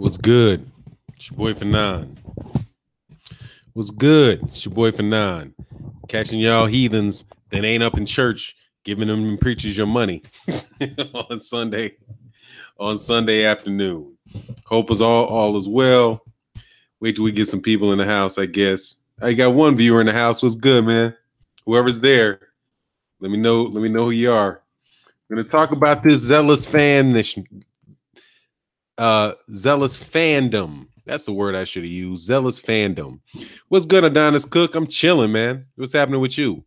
What's good? It's your boy Fanon. What's good? It's your boy Fanon. Catching y'all heathens that ain't up in church, giving them preachers your money on Sunday afternoon. Hope is all is well. Wait till we get some people in the house, I guess. I got one viewer in the house. What's good, man? Whoever's there, let me know who you are. I'm gonna talk about this zealous fandom. That's the word I should have used. Zealous fandom. What's good, Adonis Cook? I'm chilling, man. What's happening with you?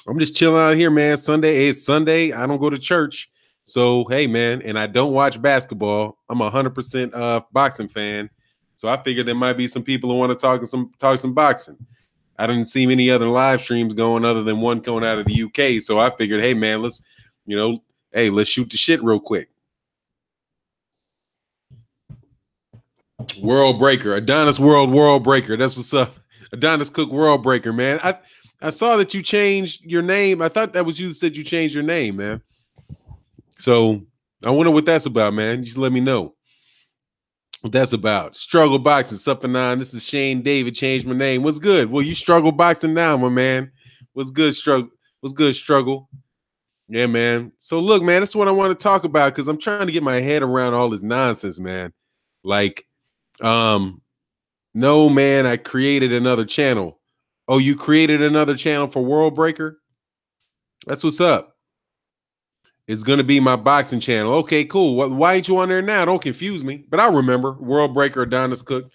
I'm just chilling out here, man. It's Sunday. I don't go to church. So, hey, man, and I don't watch basketball. I'm a 100% boxing fan. So I figured there might be some people who want to talk some boxing. I didn't see many other live streams going other than one going out of the UK. So I figured, hey, man, let's shoot the shit real quick. World Breaker, Adonis World Breaker. That's what's up. Adonis Cook World Breaker, man. I saw that you changed your name. I thought that was you that said you changed your name, man. So I wonder what that's about, man. Just let me know what that's about. Struggle Boxing, something on. This is Shane David. Changed my name. What's good? Well, you struggle boxing now, my man. What's good, Struggle? What's good, Struggle? Yeah, man. So look, man, that's what I want to talk about because I'm trying to get my head around all this nonsense, man. Like, no, man, I created another channel. Oh, you created another channel for World Breaker? That's what's up. It's going to be my boxing channel. Okay, cool. Why ain't you on there now? Don't confuse me. But I remember World Breaker, Adonis Cook.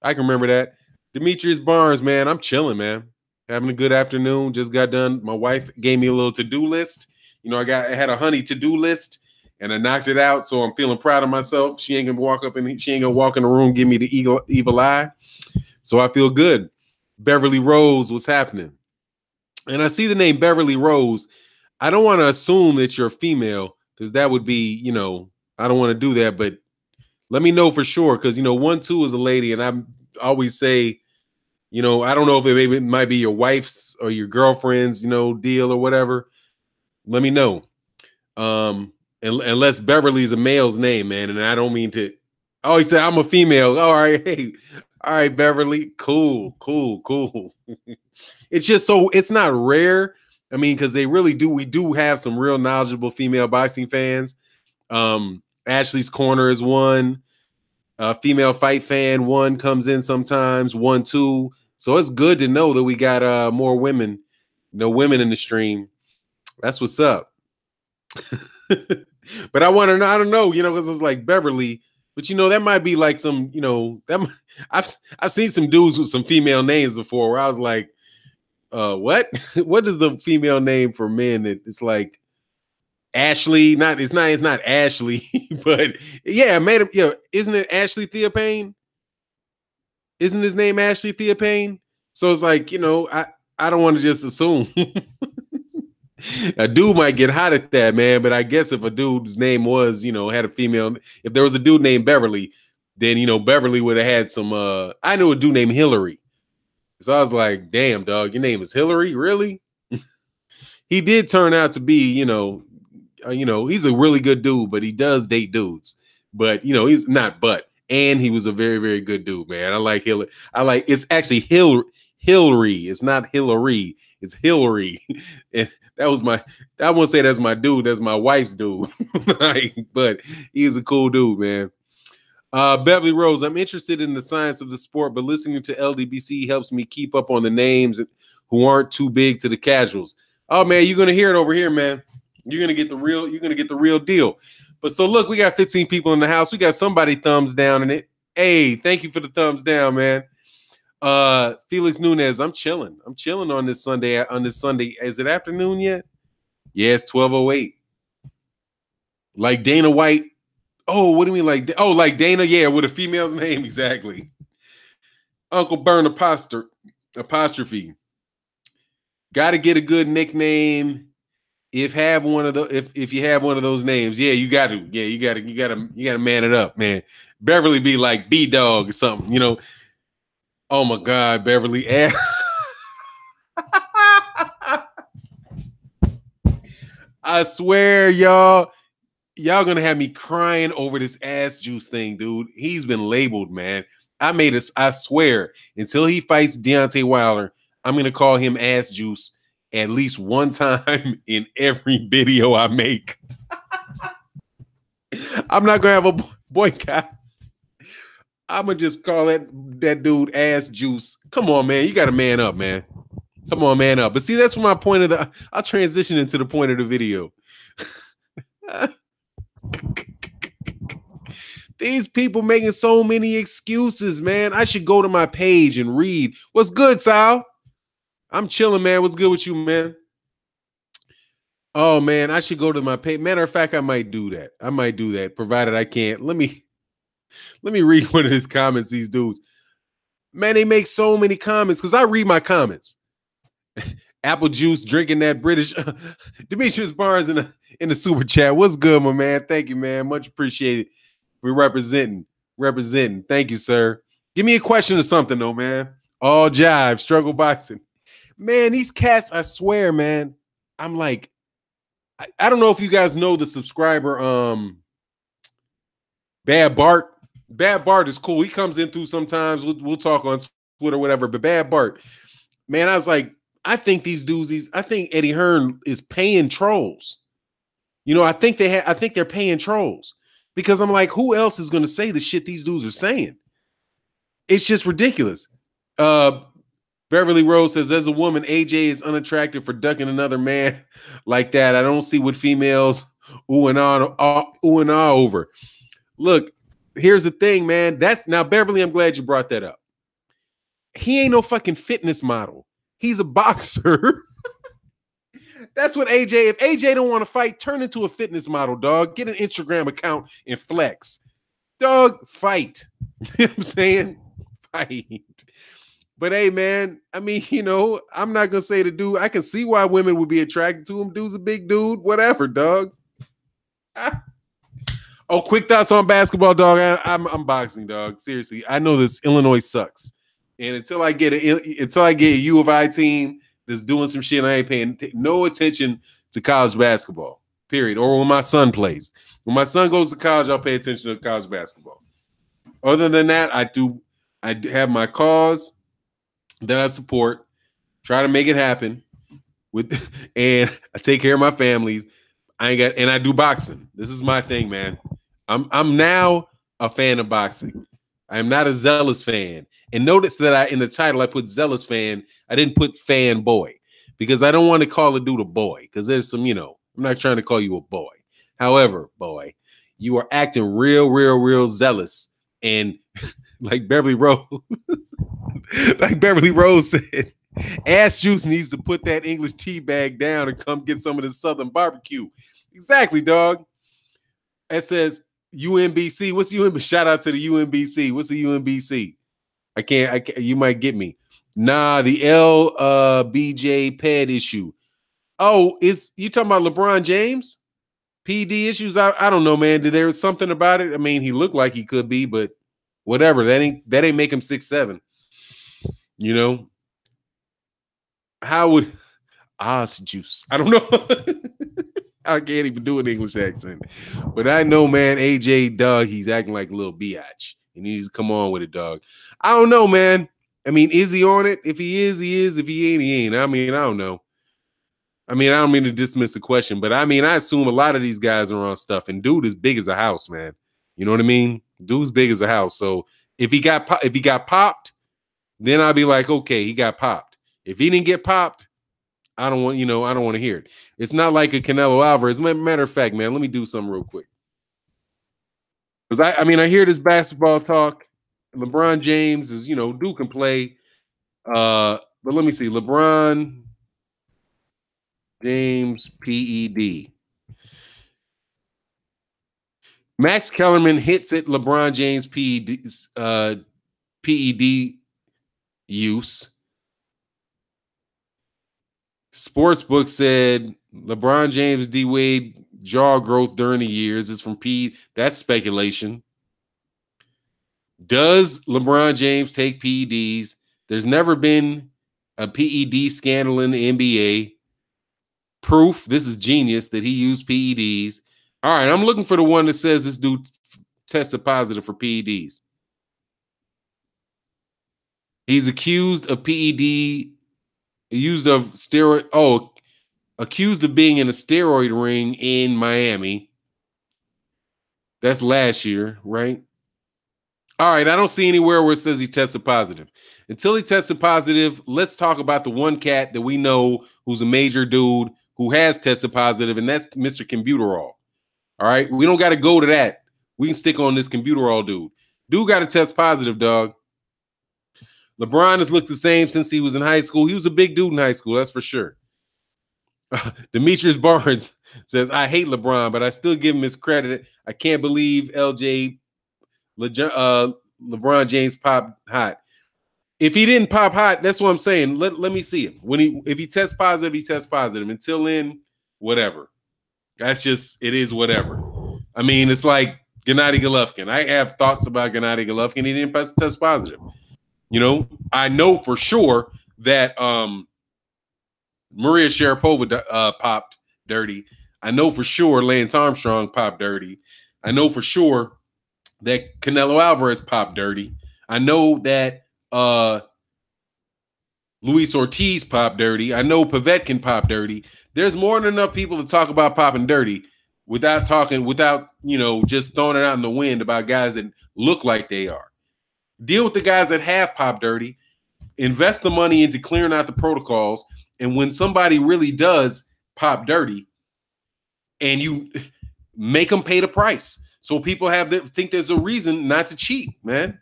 I can remember that. Demetrius Barnes, man, I'm chilling, man. Having a good afternoon. Just got done. My wife gave me a little to-do list. You know, I had a honey to-do list, and I knocked it out. So I'm feeling proud of myself. She ain't gonna walk in the room, give me the evil eye. So I feel good. Beverly Rose, what's happening? And I see the name Beverly Rose. I don't want to assume that you're a female because that would be, I don't want to do that. But let me know for sure because, 1-2 is a lady. And I always say, I don't know if it might be your wife's or your girlfriend's, deal or whatever. Let me know. Unless Beverly's a male's name, man. And I don't mean to. Oh, he said, I'm a female. All right. Hey. All right, Beverly. Cool. It's just it's not rare. I mean, because we do have some real knowledgeable female boxing fans. Ashley's Corner is one. Female Fight Fan, one comes in sometimes, 1-2. So it's good to know that we got more women, women in the stream. That's what's up. But I want to know, I don't know, because it's like Beverly. But that might be like some, I've seen some dudes with some female names before where I was like, what? What is the female name for men? It's like Ashley. It's not Ashley, but yeah, made him. Isn't it Ashley Theopane? Isn't his name Ashley Theopane? So it's like, I don't want to just assume. A dude might get hot at that, man. But I guess if a dude's name was, had a female, if there was a dude named Beverly, then, Beverly would have had some, I knew a dude named Hillary. So I was like, damn, dog, your name is Hillary? Really? He did turn out to be, he's a really good dude, but he does date dudes. But, he's not and he was a very, very good dude, man. I like Hillary. It's actually Hillary. It's not Hillary. It's Hillary. And I won't say that's my dude. That's my wife's dude. But he's a cool dude, man. Beverly Rose, I'm interested in the science of the sport, but listening to LDBC helps me keep up on the names who aren't too big to the casuals. Oh, man, you're going to hear it over here, man. You're going to get the real deal. But so look, we got 15 people in the house. We got somebody thumbs down in it. Hey, thank you for the thumbs down, man. Felix Nunez, I'm chilling on this Sunday. Is it afternoon yet? Yeah, it's 12:08. Like Dana White. Oh, what do you mean like? Oh, like Dana? Yeah, with a female's name, exactly. Uncle Burn apostrophe. Got to get a good nickname. If you have one of those names, yeah, you got to. Yeah, you got to man it up, man. Beverly be like B-Dog or something, Oh my God, Beverly. I swear, y'all, Y'all gonna have me crying over this ass juice thing, dude. He's been labeled, man. I swear, until he fights Deontay Wilder, I'm gonna call him ass juice at least one time in every video I make. I'm not gonna have a boycott. I'm gonna just call that dude ass juice. Come on, man. You gotta man up, man. Come on, man up. But see, that's my point of the. I'll transition into the point of the video. These people making so many excuses, man. I should go to my page and read. What's good, Sal? I'm chilling, man. What's good with you, man? Oh, man, I should go to my page. Matter of fact, I might do that. I might do that, provided I can't. Let me read one of his comments, these dudes. Man, they make so many comments because I read my comments. Apple juice, drinking that British. Demetrius Barnes in the super chat. What's good, my man? Thank you, man. Much appreciated. We're representing. Thank you, sir. Give me a question or something, though, man. All jive, struggle boxing. Man, these cats, I swear, man. I'm like, I don't know if you guys know the subscriber, Bad Bart. Bad Bart is cool. He comes in through sometimes. We'll talk on Twitter or whatever. But Bad Bart, man, I was like, I think these dudes, I think Eddie Hearn is paying trolls. You know, I think they're paying trolls because I'm like, who else is going to say the shit these dudes are saying? It's just ridiculous. Beverly Rose says, as a woman, AJ is unattractive for ducking another man like that. I don't see what females ooh and ah over. Look, here's the thing, man. Now, Beverly, I'm glad you brought that up. He ain't no fucking fitness model. He's a boxer. That's what AJ, if AJ don't want to fight, turn into a fitness model, dog. Get an Instagram account and flex. Dog, fight. You know what I'm saying? Fight. But hey, man, I mean, you know, I'm not going to say the dude. I can see why women would be attracted to him. Dude's a big dude. Whatever, dog. Oh, quick thoughts on basketball, dog. I'm boxing, dog. Seriously, I know this Illinois sucks. And until I get a U of I team that's doing some shit, I ain't paying no attention to college basketball, period. Or when my son plays. When my son goes to college, I'll pay attention to college basketball. Other than that, I have my cause that I support, try to make it happen and I take care of my families. And I do boxing. This is my thing, man. I'm now a fan of boxing. I am not a Zealous fan. And notice that in the title, I put Zealous fan. I didn't put fanboy because I don't want to call a dude a boy because there's some, you know, I'm not trying to call you a boy. However, boy, you are acting real zealous. And like Beverly Rose, said, ass juice needs to put that English tea bag down and come get some of this Southern barbecue. Exactly, dog. It says UMBC. What's UMBC? Shout out to the UMBC. What's the UMBC? I can't. You might get me. Nah, the LBJ PED issue. Oh, you talking about LeBron James? PD issues? I don't know, man. There was something about it. I mean, he looked like he could be, but whatever. That ain't make him 6'7". You know? How would ass juice? I don't know. I can't even do an English accent. But I know, man, AJ, dog, he's acting like a little biatch. He needs to come on with it, dog. I don't know, man. I mean, is he on it? If he is, he is. If he ain't, he ain't. I mean, I don't know. I mean, I don't mean to dismiss the question, but I mean, I assume a lot of these guys are on stuff. And dude is big as a house, man. You know what I mean? Dude's big as a house. So if he got popped, then I'll be like, okay, he got popped. If he didn't get popped, I don't want to hear it. It's not like a Canelo Alvarez. Matter of fact, man, let me do something real quick. Because I hear this basketball talk. LeBron James is, dude can play. But let me see. LeBron James PED. Max Kellerman hits at LeBron James PED use. Sportsbook said LeBron James D Wade jaw growth during the years is from PED. That's speculation. Does LeBron James take PEDs? There's never been a PED scandal in the NBA. Proof, this is genius, that he used PEDs. All right, I'm looking for the one that says this dude tested positive for PEDs. He's accused of PED, used of steroid. Oh, accused of being in a steroid ring in Miami. That's last year, right? All right, I don't see anywhere where it says he tested positive. Until he tested positive, let's talk about the one cat that we know who's a major dude who has tested positive, and that's Mr. Computerall. All right, we don't got to go to that. We can stick on this Computerall dude. Dude got to test positive, dog. LeBron has looked the same since he was in high school. He was a big dude in high school, that's for sure. Demetrius Barnes says, I hate LeBron, but I still give him his credit. I can't believe LeBron James popped hot. If he didn't pop hot, that's what I'm saying. Let me see him. If he tests positive, he tests positive. Until then, whatever. That's just, it is whatever. I mean, it's like Gennady Golovkin. I have thoughts about Gennady Golovkin. He didn't test positive. You know, I know for sure that Maria Sharapova popped dirty. I know for sure Lance Armstrong popped dirty. I know for sure that Canelo Alvarez popped dirty. I know that Luis Ortiz popped dirty. I know Povetkin popped dirty. There's more than enough people to talk about popping dirty without, just throwing it out in the wind about guys that look like they are. Deal with the guys that have popped dirty. Invest the money into clearing out the protocols. And when somebody really does pop dirty, and you make them pay the price, so people think there's a reason not to cheat, man.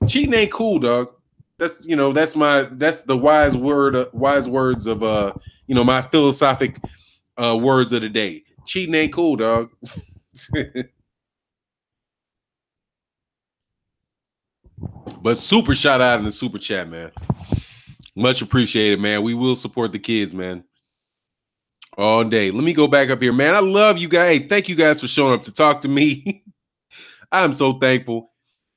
Cheating ain't cool, dog. That's the wise words of my philosophic words of the day. Cheating ain't cool, dog. But super shout out in the super chat, man. Much appreciated, man. We will support the kids, man. All day. Let me go back up here, man. I love you guys. Hey, thank you guys for showing up to talk to me. I'm so thankful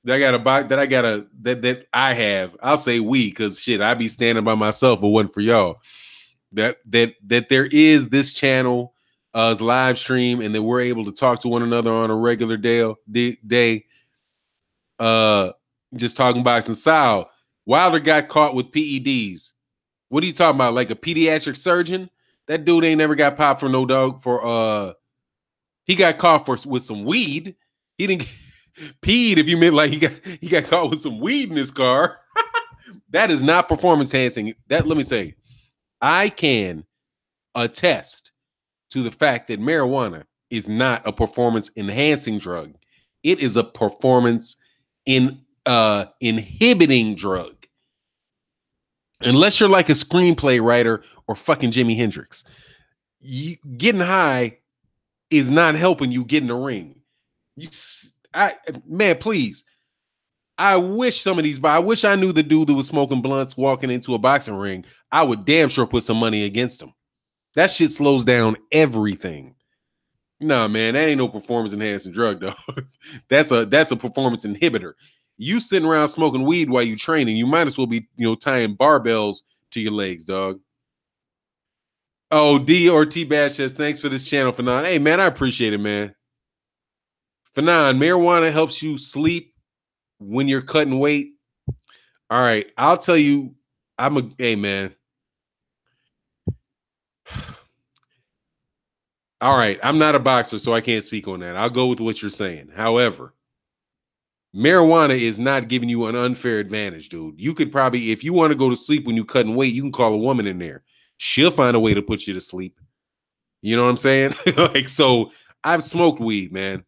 that I have. I'll say we, because shit, I'd be standing by myself if it wasn't for y'all. That there is this channel, live stream, and that we're able to talk to one another on a regular day. Just talking boxing. Sal, Wilder got caught with PEDs. What are you talking about? Like a pediatric surgeon? That dude ain't never got popped for no dog. He got caught with some weed. He didn't peed. If you meant like he got caught with some weed in his car. That is not performance enhancing. Let me say, I can attest to the fact that marijuana is not a performance enhancing drug. It is a performance inhibiting drug. Unless you're like a screenplay writer or fucking Jimi Hendrix, getting high is not helping you get in the ring. Man, please. I wish I wish I knew the dude that was smoking blunts walking into a boxing ring. I would damn sure put some money against him. That shit slows down everything. Nah, man, that ain't no performance enhancing drug, though. That's a performance inhibitor. You sitting around smoking weed while you training, you might as well be, tying barbells to your legs, dog. Oh, D or T Bash says, thanks for this channel, Fanon. Hey, man, I appreciate it, man. Fanon, marijuana helps you sleep when you're cutting weight. All right, I'll tell you, hey, man. All right, I'm not a boxer, so I can't speak on that. I'll go with what you're saying. However, marijuana is not giving you an unfair advantage, dude. You could probably, if you want to go to sleep when you're cutting weight, you can call a woman in there. She'll find a way to put you to sleep. You know what I'm saying? So I've smoked weed, man.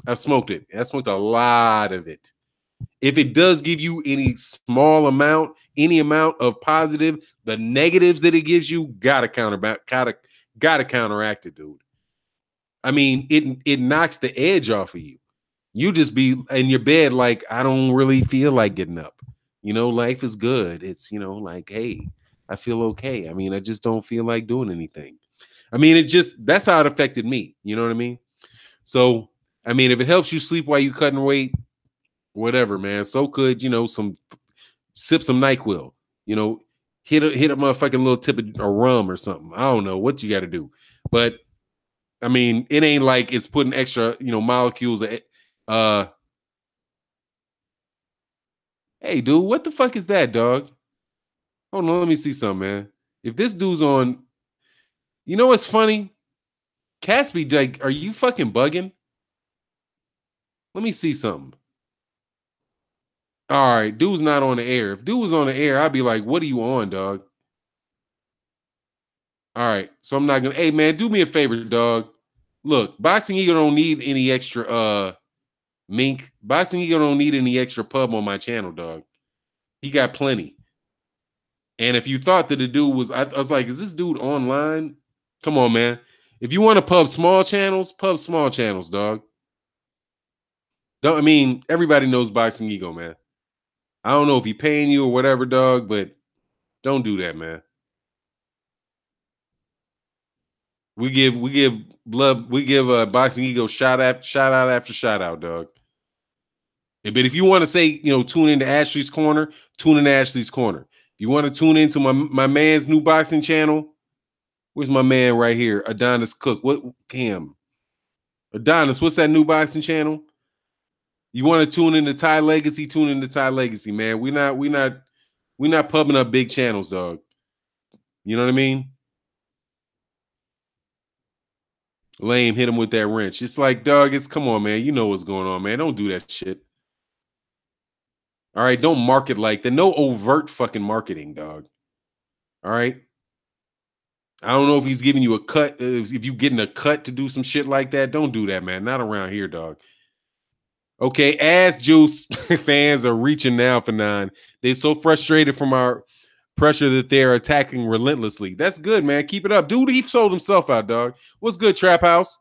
I've smoked it. I smoked a lot of it. If it does give you any small amount, any amount of positive, the negatives that it gives you, gotta counteract it, dude. I mean, it knocks the edge off of you. You just be in your bed like, I don't really feel like getting up. Life is good. It's, like, hey, I feel okay. I mean, I just don't feel like doing anything. I mean, that's how it affected me. You know what I mean? So, I mean, if it helps you sleep while you cutting weight, whatever, man. So could, sip some NyQuil, hit a motherfucking little tip of rum or something. I don't know what you got to do. But I mean, it ain't like it's putting extra, molecules. Hey, dude, what the fuck is that, dog? Hold on, let me see something, man. If this dude's on, you know what's funny? Caspi, like, are you fucking bugging? Let me see something. All right, dude's not on the air. If dude was on the air, I'd be like, what are you on, dog? All right, so I'm not gonna. Hey, man, do me a favor, dog. Look, Boxing Eagle don't need any extra mink. Boxing Eagle don't need any extra pub on my channel, dog. He got plenty. And if you thought that the dude was, I was like, is this dude online? Come on, man. If you want to pub small channels, dog. Don't, I mean, everybody knows Boxing Ego, man. I don't know if he paying you or whatever, dog, but don't do that, man. We give Boxing Ego shout out after shout out, dog. But if you want to say, tune into Ashley's Corner, tune into Ashley's Corner. If you want to tune into my man's new boxing channel, where's my man right here? Adonis Cook. What Cam? Adonis, what's that new boxing channel? You want to tune into Thai Legacy? Tune into Thai Legacy, man. We're not pubbing up big channels, dog. You know what I mean? Lame, hit him with that wrench. It's like, dog, come on, man. You know what's going on, man. Don't do that shit. All right, don't market like that. No overt fucking marketing, dog. All right. I don't know if he's giving you a cut. If you getting a cut to do some shit like that, don't do that, man. Not around here, dog. Okay, ass juice fans are reaching now for 9. They're so frustrated from our pressure that they're attacking relentlessly. That's good, man. Keep it up. Dude, he sold himself out, dog. What's good, Trap House?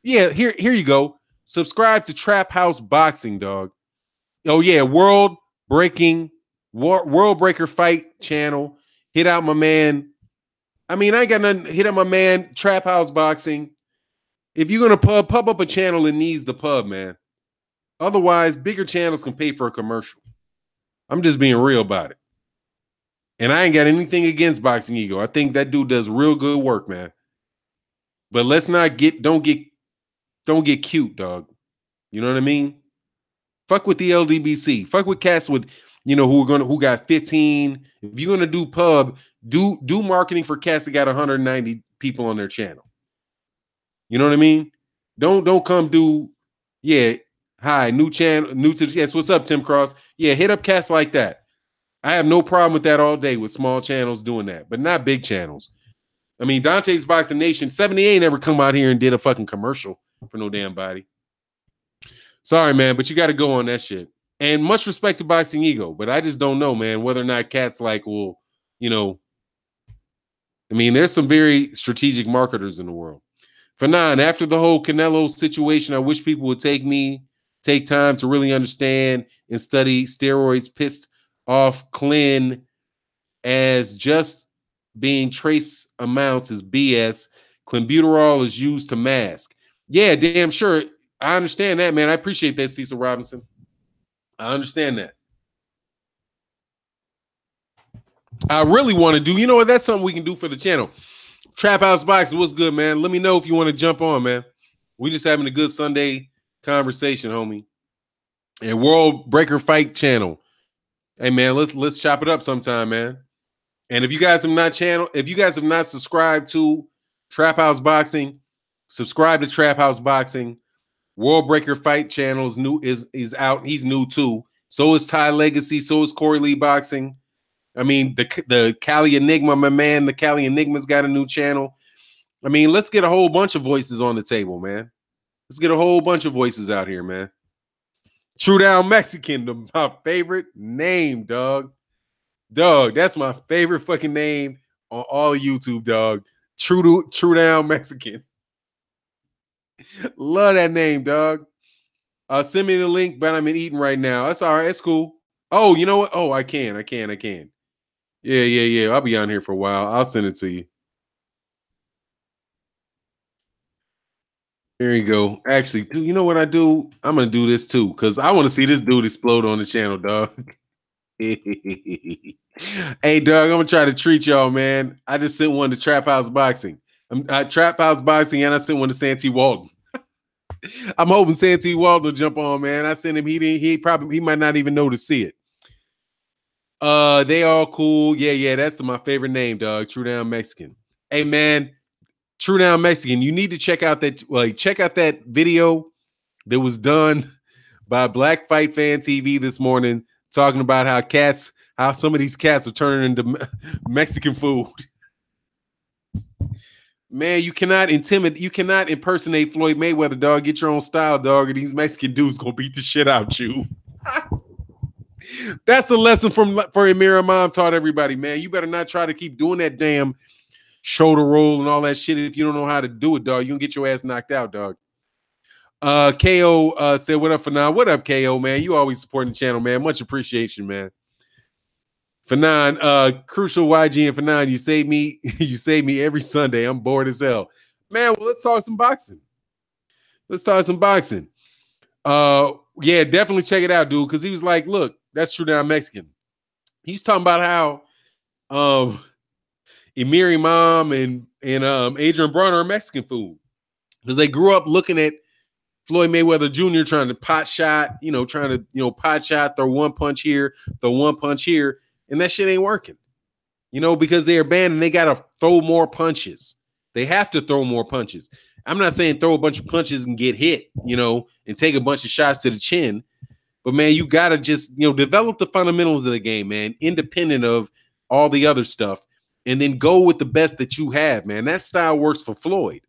Yeah, here you go. Subscribe to Trap House Boxing, dog. Oh, yeah, World Breaker Fight channel. Hit out my man. I mean, I ain't got nothing. Hit out my man, Trap House Boxing. If you're going to pub up a channel, it needs the pub, man. Otherwise, bigger channels can pay for a commercial. I'm just being real about it. And I ain't got anything against Boxing Ego. I think that dude does real good work, man. But let's not don't get cute, dog. You know what I mean? Fuck with the LDBC. Fuck with cats with, who got 15. If you're gonna do pub, do marketing for cats that got 190 people on their channel. You know what I mean? Don't come do, yeah. Hi, new channel, new to the yes. What's up, Tim Cross? Yeah, hit up cats like that. I have no problem with that all day with small channels doing that, but not big channels. I mean, Dante's Boxing Nation 70 ain't ever come out here and did a fucking commercial for no damn body. Sorry, man, but you got to go on that shit. And much respect to Boxing Ego, but I just don't know, man, whether or not cats like will, I mean, there's some very strategic marketers in the world. For 9, after the whole Canelo situation, I wish people would take time to really understand and study steroids pissed off Clin as just being trace amounts is BS. Clenbuterol is used to mask. Yeah, damn sure. I understand that, man. I appreciate that, Cecil Robinson. I understand that. I really want to do, you know what? That's something we can do for the channel. Trap House Boxing, what's good, man? Let me know if you want to jump on, man. We just having a good Sunday conversation, homie. And World Breaker Fight channel. Hey, man, let's chop it up sometime, man. And if you guys have not subscribed to Trap House Boxing, subscribe to Trap House Boxing. World Breaker Fight channel is out. He's new too. So is Thai Legacy. So is Corey Lee Boxing. I mean, the Cali Enigma, my man, the Cali Enigma's got a new channel. I mean, let's get a whole bunch of voices on the table, man. Let's get a whole bunch of voices out here, man. True Down Mexican, my favorite name, dog. Dog, that's my favorite fucking name on all of YouTube, dog. True Down Mexican. Love that name, dog. Send me the link, but I'm eating right now. That's all right. That's cool. Oh, you know what? Oh, I can. Yeah. I'll be on here for a while. I'll send it to you. There you go. Actually, dude, you know what I do? I'm gonna do this too, because I want to see this dude explode on the channel, dog. Hey, dog, I'm gonna try to treat y'all, man. I just sent one to Trap House Boxing. Trap House Boxing, and I sent one to Santee Walton. I'm hoping Santee Walton will jump on, man. I sent him. He might not even know to see it. They all cool. Yeah. That's my favorite name, dog. True Down Mexican. Hey, man, True Down Mexican. You need to check out that video that was done by Black Fight Fan TV this morning, talking about how some of these cats are turning into Mexican food. Man, you cannot impersonate Floyd Mayweather, dog. Get your own style, dog, or these Mexican dudes gonna beat the shit out you. That's a lesson for Amir Imam taught everybody, man. You better not try to keep doing that damn shoulder roll and all that shit if you don't know how to do it, dog. You can get your ass knocked out, dog. KO said, what up, Fanon? What up, KO, man? You always supporting the channel, man. Much appreciation, man. Fanon, crucial YG and Fanon, you save me every Sunday. I'm bored as hell. Man, well, let's talk some boxing. Yeah, definitely check it out, dude. Because he was like, look, that's True Down Mexican. He's talking about how Amir Imam and Adrien Broner are Mexican food. Because they grew up looking at Floyd Mayweather Jr. trying to pot shot, pot shot, throw one punch here, and that shit ain't working. Because they're banned and they got to throw more punches. They have to throw more punches. I'm not saying throw a bunch of punches and get hit, and take a bunch of shots to the chin. But, man, you got to just, develop the fundamentals of the game, man, independent of all the other stuff, and then go with the best that you have, man. That style works for Floyd.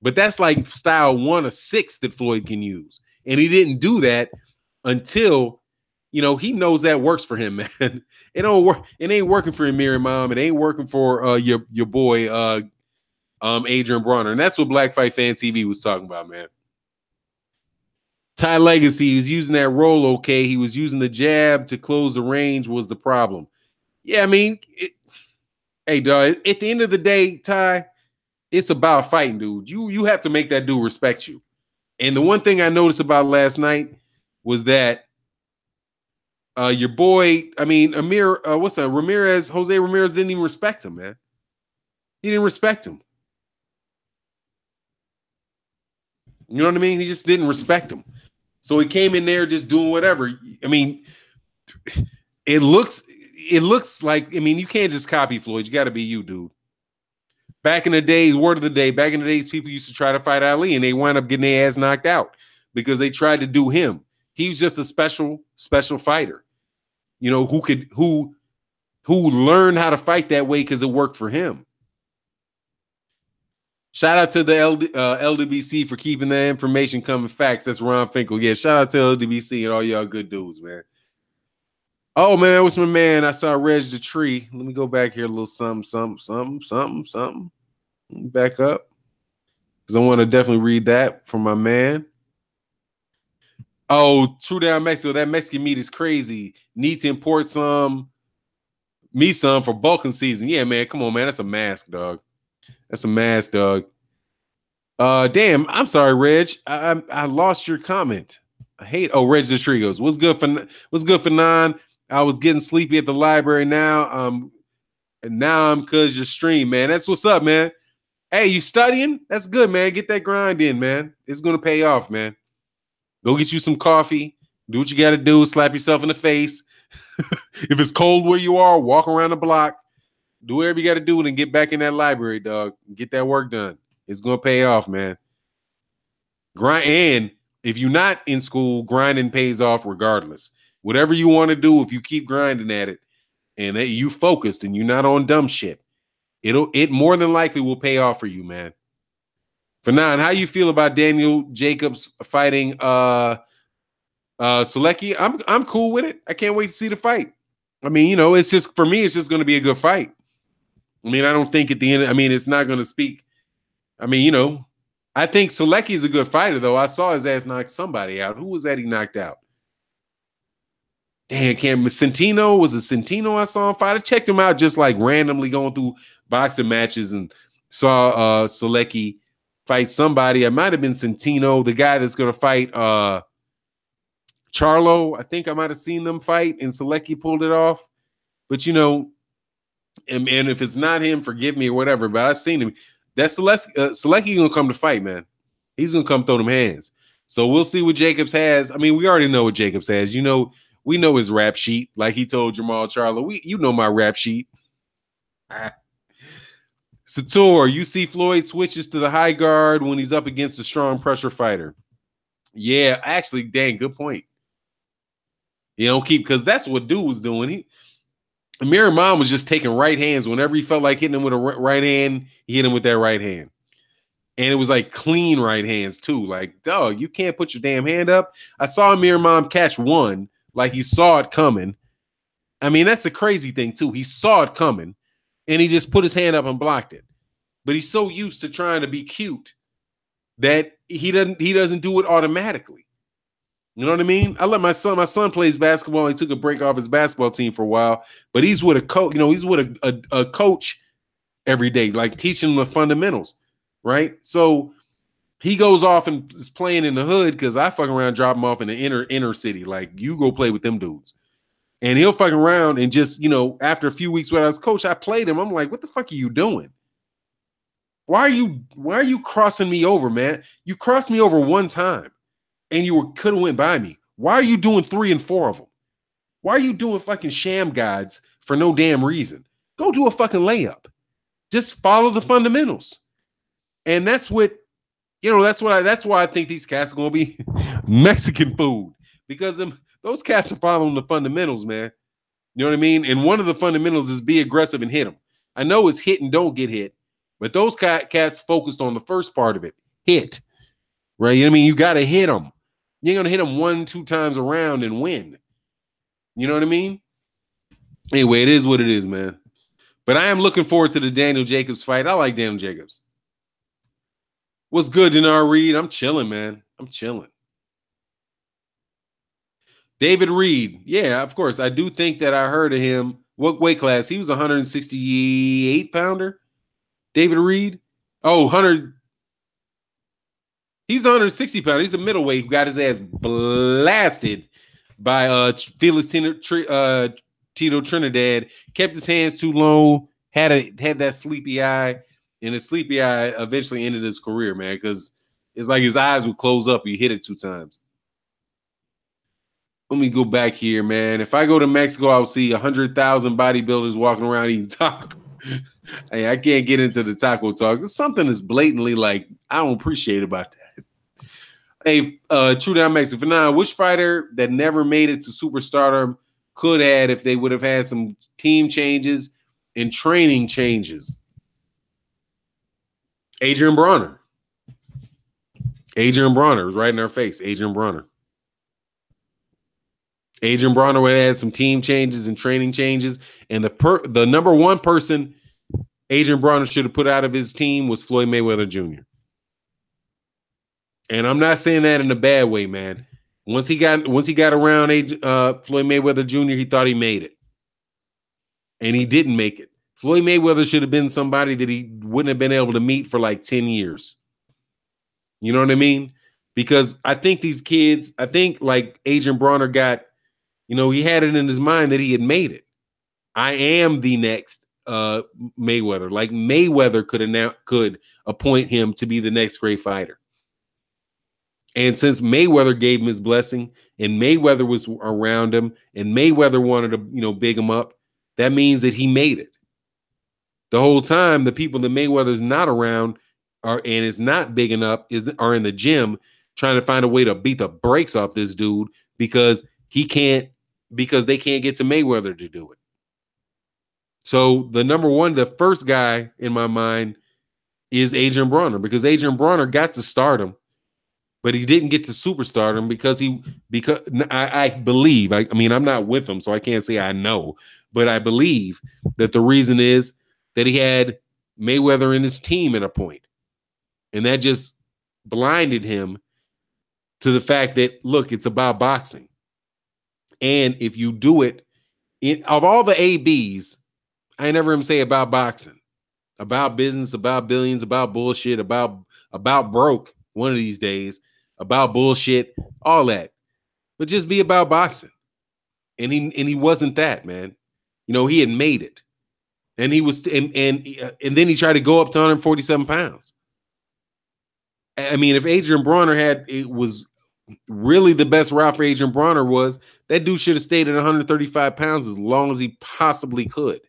But that's like style 1 of 6 that Floyd can use. And he didn't do that until, he knows that works for him, man. It don't work. It ain't working for Amir Imam. It ain't working for your boy Adrien Broner. And that's what Black Fight Fan TV was talking about, man. Ty Legacy, he was using that roll okay. He was using the jab to close the range was the problem. Yeah, I mean, hey, dog, at the end of the day, Ty, it's about fighting, dude. You have to make that dude respect you. And the one thing I noticed about last night was that your boy, Amir, Jose Ramirez didn't even respect him, man. He didn't respect him. You know what I mean? He just didn't respect him. So he came in there just doing whatever. I mean, it looks like, you can't just copy Floyd. You got to be you, dude. Back in the days, word of the day, back in the days, people used to try to fight Ali and they wound up getting their ass knocked out because they tried to do him. He was just a special fighter, who learned how to fight that way because it worked for him. Shout out to the LDBC for keeping that information coming. Facts. That's Ron Finkel. Yeah, shout out to LDBC and all y'all good dudes, man. Oh, man, what's my man? I saw Reg the Tree. Let me go back here a little something. Back up. Because I want to definitely read that from my man. Oh, True Down Mexico. That Mexican meat is crazy. Need to import some for bulking season. Yeah, man. Come on, man. That's a mask, dog. That's a mask, dog. Damn, I'm sorry, Reg. I lost your comment. Reg the Tree goes. What's good for Nan? I was getting sleepy at the library now. And now I'm because your stream, man. That's what's up, man. Hey, you studying? That's good, man. Get that grind in, man. It's gonna pay off, man. Go get you some coffee. Do what you got to do. Slap yourself in the face. If it's cold where you are, walk around the block. Do whatever you got to do and then get back in that library, dog. Get that work done. It's going to pay off, man. Grind. And if you're not in school, grinding pays off regardless. Whatever you want to do, if you keep grinding at it and you focused and you're not on dumb shit, it more than likely will pay off for you, man. Fanon, how you feel about Daniel Jacobs fighting Solecki? I'm cool with it. I can't wait to see the fight. It's just, for me, it's just going to be a good fight. I don't think at the end, it's not going to speak. I think Solecki is a good fighter, though. I saw his ass knock somebody out. Who was that he knocked out? Damn, Centino? Was it Centino I saw him fight? I checked him out just like randomly going through boxing matches and saw Solecki fight somebody. It might have been Centino, the guy that's going to fight Charlo. I think I might have seen them fight and Solecki pulled it off. But, and if it's not him, forgive me or whatever, but I've seen him. That's Selecki gonna come to fight, man. He's gonna come throw them hands. So we'll see what Jacobs has. I mean, we already know what Jacobs has. You know, we know his rap sheet. Like he told Jamal Charlo, you know my rap sheet. Sator, you see Floyd switches to the high guard when he's up against a strong pressure fighter. Yeah, actually, dang, good point. You know, because that's what dude was doing. Amir Imam was just taking right hands whenever he felt like hitting him with a right hand. He hit him with that right hand, and it was like clean right hands too. Like, dog, you can't put your damn hand up. I saw Amir Imam catch one, like he saw it coming. I mean, that's a crazy thing too. He saw it coming, and he just put his hand up and blocked it. But he's so used to trying to be cute that he doesn't do it automatically. You know what I mean? I let my son plays basketball. He took a break off his basketball team for a while, but he's with a coach. You know, he's with a coach every day, like teaching him the fundamentals, right? So he goes off and is playing in the hood because I fucking around, drop him off in the inner city. Like, you go play with them dudes, and he'll fucking around and just, you know, after a few weeks when I was coach, I played him. I'm like, what the fuck are you doing? Why are you crossing me over, man? You crossed me over one time. And you could have went by me. Why are you doing 3 and 4 of them? Why are you doing fucking sham guides for no damn reason? Go do a fucking layup. Just follow the fundamentals. And that's what, you know, that's why I think these cats are gonna be Mexican food. Because those cats are following the fundamentals, man. You know what I mean? And one of the fundamentals is be aggressive and hit them. I know it's hit and don't get hit, but those cats focused on the first part of it. Hit. Right? You know what I mean? You gotta hit them. You're going to hit them 1-2 times around and win. You know what I mean? Anyway, it is what it is, man. But I am looking forward to the Daniel Jacobs fight. I like Daniel Jacobs. What's good, Denar Reed? I'm chilling, man. I'm chilling. David Reed. Yeah, of course. I do think that I heard of him. What weight class? He was a 168-pounder. David Reed? Oh, 100. He's 160 pounds. He's a middleweight who got his ass blasted by Felix Tito Trinidad. Kept his hands too low. Had that sleepy eye, and his sleepy eye eventually ended his career, man. Because it's like his eyes would close up. He hit it 2 times. Let me go back here, man. If I go to Mexico, I'll see 100,000 bodybuilders walking around eating tacos. Hey, I can't get into the taco talk. There's something that's blatantly like I don't appreciate about that. Hey, True Down Mexico. Now, which fighter that never made it to superstardom could have if they would have had some team changes and training changes? Adrien Broner. Adrien Broner was right in our face. Adrien Broner. Adrien Broner would have had some team changes and training changes, and the number one person Adrien Broner should have put out of his team was Floyd Mayweather Jr. And I'm not saying that in a bad way, man. Once he got around Floyd Mayweather Jr., he thought he made it. And he didn't make it. Floyd Mayweather should have been somebody that he wouldn't have been able to meet for like 10 years. You know what I mean? Because I think these kids, like Adrien Broner got, you know, he had it in his mind that he had made it. I am the next Mayweather. Like Mayweather could appoint him to be the next great fighter. And since Mayweather gave him his blessing and Mayweather was around him and Mayweather wanted to, you know, big him up, that means that he made it. The whole time, the people that Mayweather's not around and is not big enough are in the gym trying to find a way to beat the brakes off this dude because they can't get to Mayweather to do it. So the first guy in my mind is Adrien Broner because Adrien Broner got to stardom. But he didn't get to superstardom because I believe, I mean, I'm not with him, so I can't say I know, but I believe that the reason is that he had Mayweather in his team at a point. And that just blinded him to the fact that, look, it's about boxing. And if you do it, of all the ABs, I ain't never heard him say about boxing, about business, about billions, about bullshit, about broke one of these days. About bullshit, all that. But just be about boxing. And he wasn't that, man. You know, he had made it. and he was and then he tried to go up to 147 pounds. I mean, if Adrien Broner it was really the best route for Adrien Broner was that dude should have stayed at 135 pounds as long as he possibly could.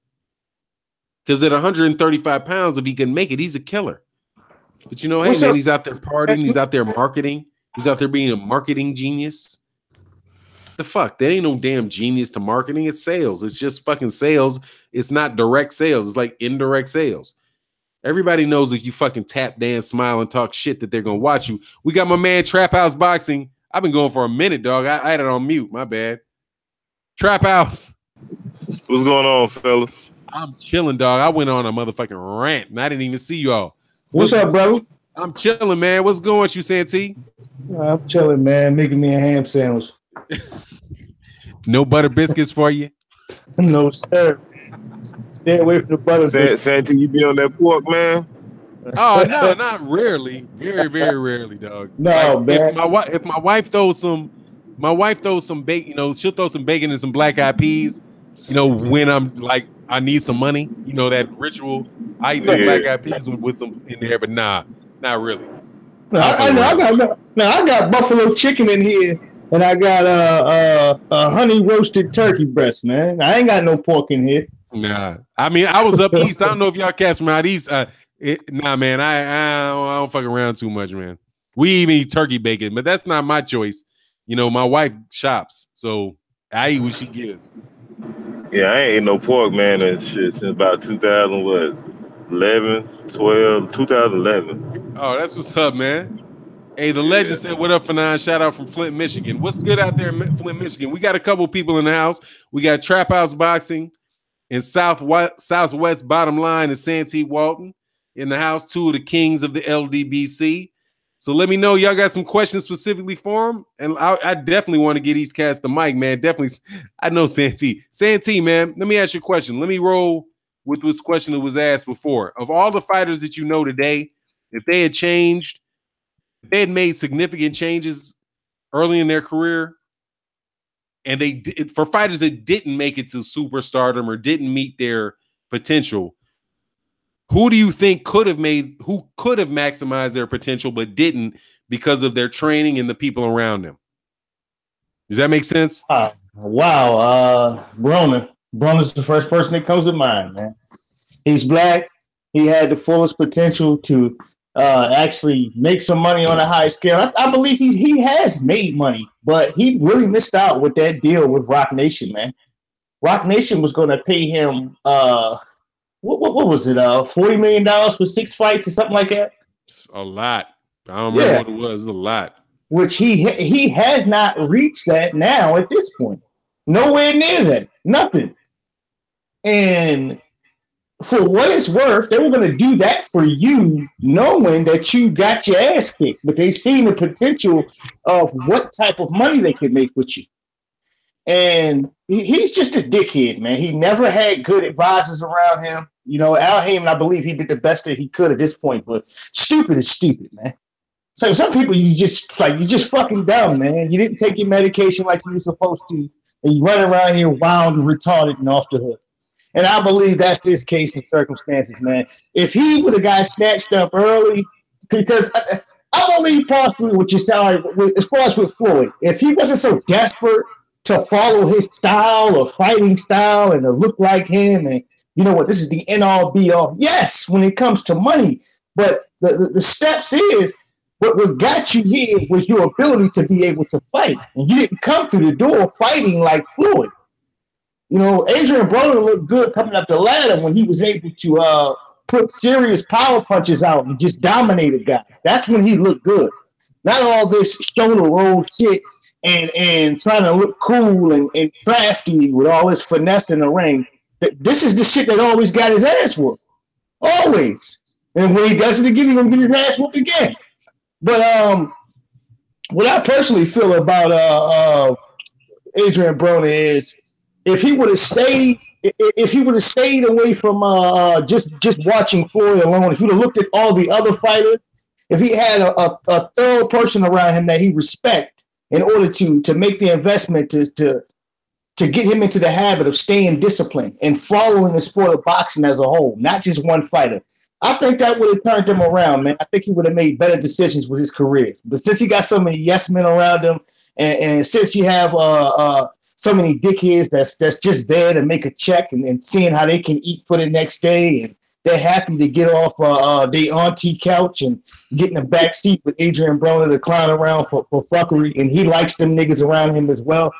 Because at 135 pounds, if he can make it, he's a killer. But you know, hey man, he's out there partying, he's out there marketing, he's out there being a marketing genius. The fuck? There ain't no damn genius to marketing. It's sales. It's just fucking sales. It's not direct sales. It's like indirect sales. Everybody knows if you fucking tap, dance, smile, and talk shit that they're gonna watch you. We got my man Trap House Boxing. I've been going for a minute, dog. I had it on mute. My bad. Trap House. What's going on, fellas? I'm chilling, dog. I went on a motherfucking rant, and I didn't even see y'all. What's up, brother? I'm chilling, man. What's going with you, Santee? I'm chilling, man. Making me a ham sandwich. No butter biscuits for you? No, sir. Stay away from the butter biscuits. Santee, you be on that pork, man? Oh no, not rarely. Very, very rarely, dog. No, like, man. If my wife throws some bacon, you know, she'll throw some bacon and some black eyed peas. You know, when I'm like, I need some money. You know that ritual. I eat the black eyed peas with some in there, but nah, not really. I got buffalo chicken in here, and I got a honey roasted turkey breast, man. I ain't got no pork in here. Nah, I mean, I was up east. I don't know if y'all cats from out east. Nah, man, I don't fuck around too much, man. We even eat turkey bacon, but that's not my choice. You know, my wife shops, so I eat what she gives. Yeah, I ain't eat no pork, man, and shit since about 2011. Oh, that's what's up, man. Hey, the legend said, what up, Fanon? Shout out from Flint, Michigan. What's good out there in Flint, Michigan? We got a couple people in the house. We got Trap House Boxing and Southwest Bottom Line and Santee Walton in the house, two of the kings of the LDBC. So let me know. Y'all got some questions specifically for them? And I definitely want to get these cats the mic, man. Definitely. I know Santee. Santee, man, let me ask you a question. Let me roll with this question that was asked before. Of all the fighters that you know today, if they had changed, if they had made significant changes early in their career, and they did, for fighters that didn't make it to superstardom or didn't meet their potential, who do you think could have maximized their potential but didn't because of their training and the people around them? Does that make sense? Wow. Broner's the first person that comes to mind, man. He's black. He had the fullest potential to actually make some money on a high scale. I believe he has made money, but he really missed out with that deal with Rock Nation, man. Rock Nation was going to pay him what was it? $40 million for 6 fights or something like that. It's a lot. I don't remember what it was. It's a lot. Which he has not reached that now at this point. Nowhere near that. Nothing. And for what it's worth, they were going to do that for you, knowing that you got your ass kicked. But they seen the potential of what type of money they could make with you. And he's just a dickhead, man. He never had good advisors around him. You know, Al Heyman, I believe he did the best that he could at this point, but stupid is stupid, man. So some people, you just fucking dumb, man. You didn't take your medication like you were supposed to, and you run around here wild and retarded and off the hook. And I believe that's his case and circumstances, man. If he would have got snatched up early, because I believe possibly what you sound like, as far as with Floyd, if he wasn't so desperate to follow his style or fighting style and to look like him, and you know what, this is the end-all be-all. Yes, when it comes to money, but the steps is what got you here was your ability to be able to fight, and you didn't come through the door fighting like Floyd. You know, Adrien Broner looked good coming up the ladder when he was able to put serious power punches out and just dominate a guy. That's when he looked good. Not all this shoulder roll shit and trying to look cool and crafty with all this finesse in the ring. This is the shit that always got his ass whooped. Always. And when he does it again, he's going to get his ass whooped again. But what I personally feel about Adrien Broner is if he would have stayed away from just watching Floyd alone, if he would have looked at all the other fighters, if he had a thorough person around him that he respect in order to make the investment to to get him into the habit of staying disciplined and following the sport of boxing as a whole, not just one fighter. I think that would have turned him around, man. I think he would have made better decisions with his career. But since he got so many yes men around him, and since you have so many dickheads that's just there to make a check and seeing how they can eat for the next day, and they're happy to get off their auntie couch and get in the back seat with Adrien Broner to clown around for fuckery, and he likes them niggas around him as well.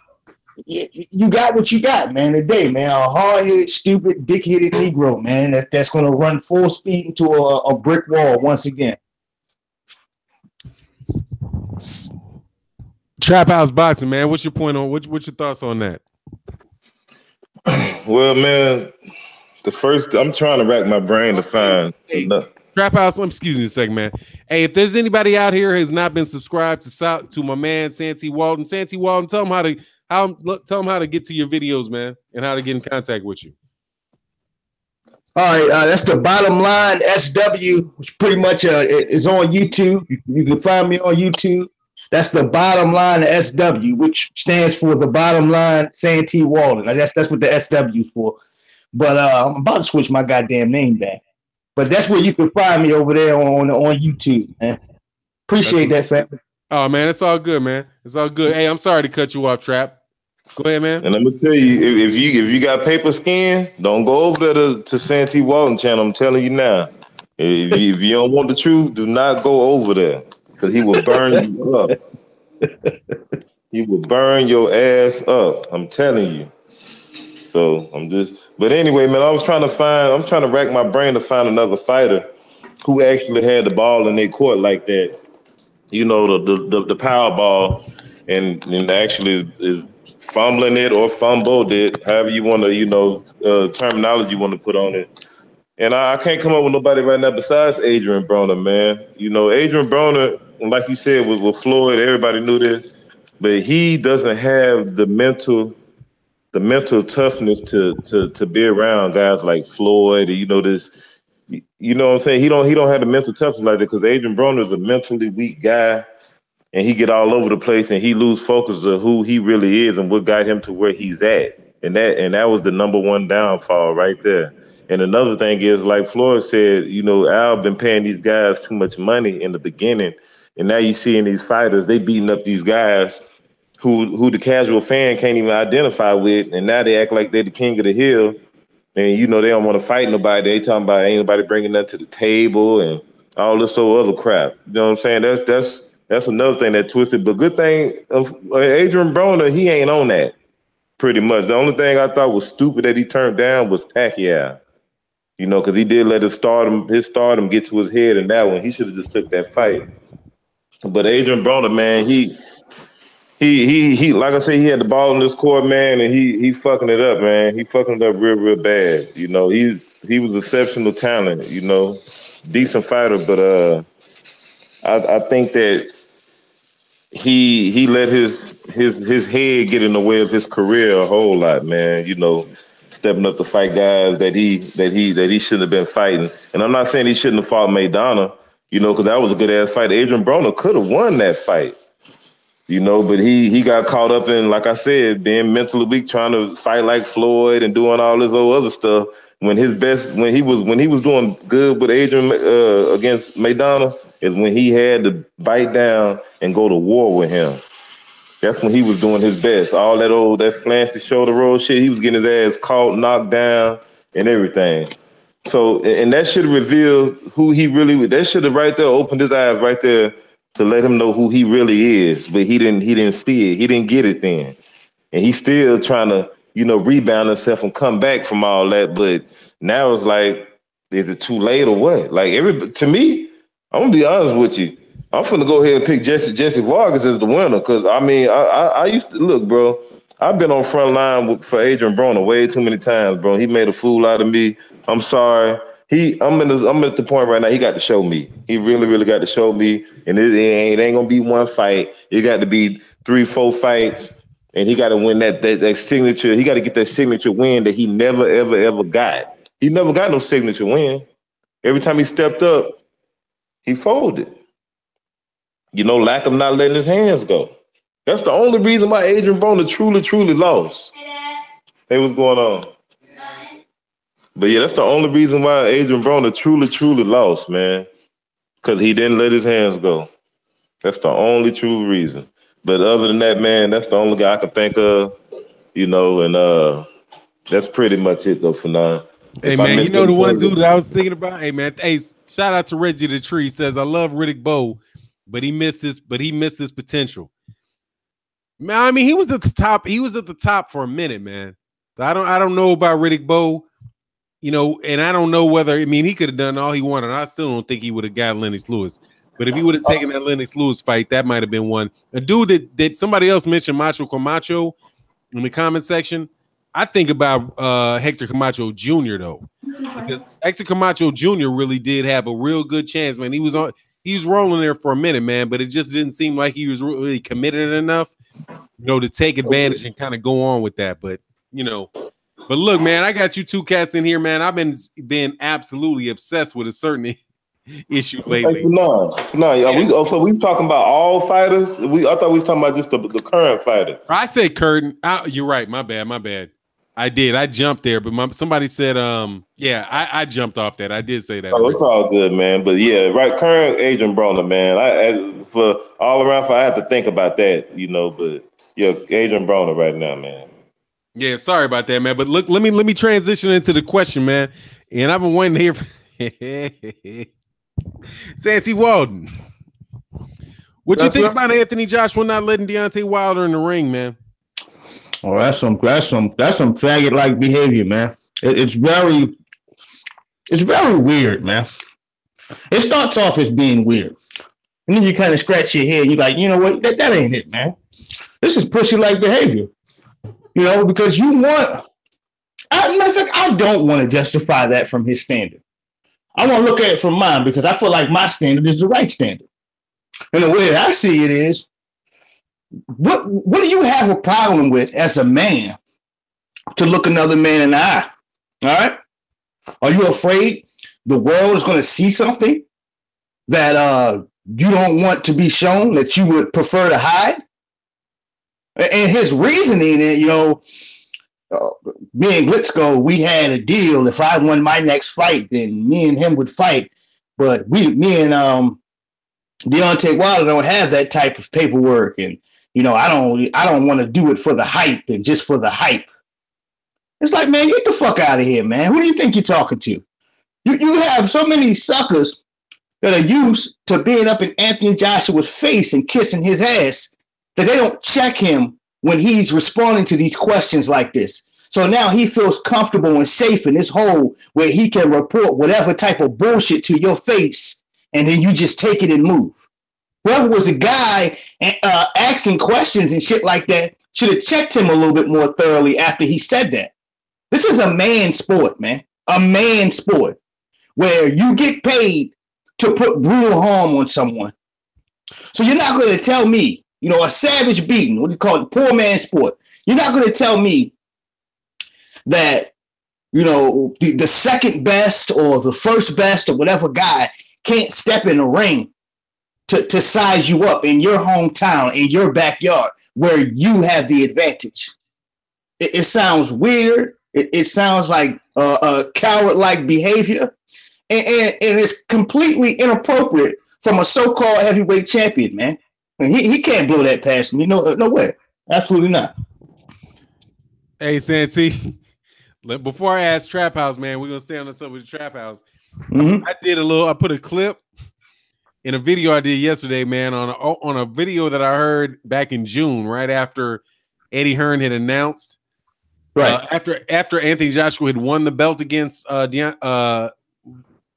You got what you got, man, today, man. A hard-headed, stupid, dick-headed Negro, man, that's going to run full speed into a brick wall once again. Trap House Boxing, man. What's your point on, what's your thoughts on that? Well, man, I'm trying to rack my brain to find. Hey, Trap House, excuse me a second, man. Hey, if there's anybody out here who has not been subscribed to my man, Santee Walton, tell him how to get to your videos, man, and how to get in contact with you. All right, that's the Bottom Line SW, which pretty much is on YouTube. You can find me on YouTube. That's the Bottom Line SW, which stands for the Bottom Line Santee Walton. That's what the SW is for. But I'm about to switch my goddamn name back. But that's where you can find me over there on YouTube, man. Appreciate that, family. Oh, man, it's all good, man. It's all good. Hey, I'm sorry to cut you off, Trap. Go ahead, man. And I'm gonna tell you, if you got paper skin, don't go over there to Santee Walton channel. I'm telling you now. If you don't want the truth, do not go over there, because he will burn you up. He will burn your ass up. I'm telling you. So but anyway, man, I'm trying to rack my brain to find another fighter who actually had the ball in their court like that. You know, the power ball, and actually is fumbling it or fumbled it, however you want to, terminology you want to put on it. And I can't come up with nobody right now besides Adrien Broner, man. You know, Adrien Broner, like you said, with Floyd, everybody knew this, but he doesn't have the mental toughness to be around guys like Floyd. You know what I'm saying? He don't have the mental toughness like that, because Adrien Broner is a mentally weak guy, and he get all over the place, and he lose focus of who he really is and what got him to where he's at. And that was the number one downfall right there. And another thing is, like Floyd said, Al been paying these guys too much money in the beginning, and now you seeing these fighters, they beating up these guys who the casual fan can't even identify with, and now they act like they're the king of the hill, and they don't want to fight nobody. They talking about ain't nobody bringing that to the table and all this other crap. You know what I'm saying? That's another thing that twisted. But good thing of Adrien Broner, he ain't on that pretty much. The only thing I thought was stupid that he turned down was Pacquiao. Because he did let his stardom get to his head in that one. He should have just took that fight. But Adrien Broner, man, he like I said, he had the ball in this court, man, and he fucking it up, man. He fucking it up real, real bad. He was exceptional talent, decent fighter, but I think that he let his head get in the way of his career a whole lot, man. Stepping up to fight guys that he shouldn't have been fighting. And I'm not saying he shouldn't have fought Maidana, because that was a good ass fight. Adrien Broner could have won that fight, but he got caught up in, like I said, being mentally weak, trying to fight like Floyd and doing all this other stuff. When he was doing good with Adrien against Maidana is when he had to bite down and go to war with him. That's when he was doing his best. All that fancy shoulder roll shit, he was getting his ass caught, knocked down, and everything. So, and that should have revealed who he really was. That should have right there opened his eyes right there to let him know who he really is. But he didn't see it. He didn't get it then. And he's still trying to, rebound himself and come back from all that. But now it's like, is it too late or what? Like, to me, I'm gonna be honest with you. I'm finna go ahead and pick Jesse Vargas as the winner, because I used to look, bro. I've been on front line for Adrien Broner way too many times, bro. He made a fool out of me. I'm sorry. I'm at the point right now. He got to show me. He really, really got to show me. And it ain't gonna be one fight. It got to be 3-4 fights, and he got to win that signature. He got to get that signature win that he never, ever, ever got. He never got no signature win. Every time he stepped up, he folded. Lack of not letting his hands go. That's the only reason why Adrien Broner truly, truly lost. Hey, what's going on? But yeah, that's the only reason why Adrien Broner truly lost, man. Because he didn't let his hands go. That's the only true reason. But other than that, man, that's the only guy I can think of, and that's pretty much it though for now. Hey man, you know the one dude that I was thinking about? Hey man, hey, shout out to Reggie the Tree. Says I love Riddick Bowe, but he missed his potential. Man, I mean, he was at the top. He was at the top for a minute, man. I don't know about Riddick Bowe, and I don't know whether, I mean, he could have done all he wanted. I still don't think he would have got Lennox Lewis. But if he would have taken that Lennox Lewis fight, that might have been one. A dude that somebody else mentioned, Macho Camacho, in the comment section. I think about Hector Camacho Jr. though, because Hector Camacho Jr. really did have a real good chance, man. He was rolling there for a minute, man, but it just didn't seem like he was really committed enough, to take advantage and kind of go on with that. But but look, man, I got you two cats in here, man. I've been absolutely obsessed with a certain issue lately. Hey, so we talking about all fighters? I thought we was talking about just the current fighters. I said curtain. You're right. My bad. I did. I jumped there, but somebody said, I jumped off that. I did say that. Oh, it's all good, man. But yeah, right. Current Adrien Broner, man. I for all around, I have to think about that, But yeah, Adrien Broner right now, man. Yeah, sorry about that, man. But look, let me transition into the question, man. And I've been waiting to hear from Santy Walden. What you think about Anthony Joshua not letting Deontay Wilder in the ring, man? Oh, that's some faggot-like behavior, man. It's very weird, man. It starts off as being weird, and then you kind of scratch your head. And you're like, you know what? That ain't it, man. This is pussy-like behavior, because you want. Matter of fact, I don't want to justify that from his standard. I want to look at it from mine because I feel like my standard is the right standard. And the way that I see it is, what do you have a problem with as a man to look another man in the eye? All right? Are you afraid the world is going to see something that you don't want to be shown, that you would prefer to hide? And his reasoning, me and Glitzko, we had a deal. If I won my next fight, then me and him would fight. But me and Deontay Wilder don't have that type of paperwork, and I don't want to do it for the hype and just for the hype. It's like, man, get the fuck out of here, man. Who do you think you're talking to? You have so many suckers that are used to being up in Anthony Joshua's face and kissing his ass that they don't check him when he's responding to these questions like this. So now he feels comfortable and safe in this hole where he can report whatever type of bullshit to your face, and then you just take it and move. Whoever was the guy asking questions and shit like that should have checked him a little bit more thoroughly after he said that. This is a man sport, man. A man sport where you get paid to put brutal harm on someone. So you're not going to tell me, a savage beating, what do you call it, poor man sport. You're not going to tell me that, the second best or the first best or whatever guy can't step in the ring to size you up in your hometown, in your backyard, where you have the advantage. It sounds weird. It sounds like a coward-like behavior. And it's completely inappropriate from a so-called heavyweight champion, man. He can't blow that past me. No way. Absolutely not. Hey, Santi, before I ask Trap House, man, we're going to stay on the subject with the Trap House. Mm-hmm. I put a clip in a video I did yesterday, man, on a video that I heard back in June, right after Eddie Hearn had announced, right after Anthony Joshua had won the belt against Vladimir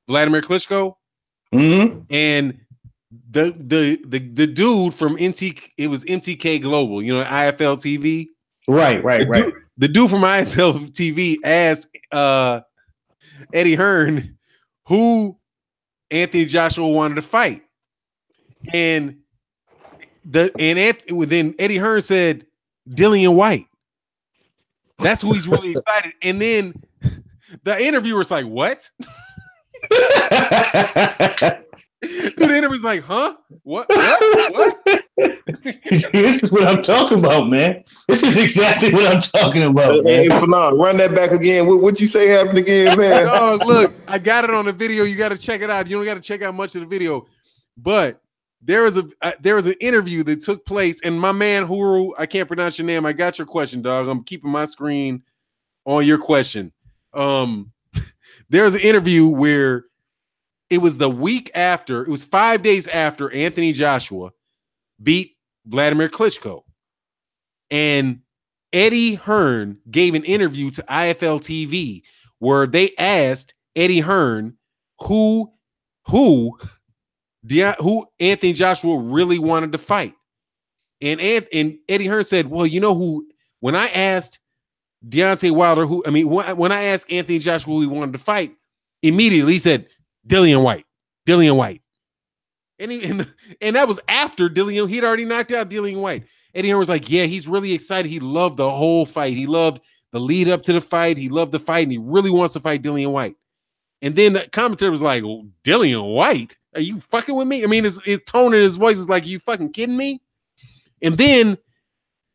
Klitschko, mm-hmm. And the dude from MTK Global, IFL TV, right. The dude from IFL TV asked Eddie Hearn who Anthony Joshua wanted to fight, and then Eddie Hearn said Dillian White. That's who he's really excited. And then the interviewer's like, "What?" Dude, the interview's like, huh? What? This is what I'm talking about, man. This is exactly what I'm talking about, man. Hey, Fanon, run that back again. What you say happened again, man? Oh, look, I got it on the video. You got to check it out. You don't got to check out much of the video, but there was an interview that took place, and my man Huru, I can't pronounce your name. I got your question, dog. I'm keeping my screen on your question. There's an interview where it was the week after, it was 5 days after Anthony Joshua beat Vladimir Klitschko. And Eddie Hearn gave an interview to IFL TV where they asked Eddie Hearn who Anthony Joshua really wanted to fight. And Eddie Hearn said, well, you know who, when I asked Deontay Wilder, when I asked Anthony Joshua who he wanted to fight, immediately he said, Dillian White. And that was after Dillian, he'd already knocked out Dillian White. Eddie Hearn was like, yeah, he's really excited. He loved the whole fight. He loved the lead up to the fight. He loved the fight, and he really wants to fight Dillian White. And then the commentator was like, well, Dillian White? Are you fucking with me? I mean, his tone in his voice is like, you fucking kidding me? And then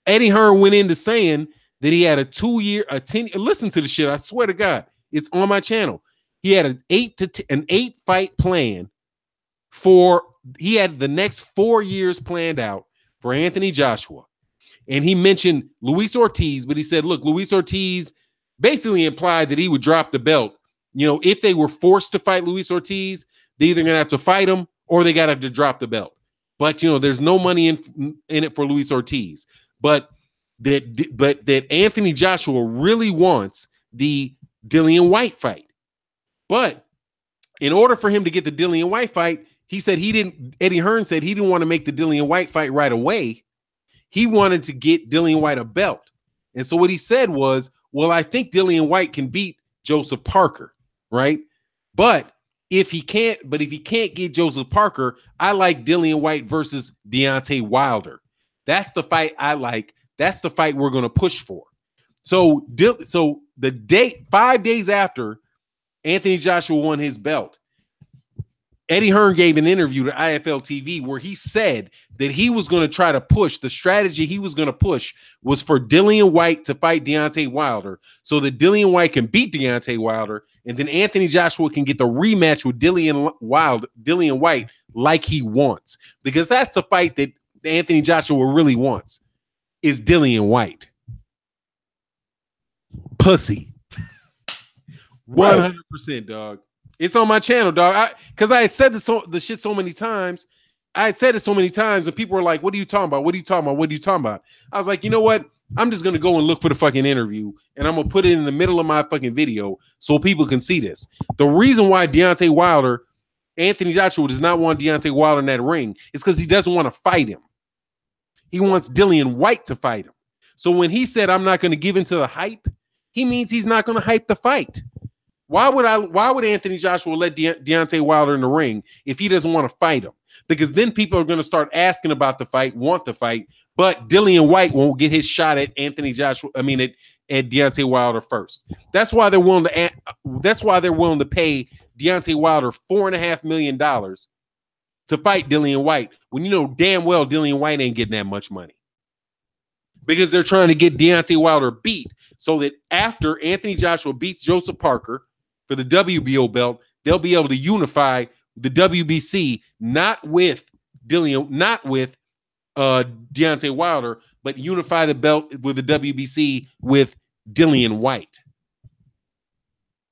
Eddie Hearn went into saying that he had a 10, listen to the shit, I swear to God, it's on my channel. He had an 8 fight plan he had the next 4 years planned out for Anthony Joshua. And he mentioned Luis Ortiz, but he said, look, Luis Ortiz basically implied that he would drop the belt. You know, if they were forced to fight Luis Ortiz, they're either going to have to fight him or they got to drop the belt. But, you know, there's no money in it for Luis Ortiz. But that Anthony Joshua really wants the Dillian White fight. But in order for him to get the Dillian White fight, Eddie Hearn said he didn't want to make the Dillian White fight right away. He wanted to get Dillian White a belt. And so what he said was, well, I think Dillian White can beat Joseph Parker, right? But if he can't get Joseph Parker, I like Dillian White versus Deontay Wilder. That's the fight I like. That's the fight we're going to push for. So the date, 5 days after Anthony Joshua won his belt, Eddie Hearn gave an interview to IFL TV where he said that he was going to try to push, the strategy he was going to push was for Dillian White to fight Deontay Wilder so that Dillian White can beat Deontay Wilder, and then Anthony Joshua can get the rematch with Dillian White like he wants. Because that's the fight that Anthony Joshua really wants, is Dillian White. Pussy. 100%, dog. It's on my channel, dog. Because I had said the shit so many times. I had said it so many times, and people were like, what are you talking about? What are you talking about? What are you talking about? I was like, you know what? I'm just going to go and look for the fucking interview, and I'm going to put it in the middle of my fucking video so people can see this. The reason why Anthony Joshua does not want Deontay Wilder in that ring is because he doesn't want to fight him. He wants Dillian White to fight him. So when he said, I'm not going to give into the hype, he means he's not going to hype the fight. Why would Anthony Joshua let Deontay Wilder in the ring if he doesn't want to fight him? Because then people are going to start asking about the fight, want the fight, but Dillian White won't get his shot at Anthony Joshua. I mean, at Deontay Wilder first. That's why they're willing to pay Deontay Wilder $4.5 million to fight Dillian White when you know damn well Dillian White ain't getting that much money. Because they're trying to get Deontay Wilder beat so that after Anthony Joshua beats Joseph Parker for the WBO belt, they'll be able to unify the WBC, not with Deontay Wilder, but unify the belt with the WBC with Dillian White.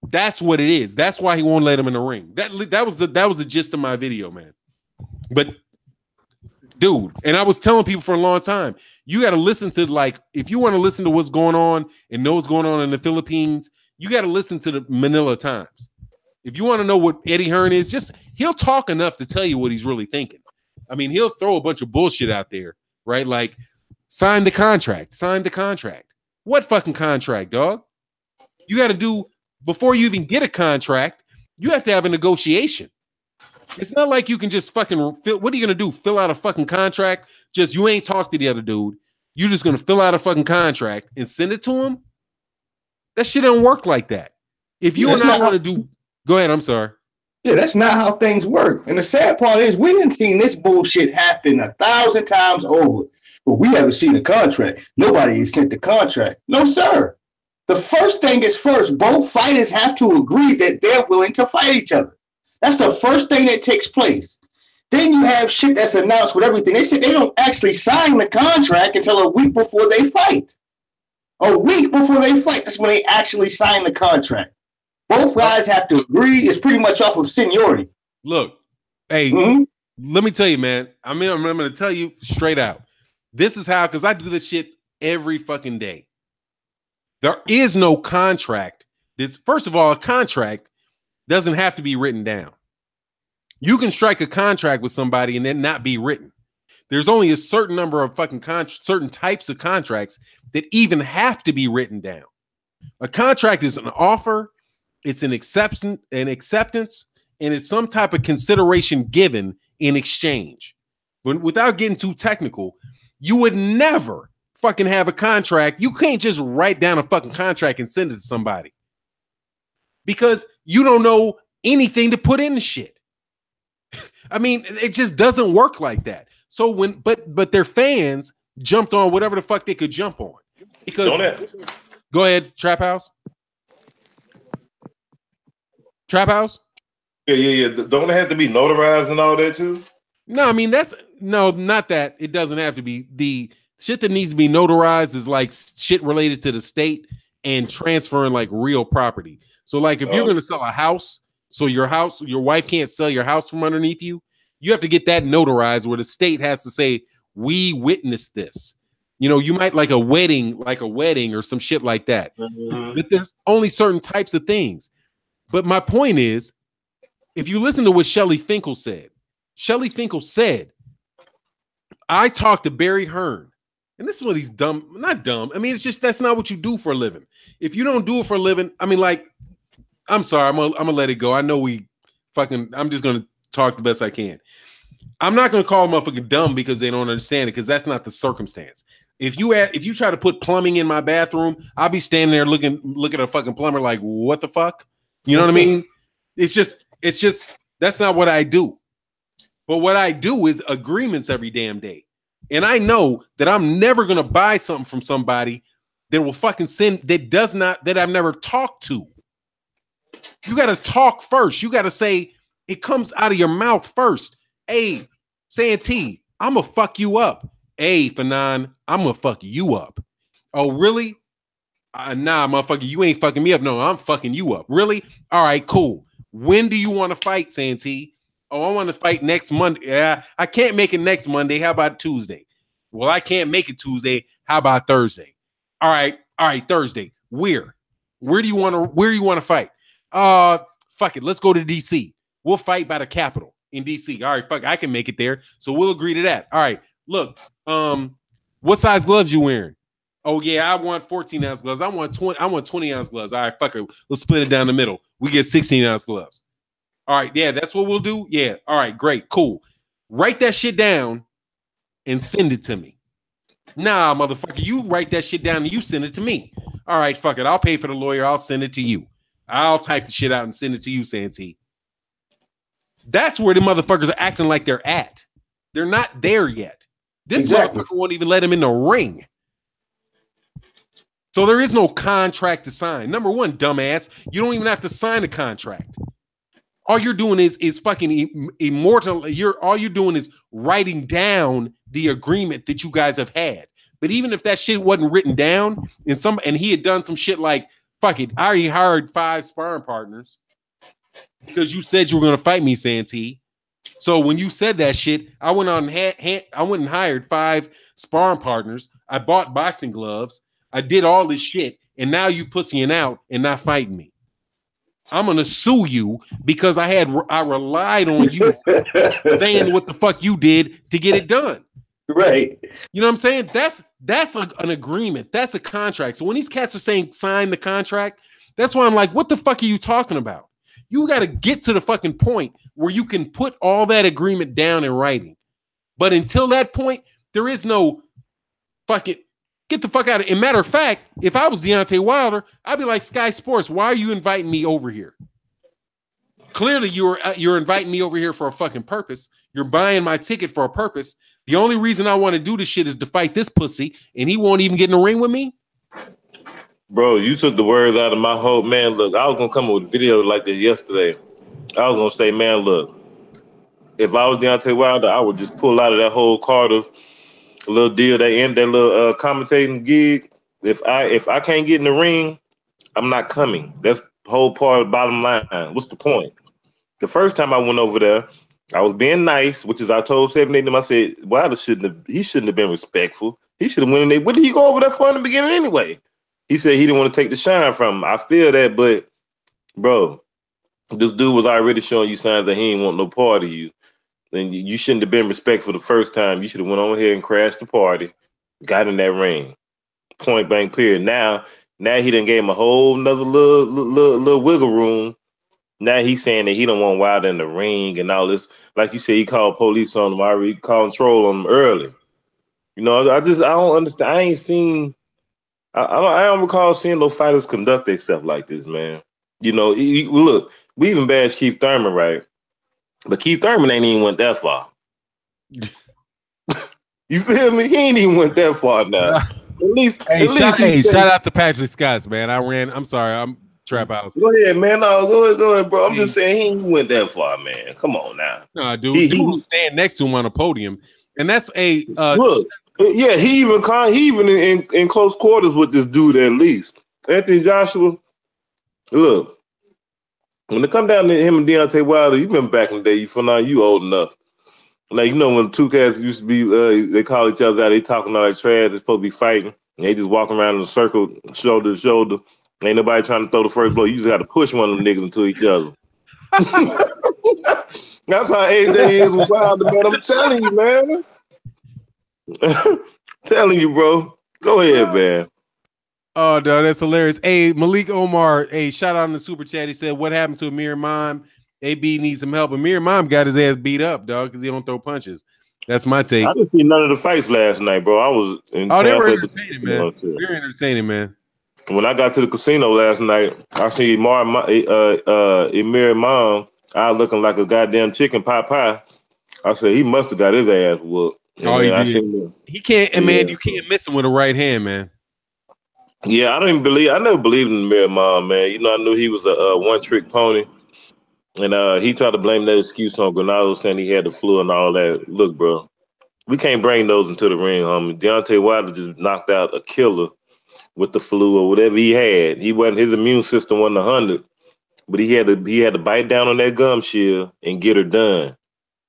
That's what it is. That's why he won't let him in the ring. That was the gist of my video, man. But dude, and I was telling people for a long time, you got to listen to, like, if you want to listen to what's going on and know what's going on in the Philippines, you got to listen to the Manila Times. If you want to know what Eddie Hearn is, he'll talk enough to tell you what he's really thinking. I mean, he'll throw a bunch of bullshit out there, right? Like, sign the contract. What fucking contract, dog? You got to do, before you even get a contract, you have to have a negotiation. It's not like you can just fucking what are you gonna do? Fill out a fucking contract? Just you ain't talk to the other dude. You're just gonna fill out a fucking contract and send it to him? That shit don't work like that. If you and I want to do, go ahead. I'm sorry. Yeah, that's not how things work. And the sad part is we didn't seen this bullshit happen 1,000 times over. But we haven't seen the contract. Nobody has sent the contract. No, sir. The first thing is first. Both fighters have to agree that they're willing to fight each other. That's the first thing that takes place. Then you have shit that's announced with everything. They said they don't actually sign the contract until a week before they fight. A week before they fight, that's when they actually sign the contract. Both guys have to agree. It's pretty much off of seniority. Look, hey, let me tell you, man. I mean, I'm going to tell you straight out. This is how, because I do this shit every fucking day. There is no contract. First of all, a contract doesn't have to be written down. You can strike a contract with somebody and then not be written. There's only a certain number of fucking certain types of contracts that even have to be written down. A contract is an offer. It's an acceptance, and it's some type of consideration given in exchange. But without getting too technical, you would never fucking have a contract. You can't just write down a fucking contract and send it to somebody because you don't know anything to put in the shit. I mean, it just doesn't work like that. So but their fans jumped on whatever the fuck they could jump on. Because go ahead, Trap House. Trap House? Yeah. Don't it have to be notarized and all that too? No, I mean not that. It doesn't have to be. The shit that needs to be notarized is like shit related to the state and transferring like real property. So like if you're gonna sell a house, so your wife can't sell your house from underneath you, you have to get that notarized where the state has to say, we witnessed this. You know, you might like a wedding or some shit like that. But there's only certain types of things. But my point is, if you listen to what Shelly Finkel said, I talked to Barry Hearn. And this is one of these not dumb. I mean, it's just that's not what you do for a living. If you don't do it for a living, I mean, like, I'm sorry, I'm gonna let it go. I know I'm just gonna talk the best I can. I'm not gonna call them motherfucking dumb because they don't understand it, because that's not the circumstance. If you try to put plumbing in my bathroom, I'll be standing there looking at a fucking plumber like, what the fuck? You know what I mean? It's just that's not what I do. But what I do is agreements every damn day. And I know that I'm never gonna buy something from somebody that will fucking send that I've never talked to. You gotta talk first. You gotta say it comes out of your mouth first. Hey, Santee, I'm gonna fuck you up. Hey, Fanon, I'm gonna fuck you up. Oh, really? Nah, motherfucker, you ain't fucking me up. No, I'm fucking you up. Really? All right, cool. When do you want to fight, Santee? Oh, I want to fight next Monday. Yeah, I can't make it next Monday. How about Tuesday? Well, I can't make it Tuesday. How about Thursday? All right, Thursday. Where do you want to fight? Fuck it. Let's go to DC. We'll fight by the Capitol in DC. All right, fuck, I can make it there. So we'll agree to that. All right. Look, what size gloves you wearing? Oh yeah, I want 14-ounce gloves. I want 20-ounce gloves. All right, fuck it. Let's split it down the middle. We get 16-ounce gloves. All right, yeah, that's what we'll do. Yeah, all right, great, cool. Write that shit down and send it to me. Nah, motherfucker, you write that shit down and you send it to me. All right, fuck it. I'll pay for the lawyer. I'll send it to you. I'll type the shit out and send it to you, Santee. That's where the motherfuckers are acting like they're at. They're not there yet. This motherfucker won't even let him in the ring. So there is no contract to sign. Number one, dumbass, you don't even have to sign a contract. All you're doing is fucking immortal. All you're doing is writing down the agreement that you guys have had. But even if that shit wasn't written down and he had done some shit like, fuck it, I already hired 5 sparring partners because you said you were going to fight me, Santee. So when you said that shit, I went and hired 5 sparring partners. I bought boxing gloves. I did all this shit, and now you pussying out and not fighting me. I'm gonna sue you because I relied on you saying what the fuck you did to get it done. Right. You know what I'm saying? That's an agreement. That's a contract. So when these cats are saying sign the contract, that's why I'm like, what the fuck are you talking about? You got to get to the fucking point where you can put all that agreement down in writing. But until that point, there is no fucking get the fuck out of it. And matter of fact, if I was Deontay Wilder, I'd be like, Sky Sports, why are you inviting me over here? Clearly, you're inviting me over here for a fucking purpose. You're buying my ticket for a purpose. The only reason I want to do this shit is to fight this pussy, and he won't even get in the ring with me. Bro, you took the words out of my whole man. Look, I was gonna come up with a video like this yesterday. I was gonna say, man, look, if I was Deontay Wilder, I would just pull out of that whole Carter little deal. They end that little commentating gig. If I can't get in the ring, I'm not coming. That's the whole part of the bottom line. What's the point? The first time I went over there, I was being nice, which is I told 7 I said, Wilder shouldn't have been respectful. He should have went in there. What did he go over there for in the beginning anyway? He said he didn't want to take the shine from him. I feel that, but bro, this dude was already showing you signs that he ain't want no part of you. And you shouldn't have been respectful the first time. You should have went on here and crashed the party, got in that ring. Point blank period. Now he done gave him a whole nother little wiggle room. Now he's saying that he don't want Wilder in the ring and all this. Like you said, he called police on him. I already called control on him early. You know, I don't understand. I ain't seen. I don't recall seeing no fighters conduct themselves like this, man. You know, look, we even bashed Keith Thurman, right? But Keith Thurman ain't even went that far. You feel me? He ain't even went that far now. At least shout out to Patrick Scott, man. I'm sorry, I'm Trap House. Go ahead, man. No, go ahead, bro. I'm just saying he ain't went that far, man. Come on now. No, dude, he was standing next to him on a podium, and that's a look. Yeah, he even in close quarters with this dude at least. Anthony Joshua. Look, when it come down to him and Deontay Wilder, you remember back in the day. You feel like you old enough. Like, you know, when two cats used to be, they call each other out, they talking all that trash, they're supposed to be fighting, and they just walking around in a circle, shoulder to shoulder. Ain't nobody trying to throw the first blow. You just got to push one of them niggas into each other. That's how AJ is with Wilder, man. I'm telling you, man. Telling you, bro. Go ahead, man. Oh, no, that's hilarious. Hey, Malik Omar, hey, shout out in the super chat. He said, what happened to Amir Imam? AB needs some help. Amir Imam got his ass beat up, dog, because he don't throw punches. That's my take. I didn't see none of the fights last night, bro. I was in Tampa. They were entertaining, man. Very entertaining, man. When I got to the casino last night, I see Amir Imam out looking like a goddamn chicken pot pie. I said, he must have got his ass whooped. Oh, he did. He can't, and man, you can't miss him with a right hand, man. Yeah, I never believed in Amir Imam, man. You know, I knew he was a one-trick pony. And he tried to blame that excuse on Granado, saying he had the flu and all that. Look, bro, we can't bring those into the ring, homie. Deontay Wilder just knocked out a killer with the flu or whatever he had. His immune system wasn't 100, but he had to bite down on that gum shield and get her done.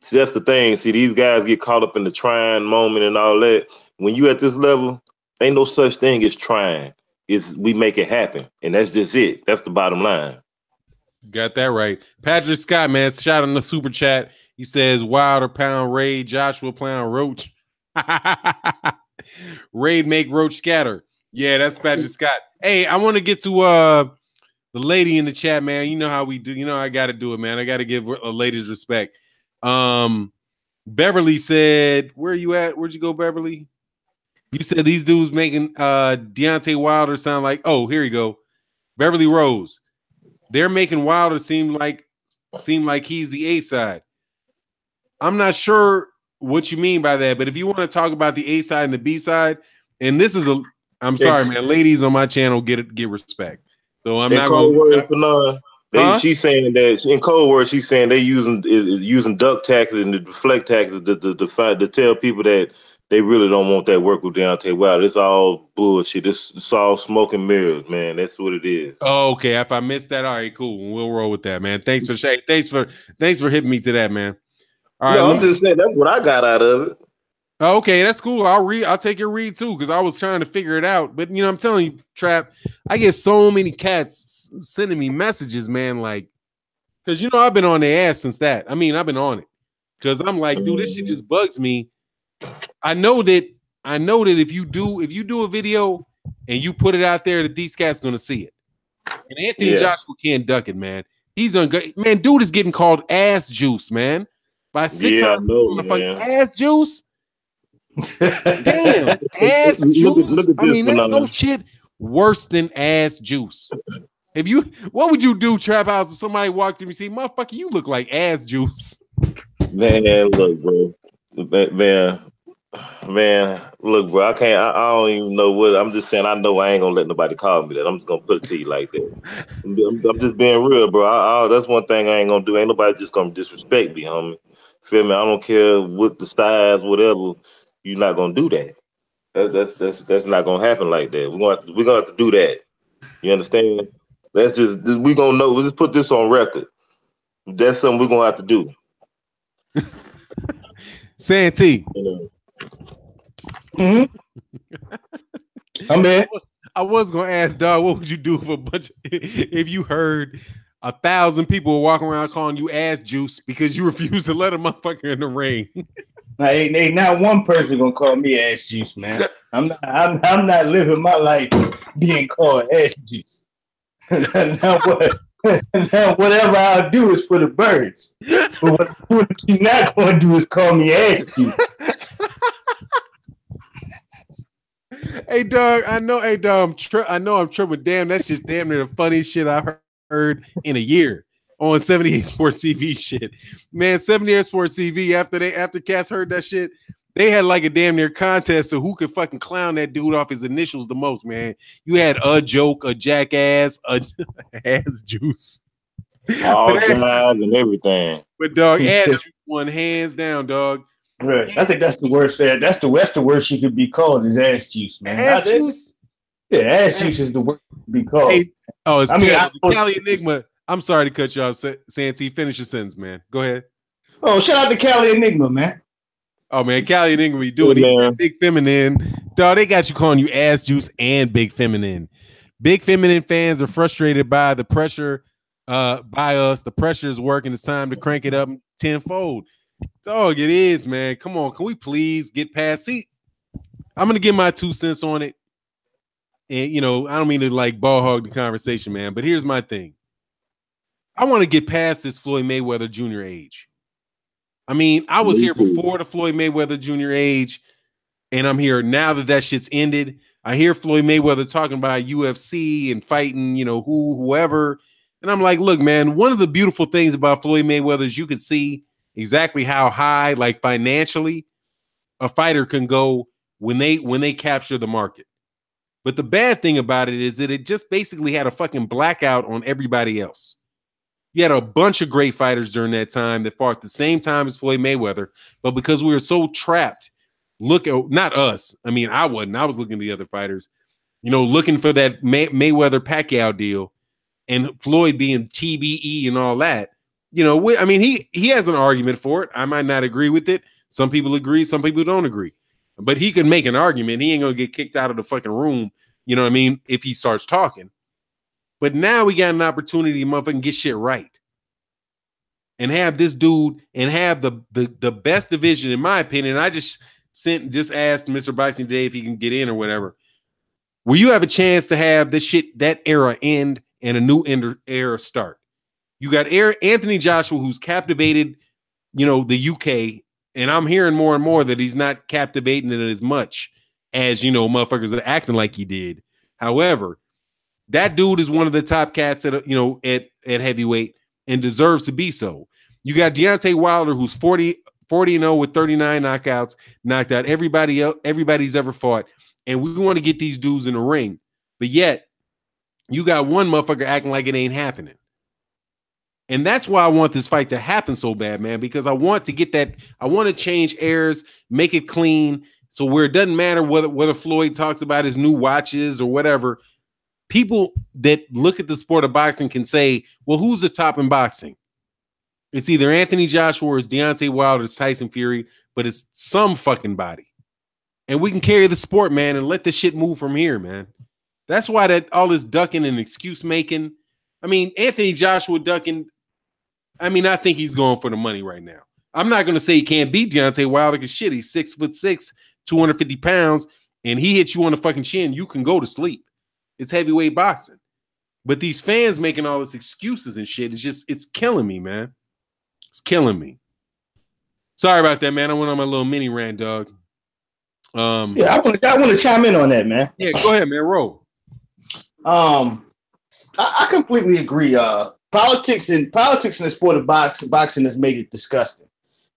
See, that's the thing. See, these guys get caught up in the trying moment and all that. When you at this level, ain't no such thing as trying. It's we make it happen, and that's just it. That's the bottom line. Got that right. Patrick Scott, man, shout out in the super chat. He says, Wilder pound Raid, Joshua pound Roach. Raid make Roach scatter. Yeah, that's Patrick Scott. Hey, I want to get to the lady in the chat, man. You know how we do. You know I got to do it, man. I got to give ladies respect. Beverly said, where are you at? Where'd you go, Beverly? You said these dudes making Deontay Wilder sound like, oh, here you go. Beverly Rose. They're making Wilder seem like he's the A side. I'm not sure what you mean by that, but if you want to talk about the A side and the B side, and this is I'm sorry, man, ladies on my channel get respect. So I'm not going to. She's saying that in code words, she's saying they're using duck taxes and the deflect taxes to tell people that they really don't want that work with Deontay Wilder. It's all bullshit. It's all smoke and mirrors, man. That's what it is. Oh, okay. If I missed that, all right, cool. We'll roll with that, man. Thanks for hitting me to that, man. All right. No, I'm just saying that's what I got out of it. Oh, okay, that's cool. I'll take your read too, because I was trying to figure it out. But I'm telling you, Trap, I get so many cats sending me messages, man. Like, because I've been on their ass since that. I mean, I've been on it because I'm like, dude, this shit just bugs me. I know that if you do a video and you put it out there, that these cats gonna see it. And Anthony Joshua can't duck it, man. He's done good. Man, dude is getting called ass juice, man. By 600 ass juice. Damn, ass juice. Look at this. I mean, there's no shit worse than ass juice. If you, what would you do, Trap House, if somebody walked in and said, motherfucker, you look like ass juice? Man, look, bro. Man, look, bro. I don't even know what. I'm just saying. I know I ain't gonna let nobody call me that. I'm just gonna put it to you like that. I'm just being real, bro. That's one thing I ain't gonna do. Ain't nobody just gonna disrespect me, homie. Feel me? I don't care what the styles, whatever. You're not gonna do that. That's not gonna happen like that. We're gonna have to do that. You understand? That's just we gonna know. We'll just put this on record. That's something we're gonna have to do. Santee. I'm in. I was gonna ask, dog, what would you do if you heard 1,000 people were walking around calling you ass juice because you refused to let a motherfucker in the ring? Ain't not one person gonna call me ass juice, man. I'm not living my life being called ass juice. Now whatever I'll do is for the birds. But what you're not going to do is call me ass juice. Hey, dog, I know. Hey, dog, I know I'm tripping. Damn, that's just damn near the funniest shit I heard in a year on 78 Sports TV shit. Man, 78 Sports TV, after Cass heard that shit, they had like a damn near contest of who could fucking clown that dude off his initials the most, man. You had a joke, a jackass, a ass juice. All guys and everything. But dog, ass juice won hands down, dog. Right. I think that's the worst. That's the worst she could be called is ass juice, man. Ass juice? Yeah, ass juice is the worst to be called. Hey, it's the Cali Enigma. I'm sorry to cut you off, Santee. Finish your sentence, man. Go ahead. Oh, shout out to Cali Enigma, man. Oh, man, Cali Enigma, you doing these big feminine. Dog, they got you calling you ass juice and big feminine. Big feminine fans are frustrated by the pressure by us. The pressure is working. It's time to crank it up tenfold. Dog, it is, man. Come on. Can we please get past? See, I'm going to give my 2 cents on it. And, you know, I don't mean to like ball hog the conversation, man, but here's my thing. I want to get past this Floyd Mayweather Jr. age. I mean, I was here before the Floyd Mayweather Jr. age, and I'm here now that shit's ended. I hear Floyd Mayweather talking about UFC and fighting, you know, whoever. And I'm like, look, man, one of the beautiful things about Floyd Mayweather is you could see exactly how high, like financially, a fighter can go when they capture the market. But the bad thing about it is that it just basically had a fucking blackout on everybody else. You had a bunch of great fighters during that time that fought at the same time as Floyd Mayweather, but because we were so trapped, not us. I mean, I wasn't. I was looking at the other fighters, you know, looking for that Mayweather-Pacquiao deal, and Floyd being TBE and all that. You know, I mean, he has an argument for it. I might not agree with it. Some people agree, some people don't agree. But he can make an argument. He ain't gonna get kicked out of the fucking room, you know what I mean, if he starts talking. But now we got an opportunity to motherfucking get shit right. And have this dude and have the best division, in my opinion. I just asked Mr. Bison today if he can get in or whatever. Will you have a chance to have this shit, that era end and a new era start? You got Anthony Joshua, who's captivated, you know, the UK. And I'm hearing more and more that he's not captivating it as much as, you know, motherfuckers are acting like he did. However, that dude is one of the top cats at, you know, at heavyweight and deserves to be so. You got Deontay Wilder, who's 40-0 with 39 knockouts, knocked out everybody's ever fought. And we want to get these dudes in the ring. But yet, you got one motherfucker acting like it ain't happening. And that's why I want this fight to happen so bad, man, because I want to get that. I want to change airs, make it clean. So where it doesn't matter whether Floyd talks about his new watches or whatever, people that look at the sport of boxing can say, well, who's the top in boxing? It's either Anthony Joshua or it's Deontay Wilder, it's Tyson Fury, but it's some fucking body. And we can carry the sport, man, and let this shit move from here, man. That's why all this ducking and excuse making. I mean, Anthony Joshua ducking. I mean, I think he's going for the money right now. I'm not going to say he can't beat Deontay Wilder because shit, he's 6'6", 250 pounds, and he hits you on the fucking chin. You can go to sleep. It's heavyweight boxing. But these fans making all these excuses and shit it's killing me, man. It's killing me. Sorry about that, man. I went on my little mini rant, dog. Yeah, I want to chime in on that, man. Yeah, go ahead, man. Roll. I completely agree. Politics in the sport of boxing has made it disgusting.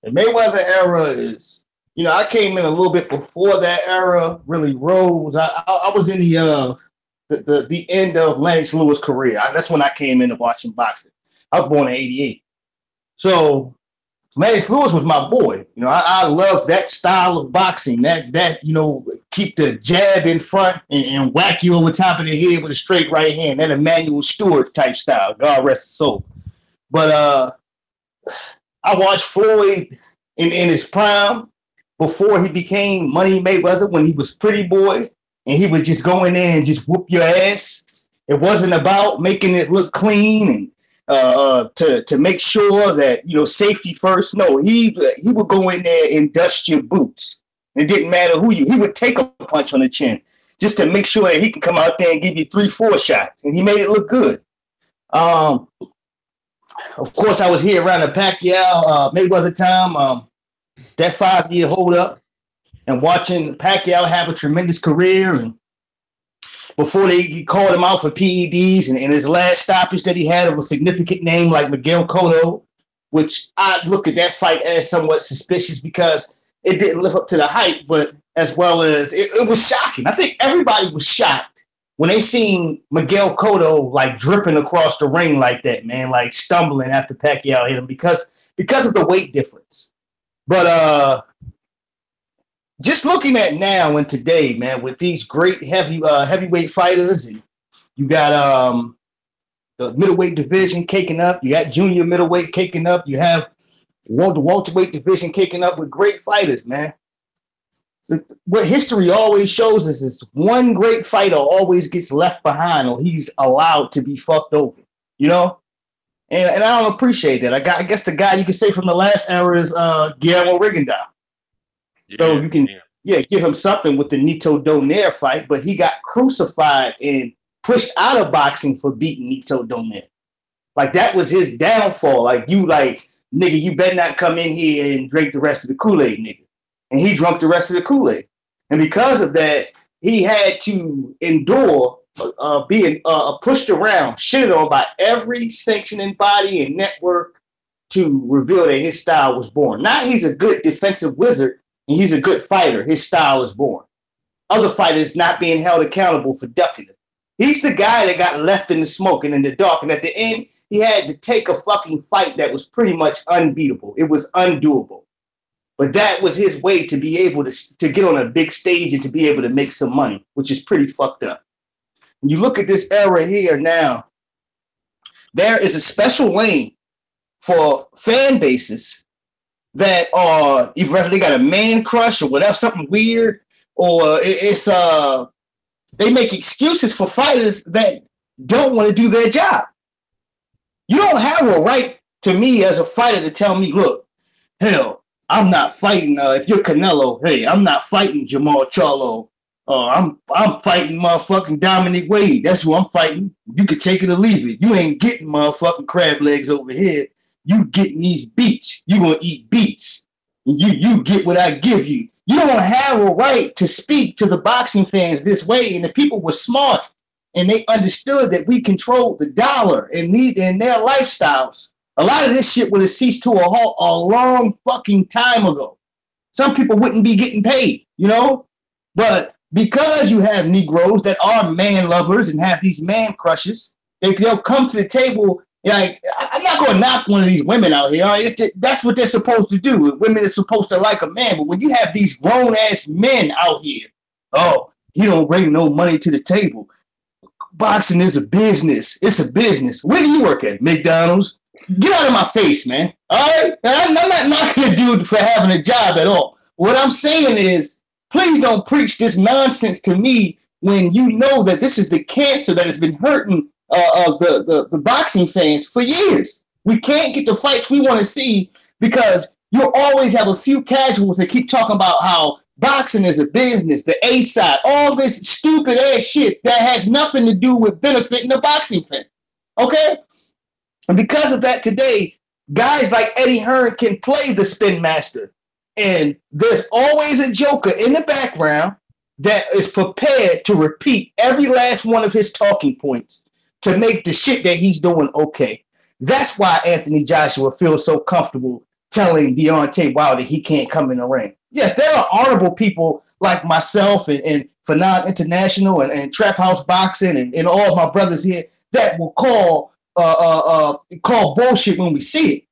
The Mayweather era is, I came in a little bit before that era really rose. I was in the end of Lennox Lewis' career. That's when I came into watching boxing. I was born in '88, so Lennox Lewis was my boy. I love that style of boxing. That keep the jab in front and whack you over top of the head with a straight right hand. That Emmanuel Stewart type style. God rest his soul. But I watched Floyd in his prime before he became Money Mayweather, when he was Pretty Boy, and he would just go in there and just whoop your ass. It wasn't about making it look clean and to make sure that safety first. No, he would go in there and dust your boots. It didn't matter who he would take a punch on the chin just to make sure that he can come out there and give you 3-4 shots, and he made it look good. Of course, I was here around the Pacquiao Mayweather time, that 5-year hold up, and watching Pacquiao have a tremendous career, and before they called him out for PEDs, and his last stoppage that he had of a significant name like Miguel Cotto, which I look at that fight as somewhat suspicious because it didn't live up to the hype, but as well as it was shocking. I think everybody was shocked when they seen Miguel Cotto like dripping across the ring like that, man, like stumbling after Pacquiao hit him because of the weight difference. But just looking at now and today, man, with these great heavyweight fighters, and you got the middleweight division caking up, you got junior middleweight caking up, you have the welterweight division caking up with great fighters, man. What history always shows us is one great fighter always gets left behind, or he's allowed to be fucked over, And I don't appreciate that. I guess the guy you could say from the last era is Guillermo Rigondeaux. So you can give him something with the Nito Donaire fight, but he got crucified and pushed out of boxing for beating Nito Donaire. Like, that was his downfall. Nigga, you better not come in here and drink the rest of the Kool-Aid, nigga. And he drank the rest of the Kool-Aid. And because of that, he had to endure being pushed around, shitted on by every sanctioning body and network to reveal that his style was born. Not he's a good defensive wizard and he's a good fighter. His style is born. Other fighters not being held accountable for ducking him. He's the guy that got left in the smoke and in the dark. And at the end, he had to take a fucking fight that was pretty much unbeatable. It was undoable. But that was his way to be able to get on a big stage and to be able to make some money, which is pretty fucked up. When you look at this era here now, there is a special lane for fan bases that are either they got a man crush or whatever, something weird, or it's they make excuses for fighters that don't want to do their job. You don't have a right to me as a fighter to tell me, look, hell, I'm not fighting. If you're Canelo, hey, I'm not fighting Jamal Charlo. I'm fighting motherfucking Dominic Wade. That's who I'm fighting. You can take it or leave it. You ain't getting motherfucking crab legs over here. You getting these beats. You gonna eat beats. You get what I give you. You don't have a right to speak to the boxing fans this way. And the people were smart and they understood that we controlled the dollar and their lifestyles. A lot of this shit would have ceased to a halt a long fucking time ago. Some people wouldn't be getting paid, But because you have Negroes that are man lovers and have these man crushes, they'll come to the table. Like, I'm not going to knock one of these women out here. That's what they're supposed to do. Women are supposed to like a man. But when you have these grown-ass men out here, he don't bring no money to the table. Boxing is a business. It's a business. Where do you work at? McDonald's? Get out of my face, man. All right? I'm not knocking a dude for having a job at all. What I'm saying is, please don't preach this nonsense to me when you know that this is the cancer that has been hurting the boxing fans for years. We can't get the fights we want to see because you'll always have a few casuals that keep talking about how boxing is a business, the A side, all this stupid ass shit that has nothing to do with benefiting the boxing fan. Okay? And because of that today, guys like Eddie Hearn can play the spin master. And there's always a joker in the background that is prepared to repeat every last one of his talking points to make the shit that he's doing okay. That's why Anthony Joshua feels so comfortable telling Deontay Wilder he can't come in the ring. Yes, there are honorable people like myself and Fanon International and Trap House Boxing and all of my brothers here that will call bullshit when we see it.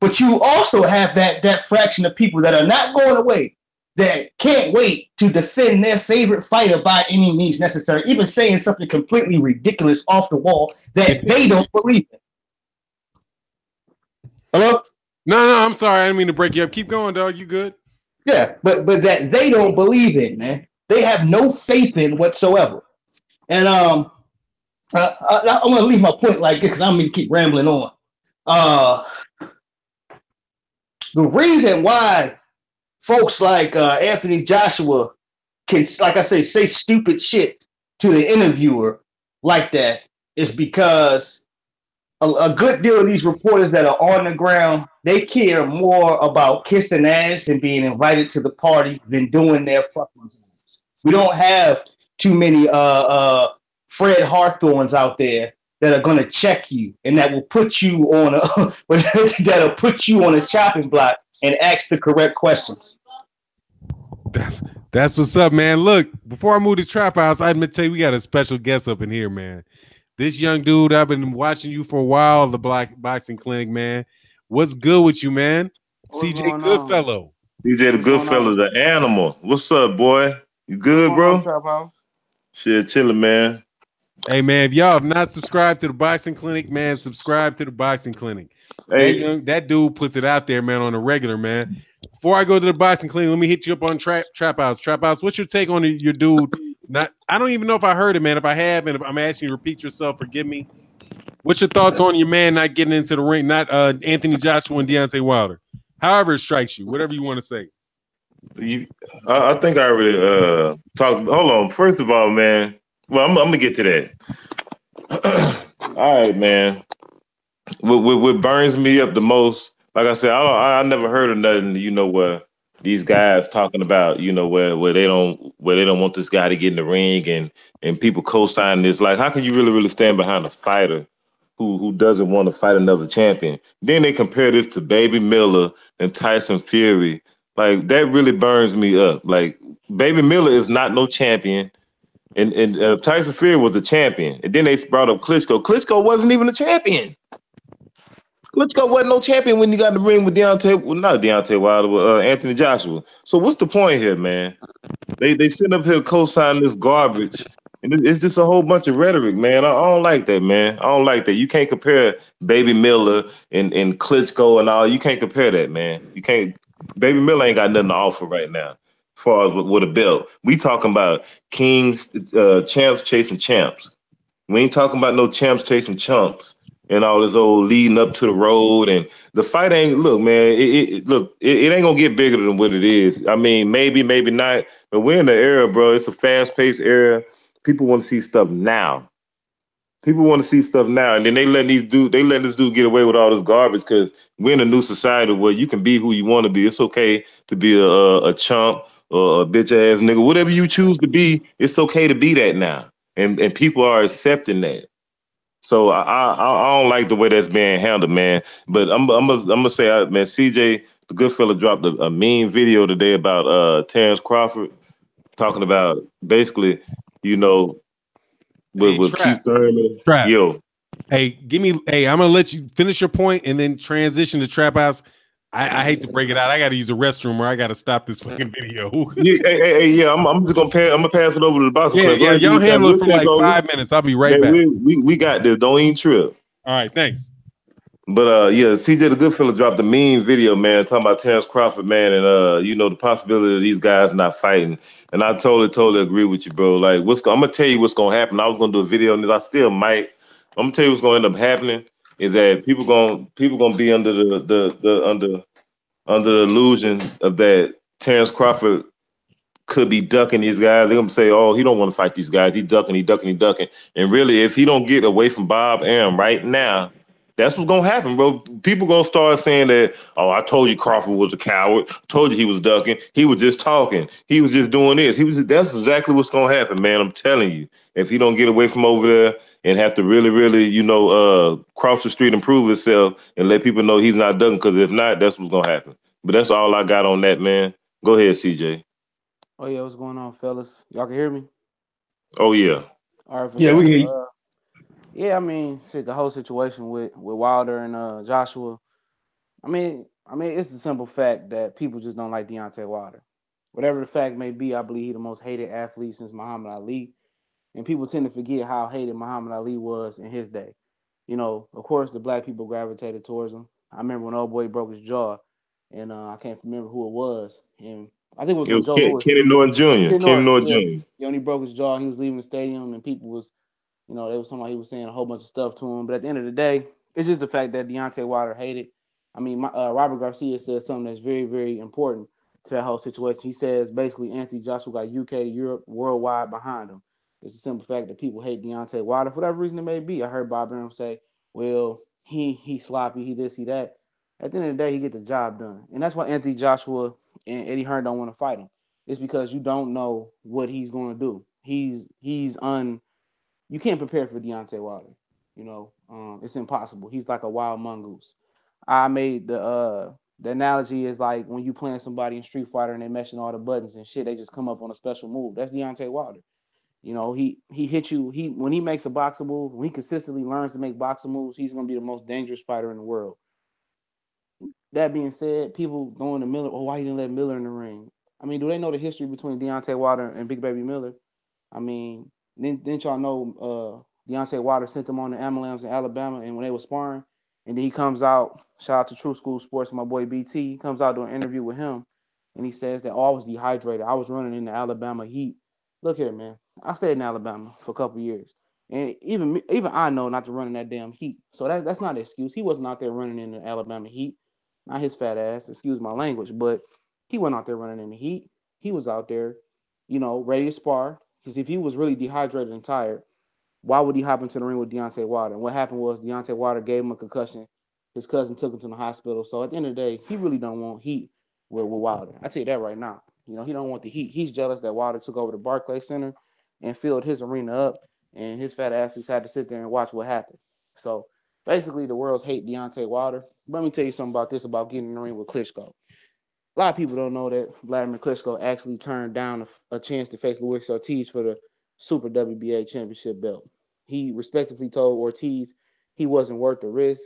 But you also have that fraction of people that are not going away, that can't wait to defend their favorite fighter by any means necessary, even saying something completely ridiculous off the wall that they don't believe in. Hello? No, I'm sorry. I didn't mean to break you up. Keep going, dog. You good? Yeah, but that they don't believe in, man. They have no faith in whatsoever. And I'm going to leave my point like this because I'm going to keep rambling on. The reason why folks like Anthony Joshua can, like I say stupid shit to the interviewer like that is because a good deal of these reporters that are on the ground, they care more about kissing ass and being invited to the party than doing their fucking jobs. We don't have too many Fred Hawthorns out there that are going to check you and that will put you on that'll put you on a chopping block and ask the correct questions. That's what's up, man. Look, before I move to Trap House, I'm gonna tell you we got a special guest up in here, man. This young dude, I've been watching you for a while, the Black Boxing Clinic, man. What's good with you, man? CJ Goodfellow. CJ the Goodfellow, the animal. What's up, boy? You good, bro? Shit, chilling, man. Hey, man, if y'all have not subscribed to the Boxing Clinic, man, subscribe to the Boxing Clinic. Hey, that dude puts it out there, man, on a regular, man. Before I go to the Boxing Clinic, let me hit you up on Trap House. Trap House, what's your take on your dude? I don't even know if I heard it, man. If I have, and if I'm asking you to repeat yourself, forgive me. What's your thoughts on your man not getting into the ring, not Anthony Joshua and Deontay Wilder? However it strikes you, whatever you want to say. I think I already talked. Hold on. First of all, man, well, I'm going to get to that. All right, man. What burns me up the most, like I said, I never heard of nothing, where these guys talking about, where they don't want this guy to get in the ring and people co-sign this. Like, how can you really stand behind a fighter who doesn't want to fight another champion? Then they compare this to Baby Miller and Tyson Fury. Like, that really burns me up. Like, Baby Miller is not no champion. And Tyson Fury was the champion. And then they brought up Klitschko. Klitschko wasn't even a champion. Klitschko wasn't no champion when you got in the ring with not Deontay Wilder, but Anthony Joshua. So what's the point here, man? They sit up here co-signing this garbage, and it's just a whole bunch of rhetoric, man. I don't like that, man. I don't like that. You can't compare Baby Miller and Klitschko and all. You can't compare that, man. You can't. Baby Miller ain't got nothing to offer right now, as far as with a belt. We talking about kings, champs chasing champs. We ain't talking about no champs chasing chumps. And all this old leading up to the road, and the fight ain't. Look, man, it ain't gonna get bigger than what it is. I mean, maybe not. But we're in the era, bro. It's a fast-paced era. People want to see stuff now. And then they letting this dude get away with all this garbage because we're in a new society where you can be who you want to be. It's okay to be a chump or a bitch ass nigga, whatever you choose to be. It's okay to be that now, and people are accepting that. So I don't like the way that's being handled, man. But I'm gonna say, man, CJ, the good fella, dropped a mean video today about Terrence Crawford talking about basically, with Keith Thurman. Yo, hey, I'm gonna let you finish your point and then transition to Trap House. I hate to break it out. I got to use a restroom or I got to stop this fucking video. I'm just gonna pass it over to the boss. Yeah, y'all handle it for like 5 minutes. I'll be right back. We got this. Don't even trip. All right, thanks. But CJ the Goodfella dropped a mean video, man, talking about Terrence Crawford, man, and the possibility of these guys not fighting. And I totally agree with you, bro. Like, I'm gonna tell you what's gonna happen. I was gonna do a video on this. I still might. I'm gonna tell you what's gonna end up happening. Is that people gonna be under the illusion of that Terrence Crawford could be ducking these guys. They're gonna say, "Oh, he don't want to fight these guys. He ducking." And really, if he don't get away from Bob Arum right now, That's what's gonna happen, bro. People gonna start saying that, oh, I told you Crawford was a coward. I told you he was ducking. He was just talking. He was just doing this. That's exactly what's gonna happen, man. I'm telling you. If he don't get away from over there and have to really, really, cross the street and prove himself and let people know he's not ducking, because if not, that's what's gonna happen. But that's all I got on that, man. Go ahead, CJ. Oh yeah, what's going on, fellas? Y'all can hear me? Oh yeah. All right, for Yeah, we sure. can. Yeah, I mean, shit, the whole situation with Wilder and Joshua. I mean, it's the simple fact that people just don't like Deontay Wilder. Whatever the fact may be, I believe he's the most hated athlete since Muhammad Ali, and people tend to forget how hated Muhammad Ali was in his day. Of course, the black people gravitated towards him. I remember when old boy broke his jaw, and I can't remember who it was, and I think it was It when was Joe Louis. Kenny Norton Jr. Ken Kenny Norton, Norton yeah. Jr. When he broke his jaw, he was leaving the stadium, and people was, there was somebody he was saying a whole bunch of stuff to him. But at the end of the day, it's just the fact that Deontay Wilder hated. I mean, Robert Garcia said something that's very, very important to that whole situation. He says basically Anthony Joshua got UK, Europe, worldwide behind him. It's a simple fact that people hate Deontay Wilder for whatever reason it may be. I heard Bob Arum say, "Well, he sloppy, he this, he that." At the end of the day, he get the job done, and that's why Anthony Joshua and Eddie Hearn don't want to fight him. It's because you don't know what he's going to do. You can't prepare for Deontay Wilder. It's impossible. He's like a wild mongoose. I made the analogy is like when you playing somebody in Street Fighter and they meshing all the buttons and shit, they just come up on a special move. That's Deontay Wilder. He hits you. He when he makes a boxing move, when he consistently learns to make boxing moves, he's gonna be the most dangerous fighter in the world. That being said, people going to Miller, why you didn't let Miller in the ring? I mean, do they know the history between Deontay Wilder and Big Baby Miller? I mean, didn't y'all know Deontay Wilder sent them on the Amalams in Alabama, and when they were sparring, and then he comes out, shout out to True School Sports, my boy BT, he comes out doing an interview with him, and he says that I was dehydrated. I was running in the Alabama heat. Look here, man. I stayed in Alabama for a couple years, and even I know not to run in that damn heat. So that's not an excuse. He wasn't out there running in the Alabama heat. Not his fat ass. Excuse my language, but he wasn't out there running in the heat. He was out there, ready to spar. Because if he was really dehydrated and tired, why would he hop into the ring with Deontay Wilder? And what happened was Deontay Wilder gave him a concussion. His cousin took him to the hospital. So at the end of the day, he really don't want heat with Wilder. I tell you that right now. He don't want the heat. He's jealous that Wilder took over the Barclays Center and filled his arena up, and his fat ass just had to sit there and watch what happened. So basically, the world's hate Deontay Wilder. But let me tell you something about this, about getting in the ring with Klitschko. A lot of people don't know that Vladimir Klitschko actually turned down a chance to face Luis Ortiz for the Super WBA championship belt. He respectively told Ortiz he wasn't worth the risk.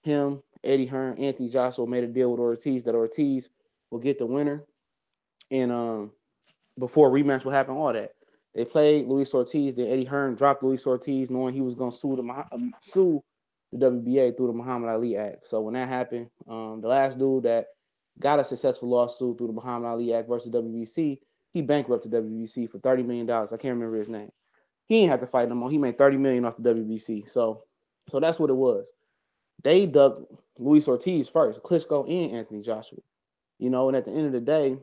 Him, Eddie Hearn, Anthony Joshua made a deal with Ortiz that Ortiz will get the winner, and before a rematch will happen, all that. They played Luis Ortiz, then Eddie Hearn dropped Luis Ortiz, knowing he was going to sue the WBA through the Muhammad Ali Act. So when that happened, the last dude that got a successful lawsuit through the Muhammad Ali Act versus WBC, he bankrupted WBC for $30 million. I can't remember his name. He didn't have to fight no more. He made $30 million off the WBC. So that's what it was. They ducked Luis Ortiz first, Klitschko and Anthony Joshua. And at the end of the day,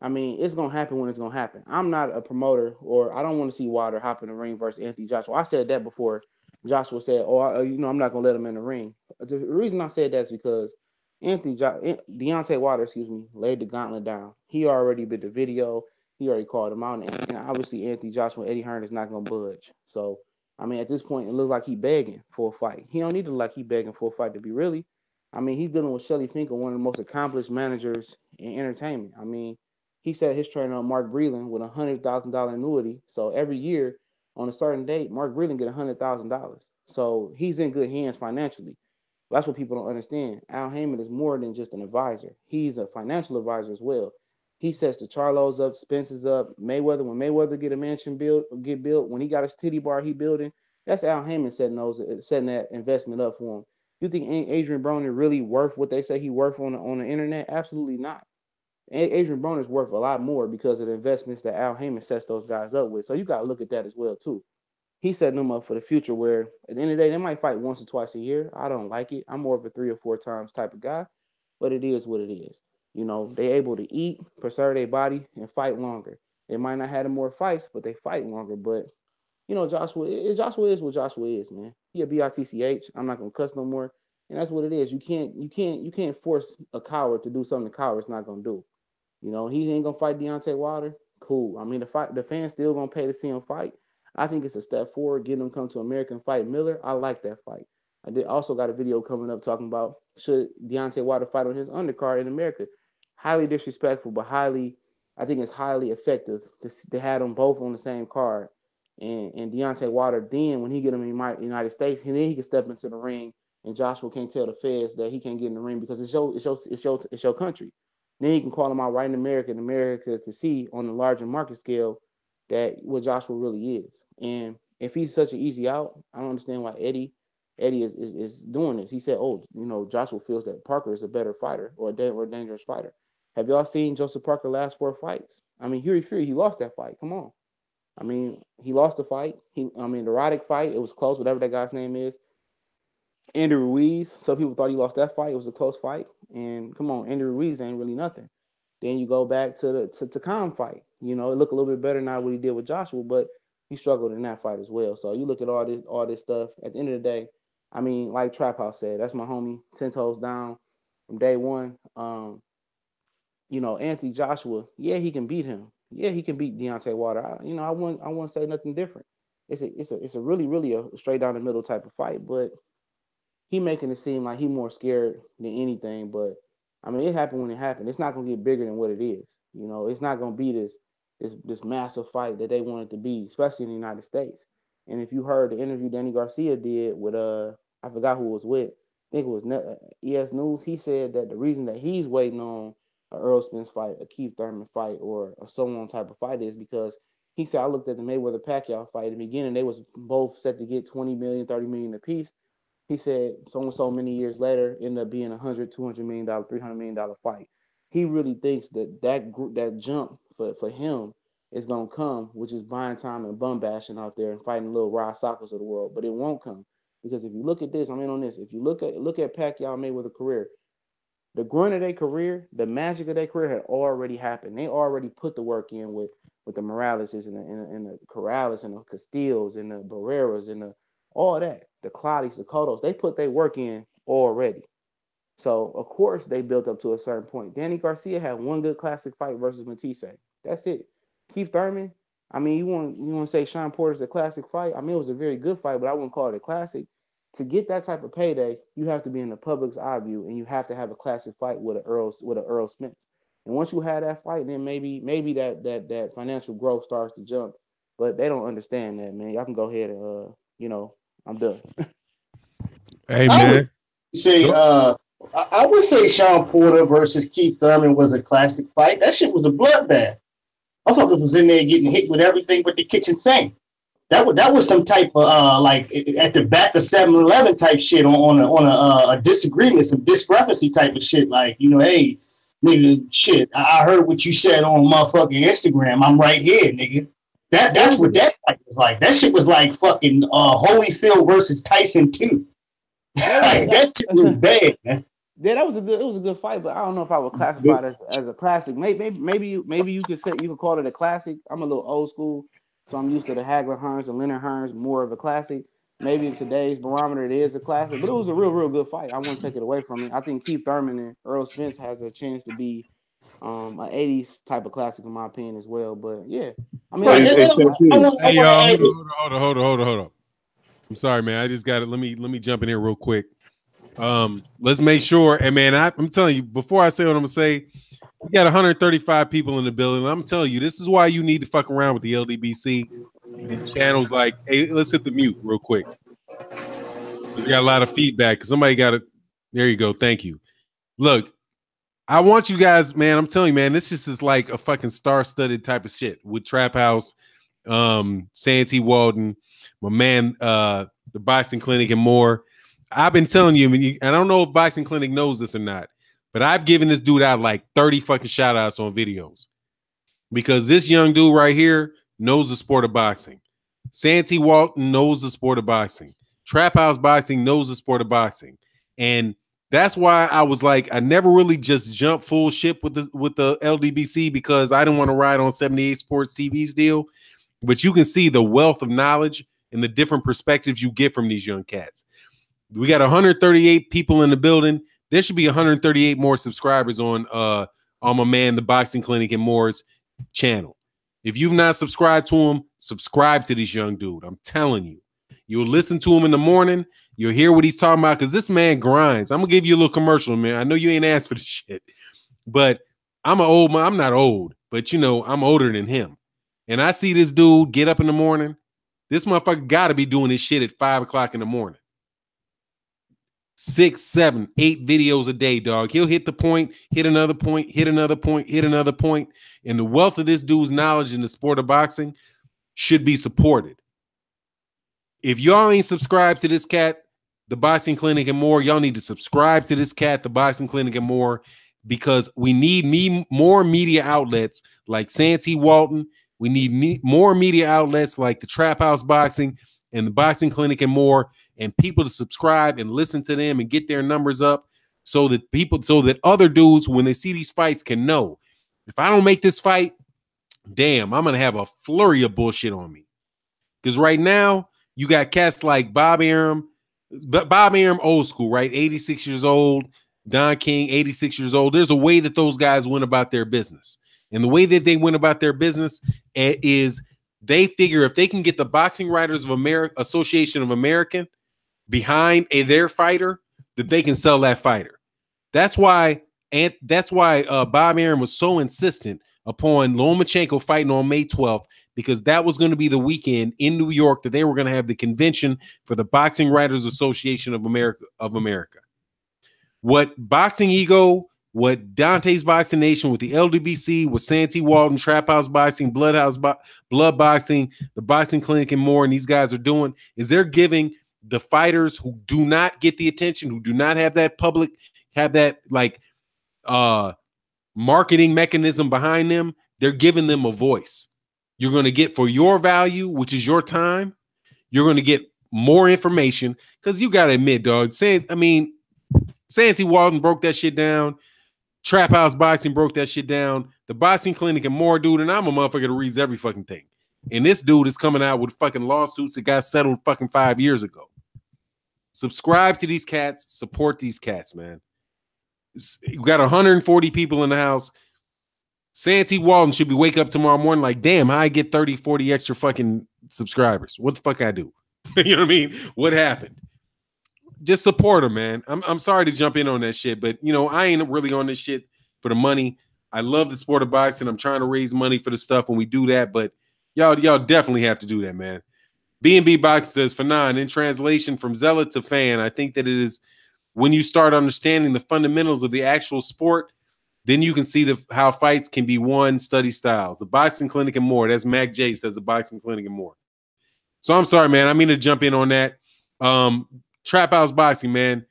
I mean, it's gonna happen when it's gonna happen. I'm not a promoter, or I don't want to see Wilder hop in the ring versus Anthony Joshua. I said that before. Joshua said, "Oh, I'm not gonna let him in the ring." The reason I said that is because Deontay Wilder, laid the gauntlet down. He already bit the video. He already called him out, and obviously Anthony Joshua, Eddie Hearn is not gonna budge. So, I mean, at this point, it looks like he's begging for a fight. He don't need to look like he begging for a fight to be really. I mean, he's dealing with Shelly Finkel, one of the most accomplished managers in entertainment. I mean, he set his trainer on Mark Breland with $100,000 annuity. So every year on a certain date, Mark Breland get $100,000. So he's in good hands financially. That's what people don't understand. Al Heyman is more than just an advisor. He's a financial advisor as well. He sets the Charlos up, Spence's up, Mayweather. When Mayweather get a mansion get built, when he got his titty bar he building, that's Al Heyman setting that investment up for him. You think Adrien Broner really worth what they say he worth on the internet? Absolutely not. Adrien Broner is worth a lot more because of the investments that Al Heyman sets those guys up with. So you got to look at that as well too. He's setting them up for the future where at the end of the day, they might fight once or twice a year. I don't like it. I'm more of a 3 or 4 times type of guy, but it is what it is. They able to eat, preserve their body, and fight longer. They might not have more fights, but they fight longer. But you know, Joshua is what Joshua is, man. He a bitch. I'm not gonna cuss no more, and that's what it is. You can't force a coward to do something the coward's not gonna do. You know, he ain't gonna fight Deontay Wilder. Cool. I mean, the fans still gonna pay to see him fight. I think it's a step forward, getting him come to American fight Miller. I like that fight. I did also got a video coming up talking about should Deontay Wilder fight on his undercard in America. Highly disrespectful, but I think it's highly effective to have them both on the same card. And Deontay Wilder, then when he get him in the United States, and then he can step into the ring, and Joshua can't tell the feds that he can't get in the ring because it's your country. Then he can call him out right in America, and America can see on the larger market scale that what Joshua really is. And if he's such an easy out, I don't understand why Eddie is doing this. He said, "Oh, you know, Joshua feels that Parker is a better fighter or a dangerous fighter." Have y'all seen Joseph Parker last 4 fights? I mean, Fury, he lost that fight. Come on. I mean, he lost the fight. The Roddick fight, it was close, whatever that guy's name is. Andy Ruiz, some people thought he lost that fight. It was a close fight. And come on, Andy Ruiz ain't really nothing. Then you go back to the Khan fight. You know, it looked a little bit better now what he did with Joshua, but he struggled in that fight as well. So you look at all this stuff. At the end of the day, I mean, like Trap House said, that's my homie, 10 toes down from day one. You know, Anthony Joshua, yeah, he can beat him. Yeah, he can beat Deontay Wilder. I wouldn't say nothing different. It's a really a straight down the middle type of fight, but he making it seem like he more scared than anything. But I mean, it happened when it happened. It's not gonna get bigger than what it is. You know, it's not gonna be this massive fight that they want it to be, especially in the United States. And if you heard the interview Danny Garcia did with I forgot who it was with. I think it was ES News. He said that the reason that he's waiting on a Earl Spence fight, a Keith Thurman fight, or a so-on type of fight is because he said, I looked at the Mayweather-Pacquiao fight. In the beginning, they was both set to get 20 million, 30 million apiece. He said so many years later, ended up being $100, $200 million, $300 million fight. He really thinks that jump for him is going to come, which is buying time and bum bashing out there and fighting little Rod Sockers of the world. But it won't come because if you look at this, I'm in on this. If you look at Pacquiao Mayweather career, the grunt of their career, the magic of their career had already happened. They already put the work in with the Moraleses and the Corrales and the Castillos and the Barreras and all that, the Claudius, the Cottos. They put their work in already. So, of course, they built up to a certain point. Danny Garcia had one good classic fight versus Matisse. That's it. Keith Thurman, I mean, you want to say Sean Porter's a classic fight? I mean, it was a very good fight, but I wouldn't call it a classic. To get that type of payday, you have to be in the public's eye view, and you have to have a classic fight with a Earl Spence. And once you have that fight, then maybe that financial growth starts to jump. But they don't understand that, man. Y'all can go ahead and I'm done. Hey man, I would say Sean Porter versus Keith Thurman was a classic fight. That shit was a bloodbath. Motherfuckers was in there getting hit with everything but the kitchen sink. That was some type of like at the back of 7-Eleven type shit on a disagreement, some discrepancy type of shit. Like, you know, hey, nigga, shit, I heard what you said on motherfucking Instagram. I'm right here, nigga. That's what that fight was like. That shit was like fucking Holyfield versus Tyson 2. Like, that shit was bad, man. Yeah, it was a good fight, but I don't know if I would classify it as a classic. Maybe you could call it a classic. I'm a little old school. So I'm used to the Hagler Hearns and Leonard Hearns, more of a classic. Maybe in today's barometer, it is a classic, but it was a real good fight. I wouldn't take it away from it. I think Keith Thurman and Earl Spence has a chance to be an 80s type of classic, in my opinion, as well. But yeah, I mean, hey y'all, hold on. I'm sorry, man. I just got it. Let me jump in here real quick. Let's make sure. And man, I'm telling you, before I say what I'm gonna say, we got 135 people in the building. I'm telling you, this is why you need to fuck around with the LDBC and channels like, hey, let's hit the mute real quick. We got a lot of feedback. Somebody got it. There you go. Thank you. Look, I want you guys, man. I'm telling you, man, this just is like a fucking star-studded type of shit with Trap House, Santee Walden, my man, the Boxing Clinic, and more. I've been telling you, and I don't know if Boxing Clinic knows this or not, but I've given this dude out like 30 fucking shout outs on videos because this young dude right here knows the sport of boxing. Santee Walton knows the sport of boxing. Trap House Boxing knows the sport of boxing. And that's why I was like, I never really just jumped full ship with the LDBC because I didn't want to ride on 78 Sports TV's deal. But you can see the wealth of knowledge and the different perspectives you get from these young cats. We got 138 people in the building. There should be 138 more subscribers on my man, the Boxing Clinic and More's channel. If you've not subscribed to him, subscribe to this young dude. I'm telling you. You'll listen to him in the morning. You'll hear what he's talking about because this man grinds. I'm going to give you a little commercial, man. I know you ain't asked for this shit, but I'm an old man. I'm not old, but, you know, I'm older than him. And I see this dude get up in the morning. This motherfucker got to be doing this shit at 5 o'clock in the morning. 6, 7, 8 videos a day, dog. He'll hit the point, hit another point, hit another point, hit another point. And the wealth of this dude's knowledge in the sport of boxing should be supported. If y'all ain't subscribed to this cat, the Boxing Clinic and More, y'all need to subscribe to this cat, the Boxing Clinic and More, because we need more media outlets like Santee Walton. We need more media outlets like the Trap House Boxing and the Boxing Clinic and More, and people to subscribe and listen to them and get their numbers up so that other dudes, when they see these fights, can know, if I don't make this fight, damn, I'm going to have a flurry of bullshit on me. Because right now, you got cats like Bob Arum, old school, right? 86 years old. Don King, 86 years old. There's a way that those guys went about their business. And the way that they went about their business is they figure if they can get the Boxing Writers of America, Association of America behind their fighter, that they can sell that fighter. That's why Bob Arum was so insistent upon Lomachenko fighting on May 12th, because that was going to be the weekend in New York that they were going to have the convention for the Boxing Writers Association of America. What Boxing Ego, what Dante's Boxing Nation, with the LWBC, with Santee Walton, Trap House Boxing, Blood Boxing, the Boxing Clinic and More, and these guys are doing is they're giving the fighters who do not get the attention, who do not have that public, have that like marketing mechanism behind them, they're giving them a voice. You're going to get, for your value, which is your time, you're going to get more information, because you got to admit, dog, Santee Walton broke that shit down. Trap House Boxing broke that shit down. The Boxing Clinic and More, dude, and I'm a motherfucker that reads every fucking thing. And this dude is coming out with fucking lawsuits that got settled fucking 5 years ago. Subscribe to these cats. Support these cats, man. You got 140 people in the house. Santee Walton should be wake up tomorrow morning like, damn, how I get 30, 40 extra fucking subscribers? What the fuck I do? You know what I mean? What happened? Just support them, man. I'm sorry to jump in on that shit, but, you know, I ain't really on this shit for the money. I love the sport of boxing. I'm trying to raise money for the stuff when we do that, but y'all definitely have to do that, man. B&B Boxing says, Fanon, in translation from zealot to fan, I think that it is when you start understanding the fundamentals of the actual sport, then you can see how fights can be won, study styles. The Boxing Clinic and More. That's Mac J says the Boxing Clinic and More. So I'm sorry, man. I mean to jump in on that. Trap House Boxing, man.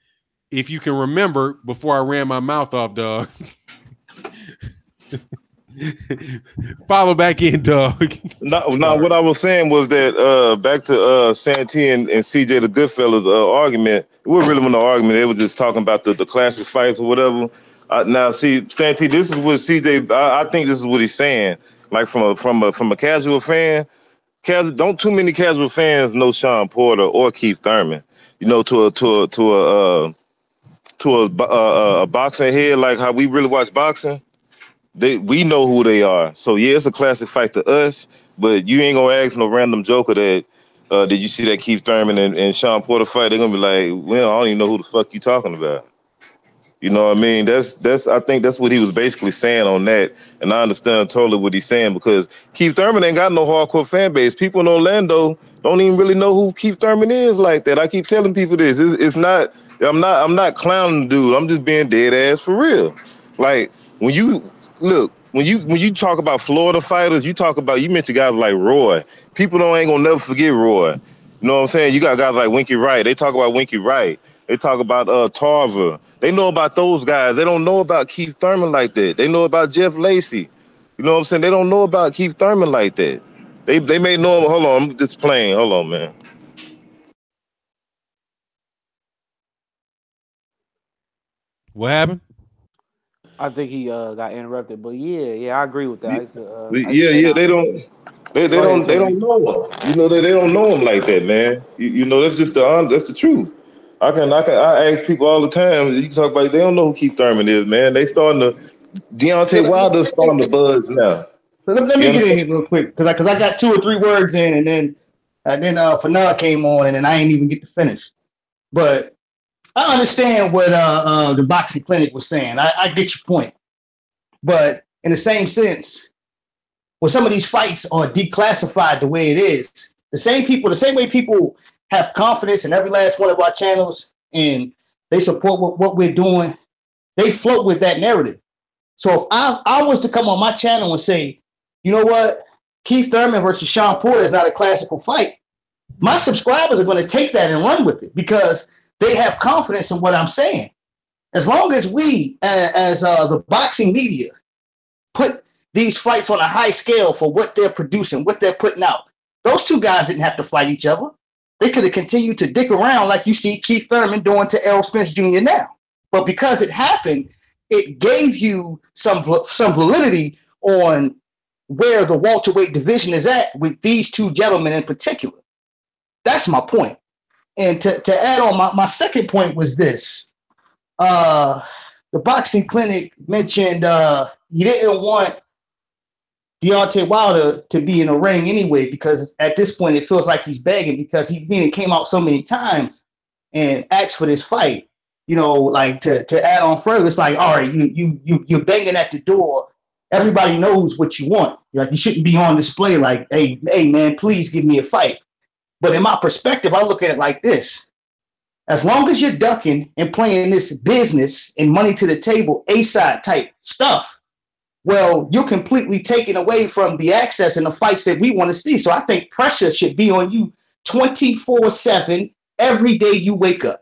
If you can remember before I ran my mouth off, dog. Follow back in, dog. No, what I was saying was that back to Santee and CJ the Goodfellas argument. It wasn't really an argument. They were just talking about the classic fights or whatever. Now, see, Santee, this is what CJ. I think this is what he's saying. Like from a casual fan, don't too many casual fans know Sean Porter or Keith Thurman. You know, to a boxing head like how we really watch boxing. We know who they are. So yeah, it's a classic fight to us. But you ain't gonna ask no random joker that did you see that Keith Thurman and Sean Porter fight? They're gonna be like, well, I don't even know who the fuck you talking about. You know what I mean? I think that's what he was basically saying on that. And I understand totally what he's saying, because Keith Thurman ain't got no hardcore fan base. People in Orlando don't even really know who Keith Thurman is like that. I keep telling people this. It's not, I'm not clowning the dude. I'm just being dead ass for real. Like when you talk about Florida fighters, you mention guys like Roy. People ain't gonna never forget Roy. You know what I'm saying? You got guys like Winky Wright. They talk about Winky Wright. They talk about Tarver. They know about those guys. They don't know about Keith Thurman like that. They know about Jeff Lacey. You know what I'm saying? They don't know about Keith Thurman like that. They may know him. Hold on, I'm just playing. Hold on, man. What happened? I think he got interrupted, but yeah, I agree with that. They don't. They don't know him. You know, they don't know him like that, man. You know, that's just that's the truth. I ask people all the time. You talk about they don't know who Keith Thurman is, man. They starting to Deontay Wilder's starting to buzz now. So let me get in here real quick because I got 2 or 3 words in, and then Fanad came on, and then I ain't even get to finish. But I understand what the boxing clinic was saying. I get your point, but in the same sense, when some of these fights are declassified the way it is, the same way people have confidence in every last one of our channels and they support what we're doing, they float with that narrative. So if I was to come on my channel and say, you know what, Keith Thurman versus Sean Porter is not a classical fight, my subscribers are going to take that and run with it because they have confidence in what I'm saying. As long as we, as the boxing media, put these fights on a high scale for what they're producing, what they're putting out, those 2 guys didn't have to fight each other. They could have continued to dick around like you see Keith Thurman doing to Errol Spence Jr. now. But because it happened, it gave you some validity on where the welterweight division is at with these 2 gentlemen in particular. That's my point. And to add on, my second point was this. The boxing clinic mentioned he didn't want Deontay Wilder to be in a ring anyway because at this point it feels like he's begging because he came out so many times and asked for this fight. You know, like to add on further, it's like, all right, you're banging at the door. Everybody knows what you want. Like, you shouldn't be on display like, hey man, please give me a fight. But in my perspective, I look at it like this. As long as you're ducking and playing this business and money to the table, A-side type stuff, well, you're completely taken away from the access and the fights that we want to see. So I think pressure should be on you 24/7 every day you wake up.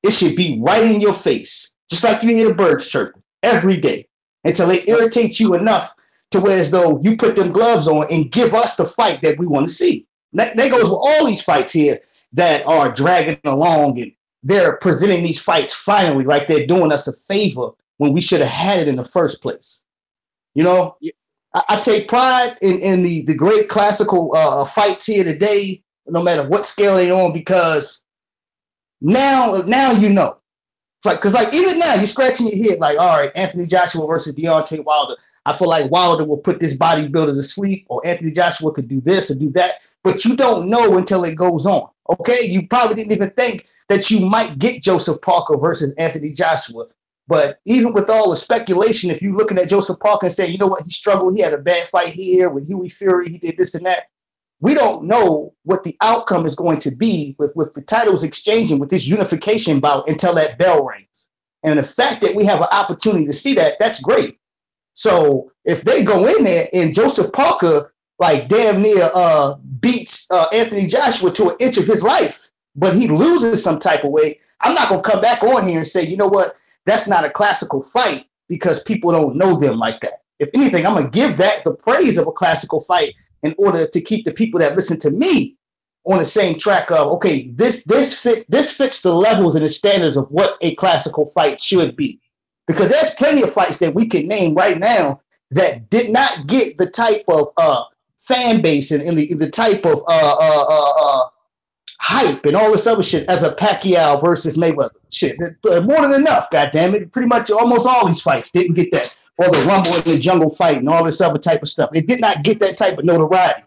It should be right in your face, just like you hear the birds chirping every day until it irritates you enough to where as though you put them gloves on and give us the fight that we want to see. That goes with all these fights here that are dragging along and they're presenting these fights finally like they're doing us a favor when we should have had it in the first place. You know, I take pride in the great classical fights here today, no matter what scale they're on, because now you know. Because even now, you're scratching your head like, all right, Anthony Joshua versus Deontay Wilder. I feel like Wilder will put this bodybuilder to sleep, or Anthony Joshua could do this or do that, but you don't know until it goes on, okay? You probably didn't even think that you might get Joseph Parker versus Anthony Joshua. But even with all the speculation, if you're looking at Joseph Parker and saying, you know what, he struggled, he had a bad fight here with Huey Fury, he did this and that. We don't know what the outcome is going to be with the titles exchanging with this unification bout until that bell rings. And the fact that we have an opportunity to see that, that's great. So if they go in there and Joseph Parker like damn near beats Anthony Joshua to an inch of his life, but he loses some type of way, I'm not going to come back on here and say, you know what, that's not a classical fight because people don't know them like that. If anything, I'm going to give that the praise of a classical fight in order to keep the people that listen to me on the same track of, okay, this fits the levels and the standards of what a classical fight should be. Because there's plenty of fights that we can name right now that did not get the type of fan base and the type of hype and all this other shit as a Pacquiao versus Mayweather. Shit, more than enough, goddammit. Pretty much almost all these fights didn't get that. Or the Rumble in the Jungle fight and all this other type of stuff. It did not get that type of notoriety.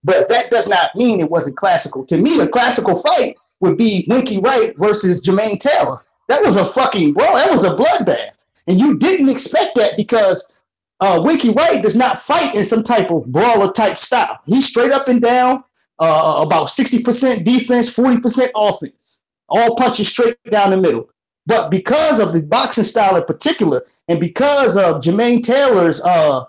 But that does not mean it wasn't classical. To me, the classical fight would be Winky Wright versus Jermaine Taylor. That was that was a bloodbath. And you didn't expect that because Winky Wright does not fight in some type of brawler type style. He's straight up and down, about 60% defense, 40% offense. All punches straight down the middle. But because of the boxing style in particular, and because of Jermaine Taylor's I'm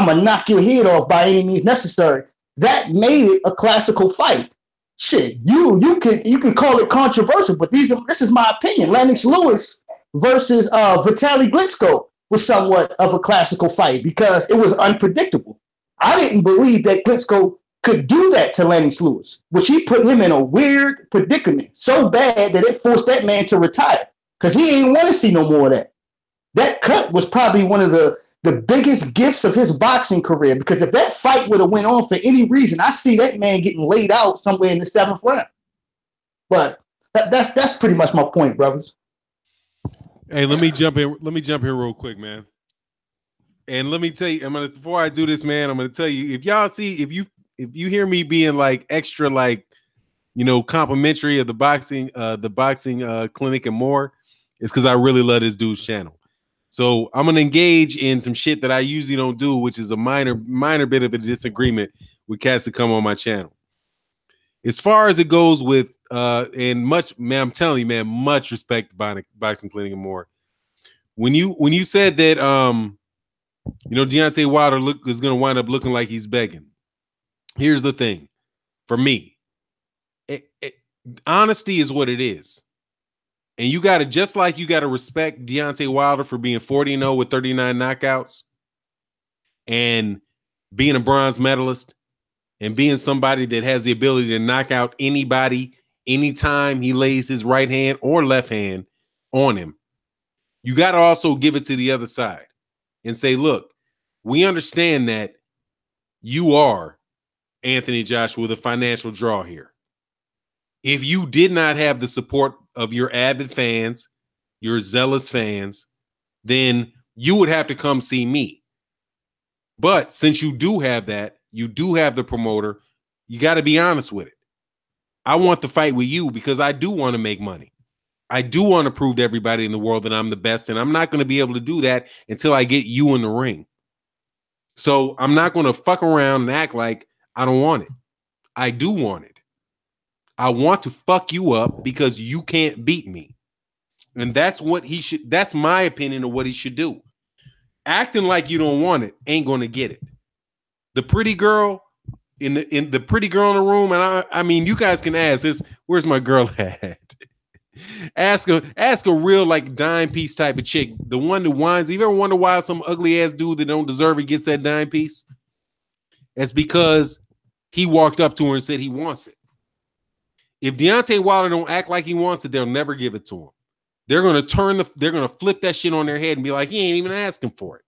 gonna knock your head off by any means necessary, that made it a classical fight. Shit, you can call it controversial, but this is my opinion. Lennox Lewis versus Vitaly Klitschko was somewhat of a classical fight because it was unpredictable. I didn't believe that Klitschko could do that to Lennox Lewis, which he put him in a weird predicament so bad that it forced that man to retire. Because he ain't want to see no more of that. That cut was probably one of the the biggest gifts of his boxing career. Because if that fight would have went on for any reason, I see that man getting laid out somewhere in the 7th round. But that's pretty much my point, brothers. Hey, let me jump in. Let me jump in real quick, man. And let me tell you, before I do this, man, I'm gonna tell you, if y'all see, if you hear me being like extra, like, you know, complimentary of the boxing clinic and more, it's because I really love this dude's channel. So I'm gonna engage in some shit that I usually don't do, which is a minor bit of a disagreement with cats that come on my channel. As far as it goes with and much, man, I'm telling you, man, much respect to boxing clinic and more. When you said that you know, Deontay Wilder is gonna wind up looking like he's begging. Here's the thing, for me, honesty is what it is. And you got to, just like you got to respect Deontay Wilder for being 40-0 with 39 knockouts and being a bronze medalist and being somebody that has the ability to knock out anybody anytime he lays his right hand or left hand on him. You got to also give it to the other side and say, look, we understand that you are Anthony Joshua, the financial draw here. If you did not have the support of your avid fans, your zealous fans, then you would have to come see me. But since you do have that, you do have the promoter, you got to be honest with it. I want to fight with you because I do want to make money. I do want to prove to everybody in the world that I'm the best, and I'm not going to be able to do that until I get you in the ring. So I'm not going to fuck around and act like I don't want it. I do want it. I want to fuck you up because you can't beat me. And that's what he should, that's my opinion of what he should do. Acting like you don't want it ain't going to get it. The pretty girl in the pretty girl in the room, and I mean, you guys can ask this, where's my girl at? ask a real like dime piece type of chick, the one that whines. You ever wonder why some ugly ass dude that don't deserve it gets that dime piece? That's because he walked up to her and said he wants it. If Deontay Wilder don't act like he wants it, they'll never give it to him. They're gonna flip that shit on their head and be like, he ain't even asking for it.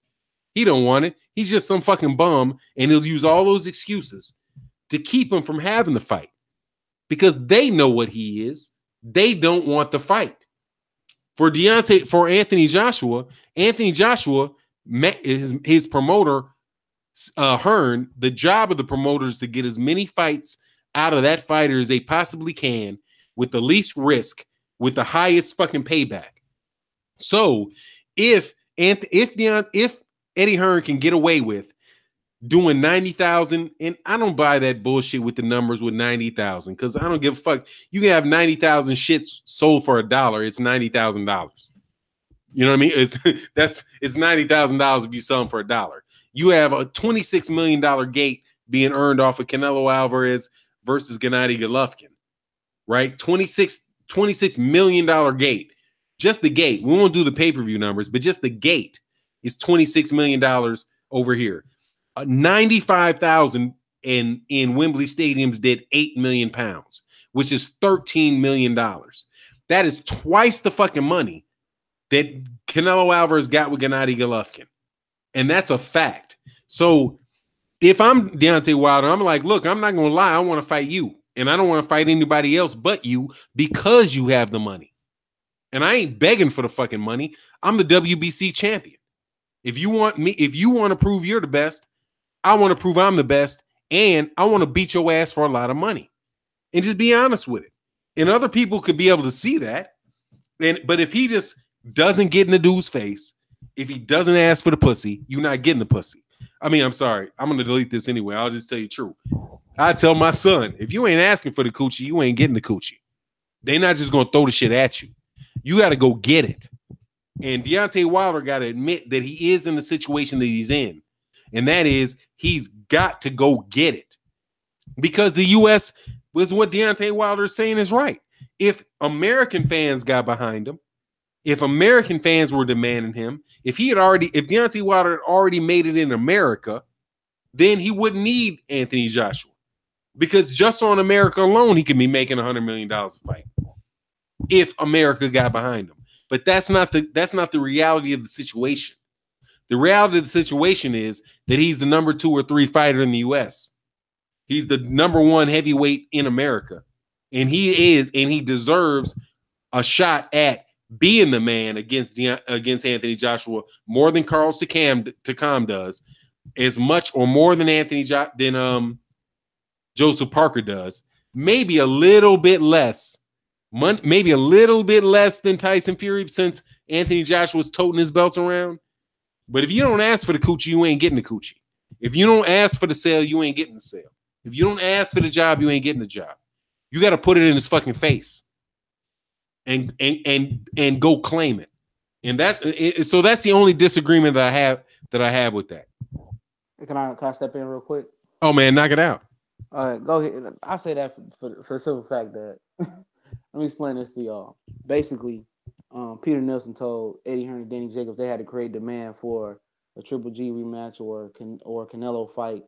He don't want it. He's just some fucking bum, and he'll use all those excuses to keep him from having the fight because they know what he is. They don't want the fight. For Anthony Joshua, met his promoter, Hearn. The job of the promoter is to get as many fights out of that fighter as they possibly can with the least risk, with the highest fucking payback. So if Eddie Hearn can get away with doing 90,000, and I don't buy that bullshit with the numbers with 90,000 because I don't give a fuck. You can have 90,000 shits sold for $1. It's $90,000. You know what I mean? It's $90,000 if you sell them for $1. You have a $26 million gate being earned off of Canelo Alvarez versus Gennady Golovkin, right? $26 million gate. Just the gate. We won't do the pay-per-view numbers, but just the gate is $26 million over here. 95,000 in Wembley stadiums did 8 million pounds, which is $13 million. That is twice the fucking money that Canelo Alvarez got with Gennady Golovkin. And that's a fact. So if I'm Deontay Wilder, I'm like, look, I'm not going to lie. I want to fight you. And I don't want to fight anybody else but you because you have the money. And I ain't begging for the fucking money. I'm the WBC champion. If you want to prove you're the best, I want to prove I'm the best. And I want to beat your ass for a lot of money. And just be honest with it. And other people could be able to see that. But if he just doesn't get in the dude's face, if he doesn't ask for the pussy, you're not getting the pussy. I mean, I'm sorry. I'm going to delete this anyway. I'll just tell you the truth. I tell my son, if you ain't asking for the coochie, you ain't getting the coochie. They're not just going to throw the shit at you. You got to go get it. And Deontay Wilder got to admit that he is in the situation that he's in. And that is, he's got to go get it. Because the U.S. was what Deontay Wilder is saying is right. If American fans got behind him, if American fans were demanding him, if Deontay Wilder had already made it in America, then he wouldn't need Anthony Joshua. Because just on America alone, he could be making $100 million a fight if America got behind him. But that's not the reality of the situation. The reality of the situation is that he's the number 2 or 3 fighter in the U.S. He's the number 1 heavyweight in America. And he deserves a shot at being the man against Anthony Joshua more than Carlos Takam does, as much or more than Joseph Parker does. Maybe a little bit less. Maybe a little bit less than Tyson Fury since Anthony Joshua's toting his belts around. But if you don't ask for the coochie, you ain't getting the coochie. If you don't ask for the sale, you ain't getting the sale. If you don't ask for the job, you ain't getting the job. You got to put it in his fucking face and go claim it. And so that's the only disagreement that I have with that. Can I step in real quick? Oh man, knock it out. All right, go ahead. I say that for the simple fact that let me explain this to y'all. Basically, Peter Nelson told Eddie Hearn and Danny Jacobs they had to create demand for a Triple G rematch or Canelo fight.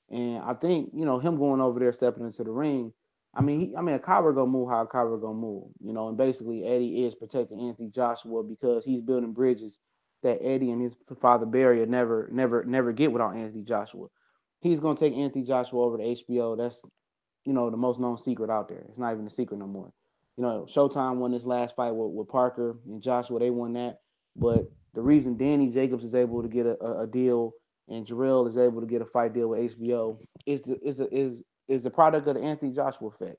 And I think, him going over there, stepping into the ring, a coward gonna move how a coward gonna move, and basically Eddie is protecting Anthony Joshua because he's building bridges that Eddie and his father Barry never get without Anthony Joshua. He's gonna take Anthony Joshua over to HBO. That's, the most known secret out there. It's not even a secret no more. Showtime won this last fight with Parker and Joshua. They won that. But the reason Danny Jacobs is able to get a deal and Jarrell is able to get a fight deal with HBO is the product of the Anthony Joshua effect.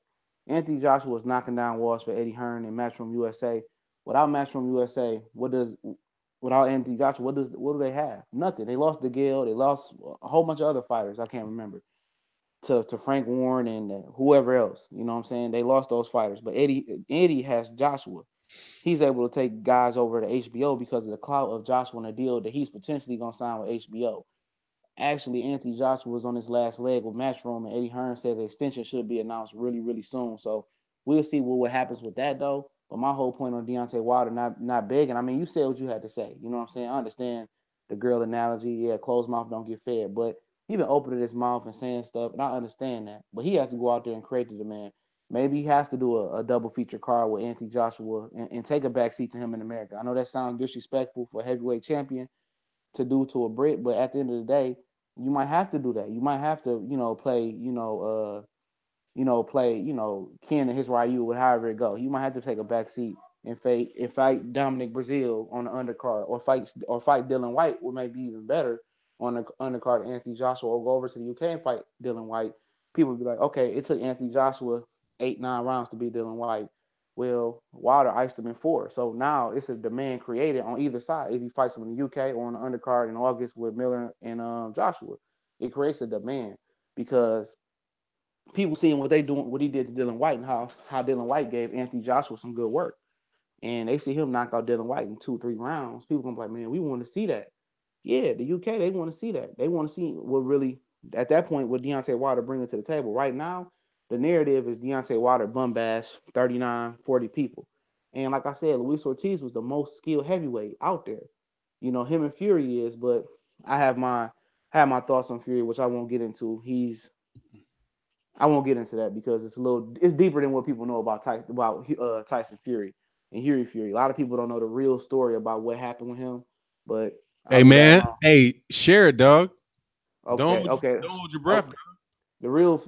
Anthony Joshua was knocking down walls for Eddie Hearn and Matchroom USA. Without Matchroom USA, without Anthony Joshua, what do they have? Nothing. They lost DeGale. They lost a whole bunch of other fighters. I can't remember. To Frank Warren and whoever else. You know what I'm saying? They lost those fighters. But Eddie has Joshua. He's able to take guys over to HBO because of the clout of Joshua and the deal that he's potentially going to sign with HBO. Actually, Anthony Joshua was on his last leg with Matchroom, and Eddie Hearn said the extension should be announced really, really soon. So we'll see what happens with that, though. But my whole point on Deontay Wilder not begging, you said what you had to say. You know what I'm saying? I understand the girl analogy. Yeah, closed mouth don't get fed. But he been opening his mouth and saying stuff, and I understand that. But he has to go out there and create the demand. Maybe he has to do a double feature card with Anthony Joshua and take a backseat to him in America. I know that sounds disrespectful for a heavyweight champion to do to a Brit, but at the end of the day, you might have to do that. You might have to, play, Ken and his Ryu with however it go. You might have to take a backseat and fight Dominic Brazil on the undercard, or fight Dylan White, what may be even better on the undercard of Anthony Joshua, or go over to the UK and fight Dylan White. People would be like, okay, it took Anthony Joshua 8-9 rounds to beat Dylan White. Well, Wilder iced him in 4. So now it's a demand created on either side. If he fights him in the UK or on the undercard in August with Miller and Joshua, it creates a demand because people seeing what he did to Dylan White and how Dylan White gave Anthony Joshua some good work. And they see him knock out Dylan White in 2-3 rounds. People gonna be like, man, we want to see that. Yeah, the UK, they want to see that. They want to see what really, at that point, what Deontay Wilder bringing to the table. Right now, the narrative is Deontay Wilder bum bash 39, 40 people. And like I said, Luis Ortiz was the most skilled heavyweight out there. Him and Fury is, but I have my thoughts on Fury, which I won't get into. I won't get into that because it's deeper than what people know about Tyson Fury and Fury. A lot of people don't know the real story about what happened with him. But hey man, hey, share it, dog. Okay, don't hold your breath. Okay. The real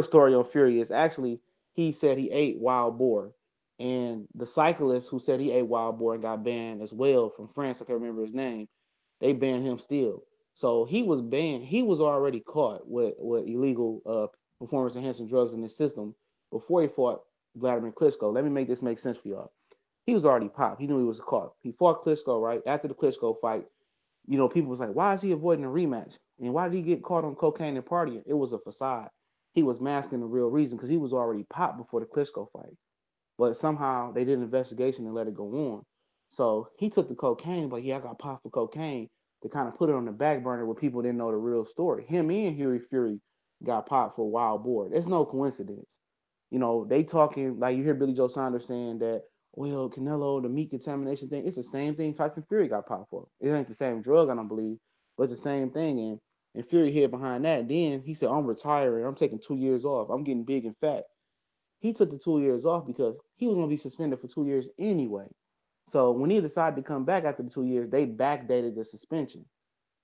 story on Fury is actually he said he ate wild boar, and the cyclist who said he ate wild boar and got banned as well from France, I can't remember his name, they banned him still. So he was banned. He was already caught with illegal performance enhancing drugs in his system before he fought Vladimir Klitschko. Let me make this make sense for y'all. He was already popped. He knew he was caught. He fought Klitschko right after the Klitschko fight. People was like, why is he avoiding a rematch? And why did he get caught on cocaine and partying? It was a facade. He was masking the real reason because he was already popped before the Klitschko fight. But somehow they did an investigation and let it go on. So he took the cocaine, but I got popped for cocaine to kind of put it on the back burner where people didn't know the real story. Him and Fury got popped for wild boar. There's no coincidence. They talking, like you hear Billy Joe Saunders saying that, well, Canelo, the meat contamination thing, it's the same thing Tyson Fury got popped for. It ain't the same drug, I don't believe, but it's the same thing. And Fury hid behind that. Then he said, I'm retiring. I'm taking 2 years off. I'm getting big and fat. He took the 2 years off because he was going to be suspended for 2 years anyway. So when he decided to come back after the 2 years, they backdated the suspension.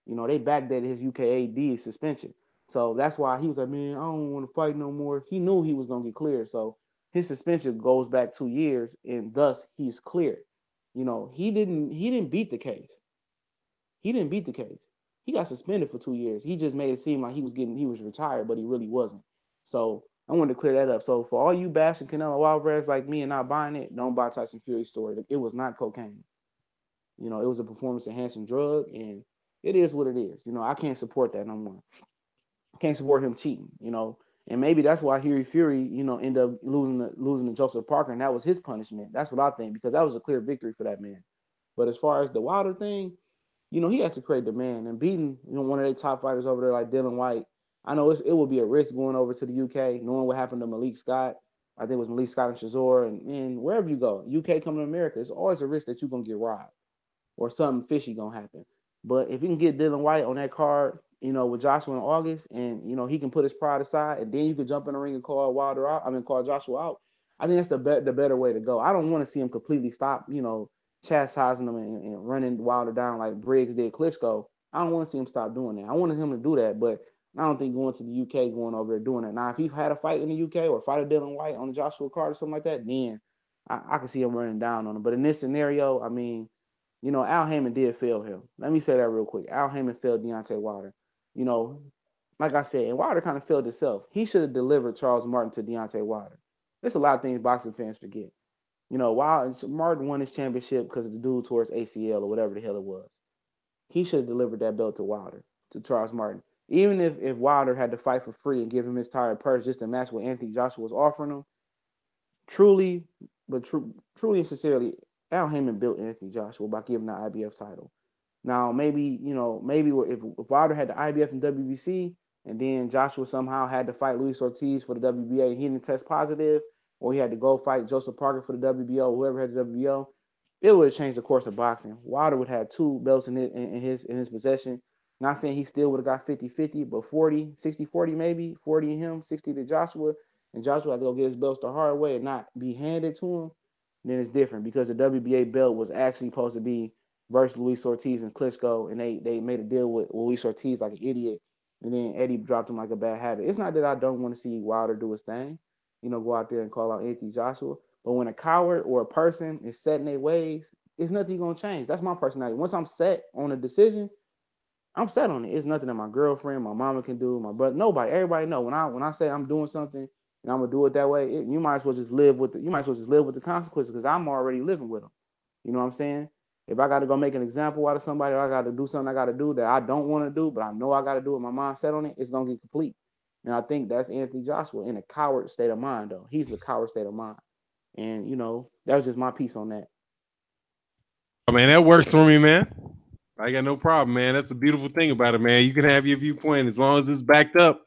You know, they backdated his UKAD suspension. So that's why he was like, man, I don't want to fight no more. He knew he was going to get cleared. So his suspension goes back 2 years, and thus he's cleared. You know, he didn't beat the case. He didn't beat the case. He got suspended for 2 years. He just made it seem like he was retired, but he really wasn't. So I wanted to clear that up. So for all you bashing Canelo Alvarez like me and not buying it, don't buy Tyson Fury's story. It was not cocaine. You know, it was a performance enhancing drug, and it is what it is. You know, I can't support that no more. I can't support him cheating, you know. And maybe that's why Fury, you know, ended up losing to Joseph Parker, and that was his punishment. That's what I think, because that was a clear victory for that man. But as far as the Wilder thing, you know, he has to create demand, and beating, you know, one of their top fighters over there like Dylan White. I know it would be a risk going over to the UK, knowing what happened to Malik Scott. I think it was Malik Scott and Shazor, and wherever you go, UK coming to America, it's always a risk that you're gonna get robbed or something fishy gonna happen. But if you can get Dylan White on that card, you know, with Joshua in August, and you know he can put his pride aside, and then you could jump in the ring and call Wilder out. I mean, call Joshua out. I think that's the better way to go. I don't want to see him completely stop, you know, chastising him and running Wilder down like Briggs did Klitschko. I don't want to see him stop doing that. I wanted him to do that, but I don't think going to the UK, going over there doing it. Now, if he had a fight in the UK or fight a Dylan White on the Joshua card or something like that, then I can see him running down on him. But in this scenario, I mean, you know, Al Heyman did fail him. Let me say that real quick. Al Heyman failed Deontay Wilder. You know, like I said, and Wilder kind of failed himself. He should have delivered Charles Martin to Deontay Wilder. There's a lot of things boxing fans forget. You know, Martin won his championship because of the dude towards ACL or whatever the hell it was. He should have delivered that belt to Wilder, to Charles Martin. Even if Wilder had to fight for free and give him his entire purse just to match what Anthony Joshua was offering him, truly and sincerely, Al Heyman built Anthony Joshua by giving the IBF title. Now, maybe if Wilder had the IBF and WBC, and then Joshua somehow had to fight Luis Ortiz for the WBA and he didn't test positive, or he had to go fight Joseph Parker for the WBO, whoever had the WBO, it would have changed the course of boxing. Wilder would have 2 belts in his possession. Not saying he still would have got 50-50, but 60-40 maybe, 40 to him, 60 to Joshua, and Joshua had to go get his belts the hard way and not be handed to him, then it's different, because the WBA belt was actually supposed to be versus Luis Ortiz and Klitschko, and they made a deal with Luis Ortiz like an idiot, and then Eddie dropped him like a bad habit. It's not that I don't want to see Wilder do his thing, you know, go out there and call out Anthony Joshua, but when a coward or a person is set in their ways, it's nothing going to change. That's my personality. Once I'm set on a decision, I'm set on it. It's nothing that my girlfriend, my mama can do, my brother, nobody, everybody know. When I say I'm doing something and I'm gonna do it that way, you might as well just live with the consequences, because I'm already living with them. You know what I'm saying? If I got to go make an example out of somebody, or I got to do something I got to do that I don't want to do, but I know I got to do it, my mind set on it, it's gonna get complete. And I think that's Anthony Joshua in a coward state of mind, though. He's the coward state of mind. And you know, that was just my piece on that. Oh man, that works for me, man. I got no problem, man. That's a beautiful thing about it, man. You can have your viewpoint as long as it's backed up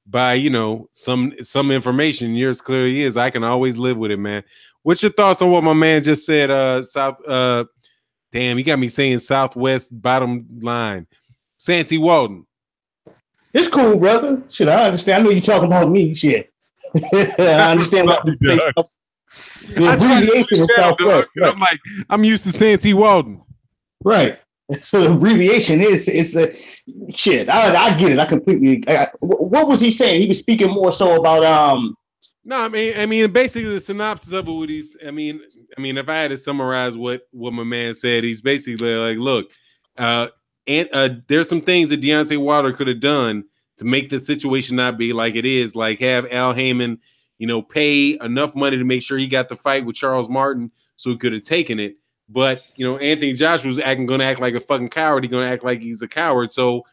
by, you know, some information. Yours clearly is. I can always live with it, man. What's your thoughts on what my man just said? Damn, you got me saying Southwest bottom line. Santy Walton. It's cool, brother. Shit, I understand. I know you're talking about me. Shit. I understand what you're saying. The abbreviation is Southwest. Right. I'm like, I'm used to Santy Walton. Right. So the abbreviation is the shit. I get it. I completely. What was he saying? He was speaking more so about No, I mean, basically the synopsis of it. What he's, I mean, if I had to summarize what my man said, he's basically like, look, there's some things that Deontay Wilder could have done to make the situation not be like it is. Like have Al Heyman, you know, pay enough money to make sure he got the fight with Charles Martin, so he could have taken it. But, you know, Anthony Joshua's going to act like a fucking coward. He's going to act like he's a coward. So,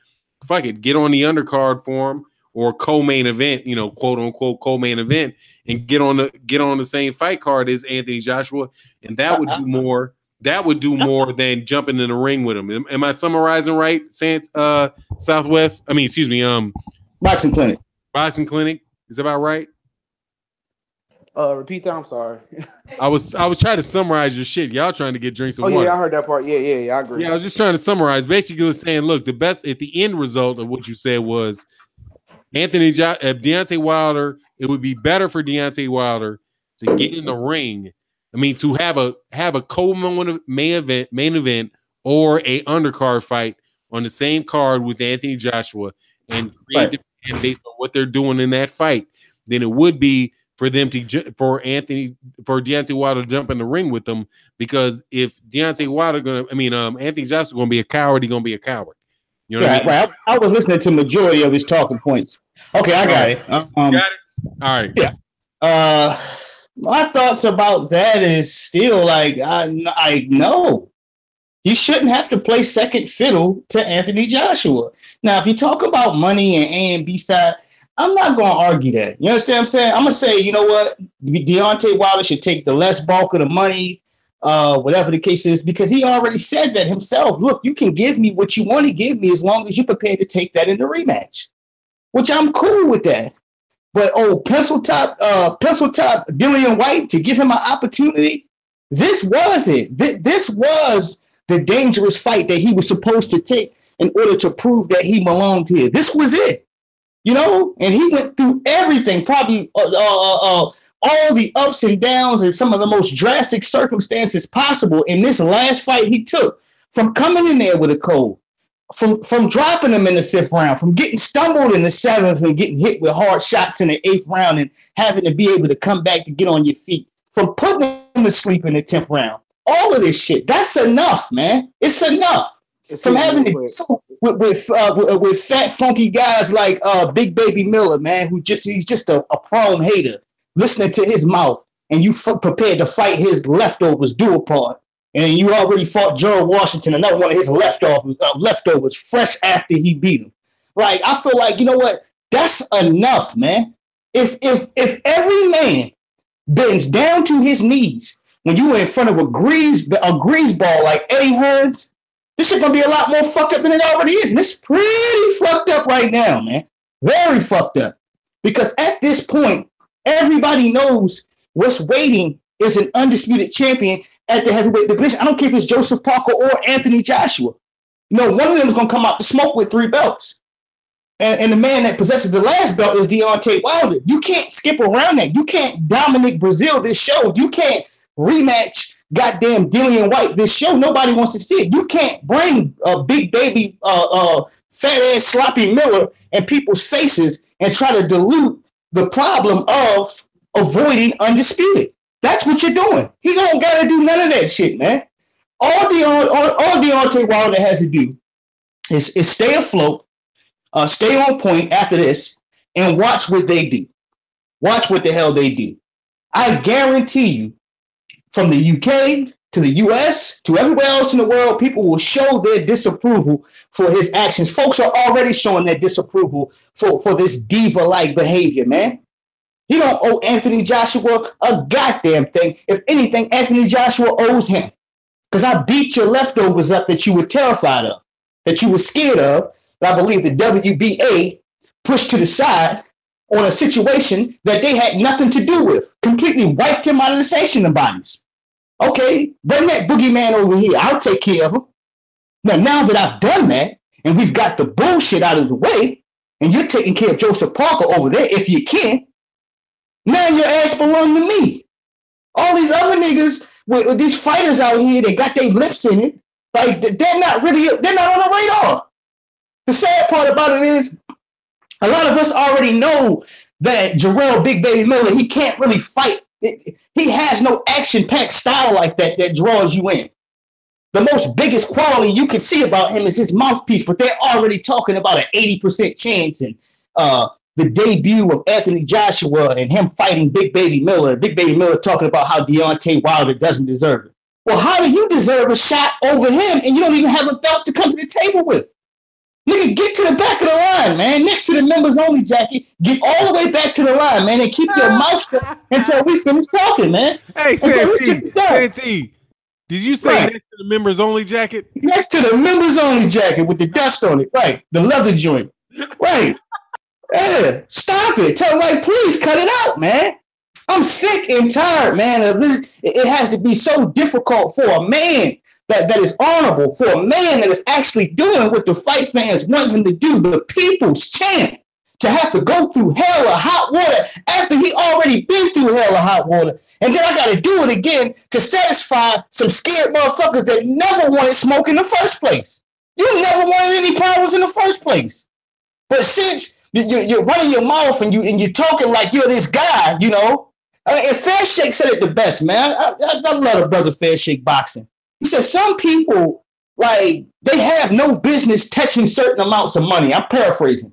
fuck it. Get on the undercard for him, or co-main event, you know, quote unquote co-main event, and get on the same fight card as Anthony Joshua, and that would do more. That would do more than jumping in the ring with him. Am I summarizing right, Southwest? I mean, excuse me. Boxing Clinic. Boxing Clinic. Is that about right? Repeat that. I'm sorry. I was trying to summarize your shit. Y'all trying to get drinks of water. Yeah, I heard that part. Yeah, I agree. Yeah, I was just trying to summarize. Basically, saying, look, the best at the end result of what you said was Deontay Wilder. It would be better for Deontay Wilder to get in the ring I mean, to have a main event or a undercard fight on the same card with Anthony Joshua and create the fan based on what they're doing in that fight, then it would be for them for Deontay Wilder to jump in the ring with them. Because if Anthony Joshua gonna be a coward, he's gonna be a coward. You know what I mean? Right. I was listening to majority of his talking points. Okay, I got it. Got it? All right. Yeah. My thoughts about that is still like I know you shouldn't have to play second fiddle to Anthony Joshua. Now, if you talk about money and A and B side, I'm not going to argue that. You understand what I'm saying? I'm going to say, you know what? Deontay Wilder should take the less bulk of the money, whatever the case is, because he already said that himself. Look, you can give me what you want to give me as long as you're prepared to take that in the rematch, which I'm cool with that. But pencil top Dillian White to give him an opportunity. This was it. This was the dangerous fight that he was supposed to take in order to prove that he belonged here. This was it, you know. And he went through everything, probably all the ups and downs and some of the most drastic circumstances possible in this last fight he took. From coming in there with a cold. From dropping him in the 5th round, from getting stumbled in the 7th and getting hit with hard shots in the 8th round and having to be able to come back to get on your feet, from putting him to sleep in the 10th round. All of this shit, that's enough, man. It's enough. From having to deal with fat, funky guys like Big Baby Miller, man, he's just a prone hater, listening to his mouth, and you prepared to fight his leftovers, do a part. And you already fought Gerald Washington, another one of his leftovers, fresh after he beat him. Like, I feel like, you know what? That's enough, man. If every man bends down to his knees when you were in front of a grease ball like Eddie Hearns, this shit gonna be a lot more fucked up than it already is. And it's pretty fucked up right now, man. Very fucked up. Because at this point, everybody knows what's waiting is an undisputed champion at the heavyweight division. I don't care if it's Joseph Parker or Anthony Joshua. You know, one of them is going to come out to smoke with 3 belts. And the man that possesses the last belt is Deontay Wilder. You can't skip around that. You can't Dominic Brazil this show. You can't rematch goddamn Dillian White this show. Nobody wants to see it. You can't bring a Big Baby, fat-ass Sloppy Miller in people's faces and try to dilute the problem of avoiding undisputed. That's what you're doing. He don't got to do none of that shit, man. All Deontay Wilder has to do is stay afloat, stay on point after this, and watch what they do. Watch what the hell they do. I guarantee you, from the UK to the US to everywhere else in the world, people will show their disapproval for his actions. Folks are already showing their disapproval for this diva-like behavior, man. He don't owe Anthony Joshua a goddamn thing. If anything, Anthony Joshua owes him. Because I beat your leftovers up that you were terrified of, that you were scared of, that I believe the WBA pushed to the side on a situation that they had nothing to do with. Completely wiped him out of the sanctioning bodies. Okay, bring that boogeyman over here. I'll take care of him. Now that I've done that, and we've got the bullshit out of the way, and you're taking care of Joseph Parker over there if you can, now your ass belong to me. All these other niggas with these fighters out here, they got their lips in it. Like, they're not on the radar. The sad part about it is a lot of us already know that Jarrell Big Baby Miller, he can't really fight. He has no action-packed style like that draws you in. The most biggest quality you can see about him is his mouthpiece, but they're already talking about an 80% chance and the debut of Anthony Joshua and him fighting Big Baby Miller. Big Baby Miller talking about how Deontay Wilder doesn't deserve it. Well, how do you deserve a shot over him and you don't even have a belt to come to the table with? Nigga, get to the back of the line, man. Next to the members only jacket. Get all the way back to the line, man, and keep your mouth shut until we finish talking, man. Hey, Santee, did you say next to the members only jacket? Next to the members only jacket with the dust on it, right? The leather joint, right? Yeah, stop it. Tell him, like, please cut it out, man. I'm sick and tired, man, of this. It has to be so difficult for a man that is honorable, for a man that is actually doing what the fight fans want him to do, the people's champ, to have to go through hell of hot water after he already been through hell of hot water. And then I got to do it again to satisfy some scared motherfuckers that never wanted smoke in the first place. You never wanted any problems in the first place. But since you're running your mouth and you're talking like you're this guy, you know, and Fair Shake said it the best, man. I love the brother Fair Shake boxing. He said some people, like, they have no business touching certain amounts of money. I'm paraphrasing.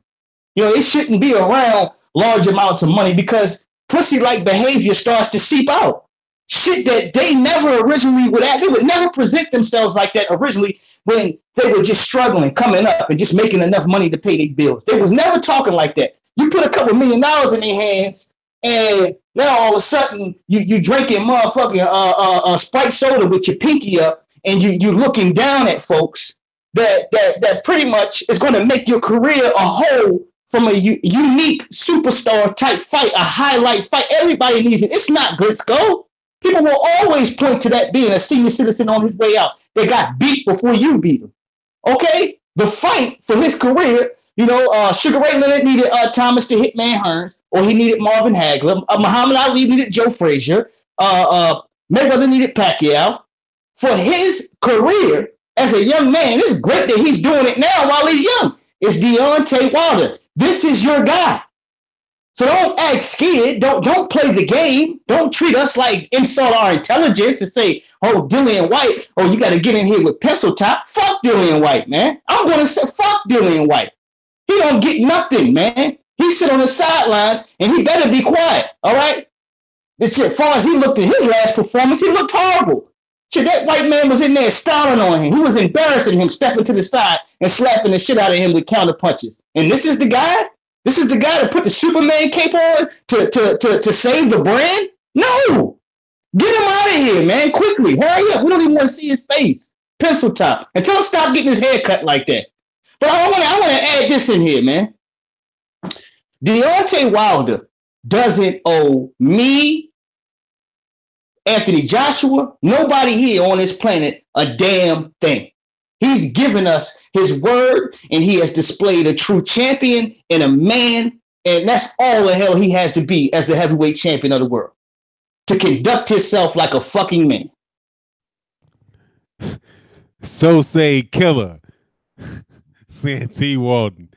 You know, they shouldn't be around large amounts of money because pussy-like behavior starts to seep out. Shit that they never originally would have. They would never present themselves like that originally when they were just struggling, coming up, and just making enough money to pay their bills. They was never talking like that. You put a couple $1 million in their hands, and now all of a sudden you drinking motherfucking Sprite soda with your pinky up, and you looking down at folks that pretty much is going to make your career a whole from a unique superstar type fight, a highlight fight. Everybody needs it. It's not Glitz-Go. People will always point to that being a senior citizen on his way out. They got beat before you beat him. Okay? The fight for his career, you know, Sugar Ray Leonard needed Thomas the Hitman Hearns, or he needed Marvin Hagler. Muhammad Ali needed Joe Frazier. Mayweather needed Pacquiao. For his career as a young man, it's great that he's doing it now while he's young. It's Deontay Wilder. This is your guy. So don't act scared. Don't play the game. Don't treat us like insult our intelligence and say, oh, Dillian White, oh, you got to get in here with pencil top. Fuck Dillian White, man. I'm going to say fuck Dillian White. He don't get nothing, man. He sit on the sidelines and he better be quiet, all right? As far as he looked at his last performance, he looked horrible. Shit, that white man was in there styling on him. He was embarrassing him, stepping to the side and slapping the shit out of him with counter punches. And this is the guy? This is the guy that put the Superman cape on to save the brand? No. Get him out of here, man, quickly. Hurry up. We don't even want to see his face. Pencil top. And tell him stop getting his hair cut like that. But I want to add this in here, man. Deontay Wilder doesn't owe me, Anthony Joshua, nobody here on this planet a damn thing. He's given us his word, and he has displayed a true champion and a man, and that's all the hell he has to be as the heavyweight champion of the world, to conduct himself like a fucking man. So say killer. Santee Walden.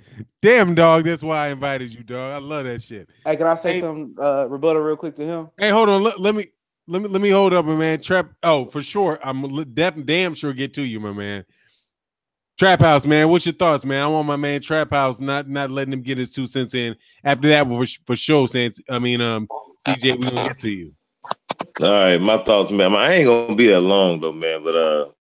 Damn, dog, that's why I invited you, dog. I love that shit. Hey, can I say some rebuttal real quick to him? Hey, hold on. Let me hold up, my man. Trap. Oh, for sure. I'm damn sure get to you, my man. Trap House, man. What's your thoughts, man? I want my man Trap House not letting him get his 2 cents in. After that, for sure, CJ, we gonna get to you. All right, my thoughts, man. I ain't gonna be that long though, man. But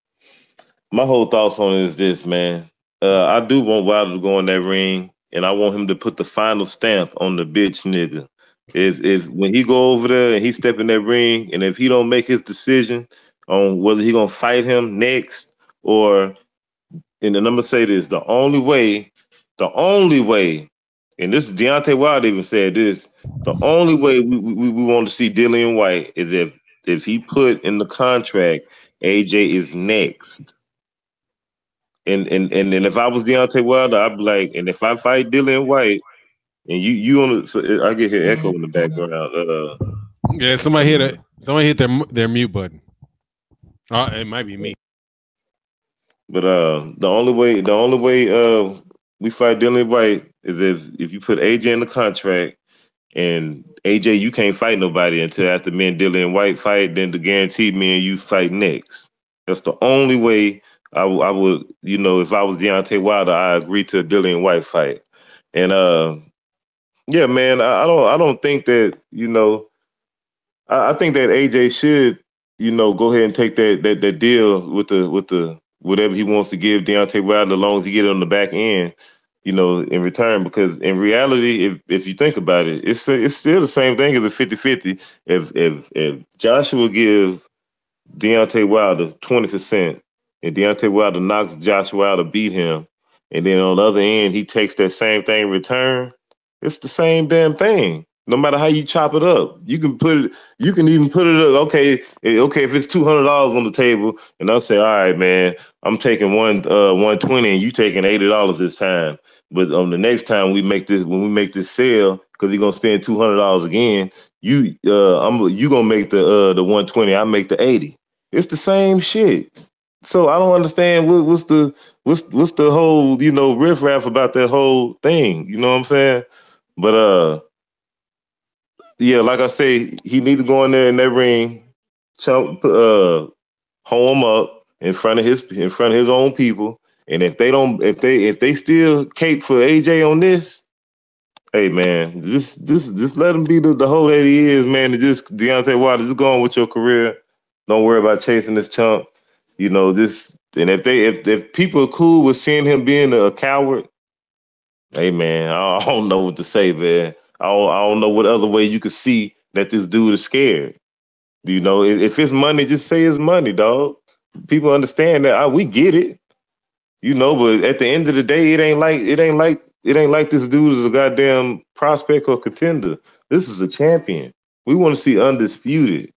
my whole thoughts on it is this, man. I do want Wilder to go in that ring, and I want him to put the final stamp on the bitch nigga. If when he go over there and he step in that ring, and if he don't make his decision on whether he gonna fight him next or, and then I'm gonna say this: the only way, and this Deontay Wilder even said this: the only way we want to see Dillian White is if he put in the contract AJ is next. And if I was Deontay Wilder, I'd be like, and if I fight Dillian White, and you on the, so I get here echo in the background. Yeah, somebody hit their mute button. It might be me. But the only way we fight Dillian White is if you put AJ in the contract, and AJ, you can't fight nobody until after me and Dillian White fight. Then to guarantee me and you fight next. That's the only way I would, if I was Deontay Wilder, I agree to a Dillian White fight. And yeah, man, I don't think that, I think that AJ should, go ahead and take that deal with the whatever he wants to give Deontay Wilder, as long as he get it on the back end, in return. Because in reality, if you think about it, it's still the same thing as a 50-50. If Joshua give Deontay Wilder 20%, and Deontay Wilder knocks Joshua out to beat him, and then on the other end, he takes that same thing in return, it's the same damn thing. No matter how you chop it up, you can put it. You can even put it up. Okay. If it's $200 on the table, and I'll say, all right, man, I'm taking 120, and you taking $80 this time. But on the next time when we make this sale, because you're gonna spend $200 again, you gonna make the 120. I make the 80. It's the same shit. So I don't understand what's the whole riffraff about that whole thing. You know what I'm saying? But yeah, like I say, he need to go in there in that ring, hold him up in front of his own people. And if they still cape for AJ on this, hey man, just let him be the hoe that he is, man. And just Deontay Wilder, just go on with your career. Don't worry about chasing this chump. This and if people are cool with seeing him being a coward, hey man, I don't know what to say, man. I don't know what other way you could see that this dude is scared. If it's money, just say it's money, dog. People understand that. We get it, but at the end of the day, it ain't like this dude is a goddamn prospect or contender. This is a champion. We want to see undisputed.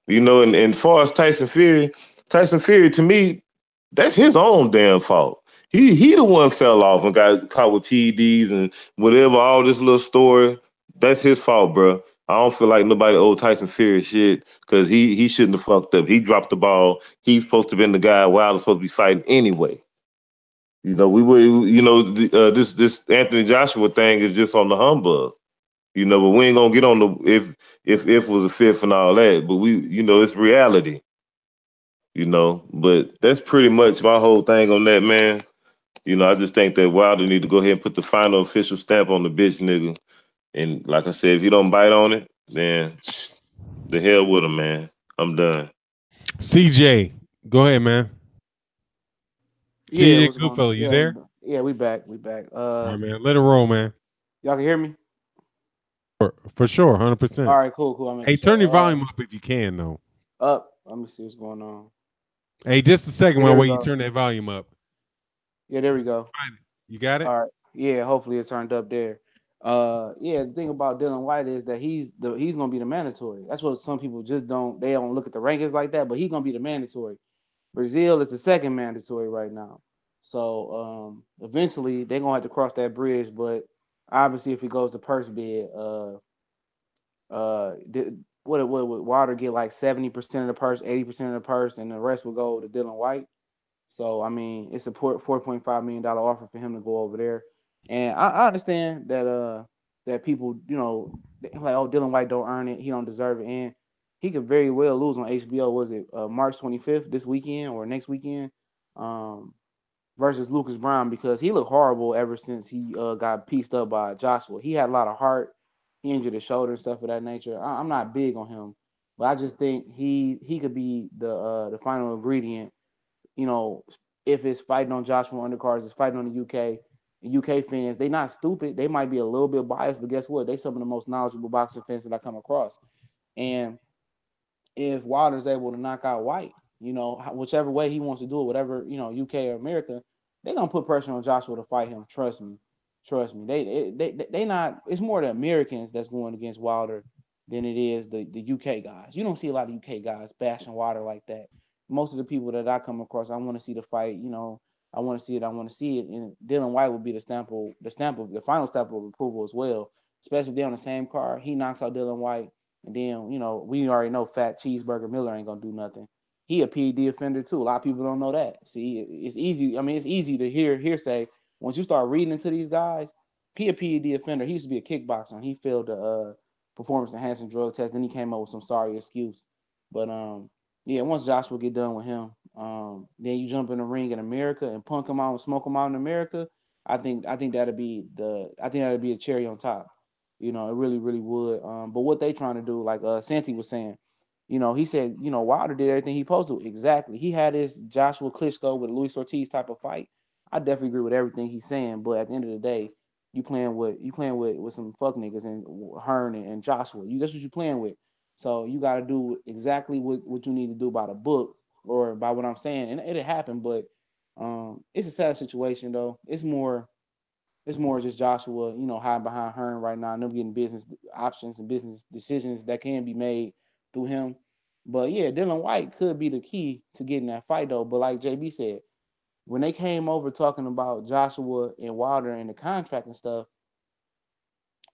And far as Tyson Fury to me, that's his own damn fault. He the one fell off and got caught with PEDs and whatever, all this little story. That's his fault, bro. I don't feel like nobody owed Tyson Fury shit because he shouldn't have fucked up. He dropped the ball. He's supposed to have been the guy Wilder's supposed to be fighting anyway. We were, this Anthony Joshua thing is just on the humbug. But we ain't gonna get on the if was a fifth and all that. But it's reality. But that's pretty much my whole thing on that, man. I just think that Wilder need to go ahead and put the final official stamp on the bitch nigga. And like I said, if you don't bite on it, then the hell with him, man. I'm done. CJ, go ahead, man. Yeah, CJ what's going on? Goodfellow, you there? Yeah, we back. We back. All right, man. Let it roll, man. Y'all can hear me? For sure, 100%. All right, cool. I'm Hey, turn your volume up if you can, though. Up. Let me see what's going on. Hey, just a second Yeah, while you turn that volume up. Yeah, there we go. You got it? All right. Yeah, hopefully it turned up there. Yeah, the thing about Dylan White is that he's gonna be the mandatory. That's what some people just don't look at the rankings like that, but he's gonna be the mandatory. Brazil is the second mandatory right now. So eventually they're gonna have to cross that bridge, but obviously if he goes to purse bid, would Wilder get like 70% of the purse, 80% of the purse, and the rest will go to Dylan White. So I mean, it's a $4.5 million offer for him to go over there. And I understand that people, like, oh, Dylan White don't earn it, he don't deserve it, and he could very well lose on HBO. Was it March 25th this weekend or next weekend? Versus Lucas Brown, because he looked horrible ever since he got pieced up by Joshua. He had a lot of heart. He injured his shoulder and stuff of that nature. I'm not big on him, but I just think he could be the final ingredient. If it's fighting on Joshua undercards, it's fighting on the UK. And UK fans, they not stupid. They might be a little bit biased, but guess what? They some of the most knowledgeable boxing fans that I come across. And if Wilder's able to knock out White, whichever way he wants to do it, whatever, UK or America, they're gonna put pressure on Joshua to fight him. Trust me. They not. It's more the Americans that's going against Wilder than it is the UK guys. You don't see a lot of UK guys bashing Wilder like that. Most of the people that I come across, I want to see the fight. I want to see it. And Dylan White will be the final stamp of approval as well. Especially if they're on the same card. He knocks out Dylan White. And then, we already know Fat Cheeseburger Miller ain't going to do nothing. He a PED offender, too. A lot of people don't know that. See, it's easy. I mean, it's easy to hearsay. Once you start reading into these guys, he a PED offender. He used to be a kickboxer. He failed the performance-enhancing drug test. Then he came up with some sorry excuse. But, yeah, once Joshua get done with him, then you jump in the ring in America and punk him out and smoke him out in America. I think that'll be a cherry on top. It really, really would. But what they trying to do, like Santi was saying, he said, Wilder did everything he supposed to. Exactly. He had his Joshua Klitschko with Luis Ortiz type of fight. I definitely agree with everything he's saying. But at the end of the day, you playing with some fuck niggas and Hearn and Joshua. That's what you playing with. So you got to do exactly what you need to do by the book or by what I'm saying. And it'll happen. But it's a sad situation, though. It's more It's more just Joshua, hiding behind Hearn right now, and them getting business options and business decisions that can be made through him. But yeah, Dylan White could be the key to getting that fight though. But like JB said, when they came over talking about Joshua and Wilder and the contract and stuff,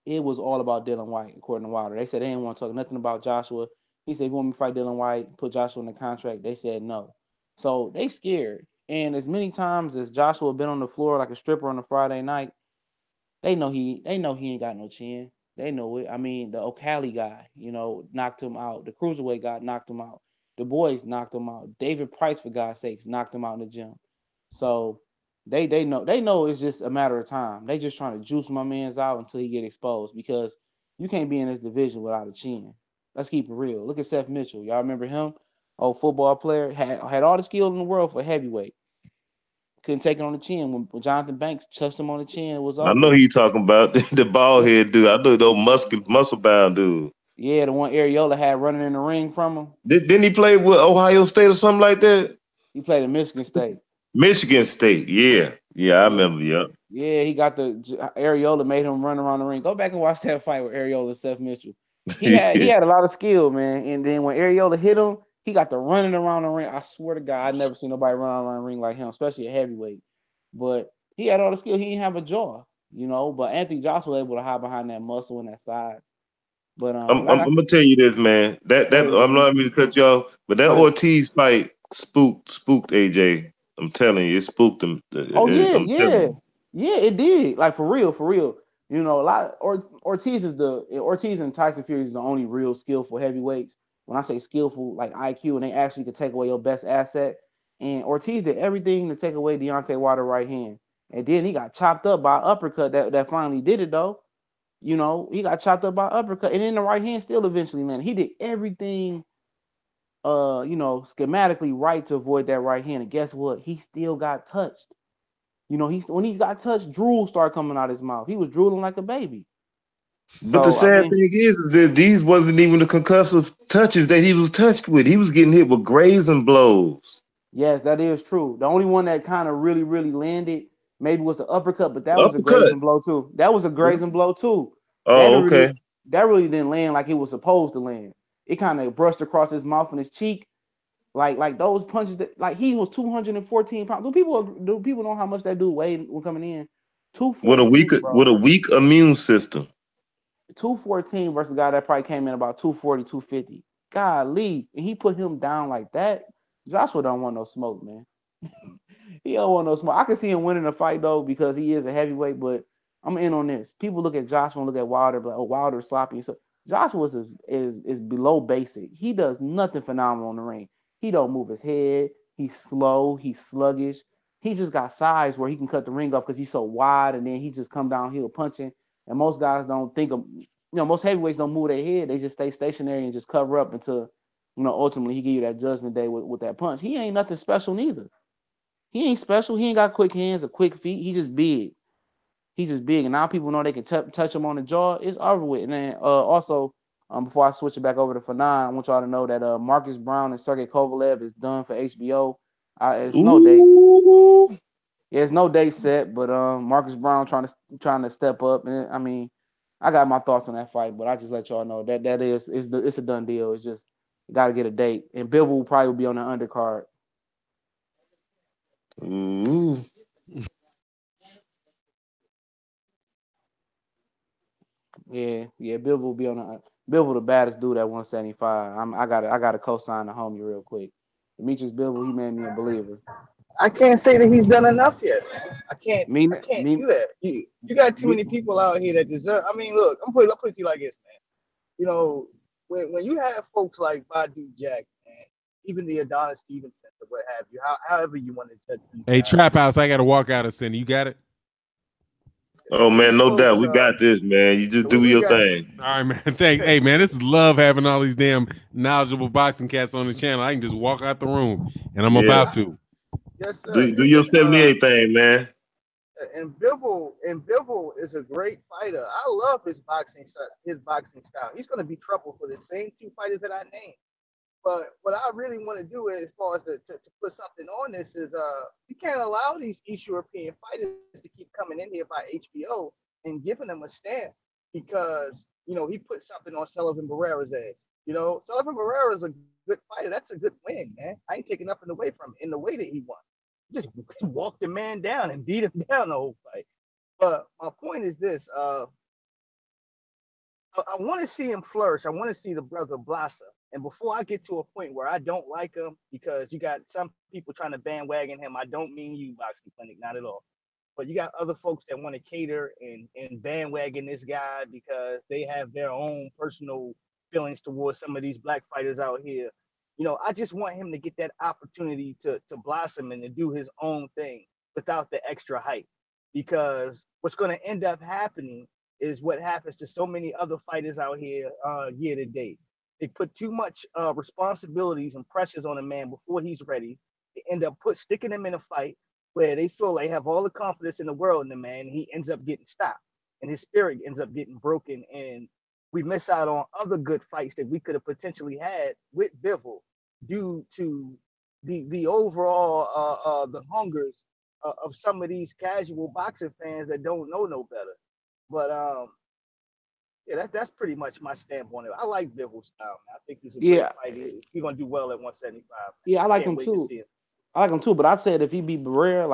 it was all about Dylan White, according to Wilder. They said they didn't want to talk nothing about Joshua. He said, if you want me to fight Dylan White, put Joshua in the contract. They said no. So they scared. And as many times as Joshua been on the floor like a stripper on a Friday night, they know he ain't got no chin. They know it. I mean, the O'Callaghan guy, knocked him out. The cruiserweight guy knocked him out. The boys knocked him out. David Price, for God's sakes, knocked him out in the gym. So they know it's just a matter of time. They just trying to juice my man's out until he get exposed, because you can't be in this division without a chin. Let's keep it real. Look at Seth Mitchell. Y'all remember him? Old football player, had all the skill in the world for heavyweight. Couldn't take it on the chin. When Jonathan Banks touched him on the chin, it was over. I know who you talking about, the bald head dude. I know those muscle bound dude. Yeah, the one Areola had running in the ring from him. Didn't he play with Ohio State or something like that? He played at Michigan State. Michigan State, yeah, I remember. Yep. Yeah, he got the Areola made him run around the ring. Go back and watch that fight with Areola and Seth Mitchell. He had a lot of skill, man. And then when Areola hit him, he got the running around the ring. I swear to God, I never seen nobody run around the ring like him, especially a heavyweight. But he had all the skill. He didn't have a jaw, But Anthony Joshua was able to hide behind that muscle and that size. But I'm gonna tell you this, man. That I'm not mean to cut you off, but that Ortiz fight spooked AJ. I'm telling you, it spooked him. Oh yeah, it did. Like for real. A lot. Ortiz and Tyson Fury is the only real skillful heavyweights. When I say skillful, like IQ, and they actually could take away your best asset. And Ortiz did everything to take away Deontay Wilder's right hand, and then he got chopped up by an uppercut that finally did it though. He got chopped up by an uppercut, and then the right hand still eventually landed. He did everything, schematically right to avoid that right hand. And guess what? He still got touched. When he got touched, drool started coming out his mouth. He was drooling like a baby. But the sad thing is that these wasn't even the concussive touches that he was touched with. He was getting hit with grazing blows. Yes, that is true. The only one that kind of really, really landed maybe was the uppercut, but that was a grazing blow too. Oh, okay. That really didn't land like it was supposed to land. It kind of brushed across his mouth and his cheek. Like those punches that, like, he was 214 pounds. Do people know how much that dude weighed when coming in? 214. With a weak immune system. 214 versus a guy that probably came in about 240, 250. Golly, and he put him down like that. Joshua don't want no smoke, man. He don't want no smoke. I can see him winning the fight though, because he is a heavyweight. But I'm in on this. People look at Joshua and look at Wilder, but Wilder's sloppy. So Joshua is below basic. He does nothing phenomenal in the ring. He don't move his head. He's slow. He's sluggish. He just got size where he can cut the ring off because he's so wide, and then he just come downhill punching. And most guys don't think of, most heavyweights don't move their head. They just stay stationary and just cover up until, ultimately he give you that judgment day with that punch. He ain't nothing special neither. He ain't special. He ain't got quick hands or quick feet. He just big. And now people know they can touch him on the jaw. It's over with. And then also, before I switch it back over to Fanon, I want y'all to know that Marcus Brown and Sergey Kovalev is done for HBO. It's no date. Yeah, it's no date set, but Marcus Brown trying to step up. And I mean, I got my thoughts on that fight, but I just let y'all know that it's a done deal. It's just you got to get a date, and Bivol will probably be on the undercard. Ooh. Yeah, Bivol will be on Bivol, the baddest dude at 175. I got to co-sign the homie real quick. Demetrius Bivol, he made me a believer. I can't say that he's done enough yet, man. I can't do that. You got too many people out here that deserve. I mean, look, I'll put it to you like this, man. When you have folks like Badu Jack, man, even the Adonis Stevenson or what have you, however you want to judge these Hey, guys. Trap House, I got to walk out of center. You got it? Oh, man, no doubt. We got this, man. You just do your thing. All right, man. Thanks. Hey, man, this is love having all these damn knowledgeable boxing cats on the channel. I can just walk out the room, and I'm about to. Yes, sir. Do your 78 thing, man. And Bivol is a great fighter. I love his boxing style. He's going to be trouble for the same two fighters that I named. But what I really want to do as far as to put something on this is you can't allow these East European fighters to keep coming in here by HBO and giving them a stamp because he put something on Sullivan Barrera's ass. Sullivan Barrera's a good fighter. That's a good win, man. I ain't taking nothing away from him in the way that he won. Just walked the man down and beat him down the whole fight. But my point is this: I want to see him flourish. I want to see the brother blossom. And before I get to a point where I don't like him, because you got some people trying to bandwagon him, I don't mean you, Boxing Clinic, not at all. But you got other folks that want to cater and bandwagon this guy because they have their own personal feelings towards some of these black fighters out here. I just want him to get that opportunity to blossom and to do his own thing without the extra hype. Because what's going to end up happening is what happens to so many other fighters out here year to date. They put too much responsibilities and pressures on a man before he's ready. They end up sticking him in a fight where they feel they have all the confidence in the world in the man. He ends up getting stopped, and his spirit ends up getting broken. And we miss out on other good fights that we could have potentially had with Bivol due to the overall the hungers of some of these casual boxing fans that don't know no better. But yeah, that's pretty much my stamp on it. I like Bivol's style, man. I think he's a great fighter. He's gonna do well at 175. Yeah, I like him too. I like him too, but I'd say if he beat Barrera,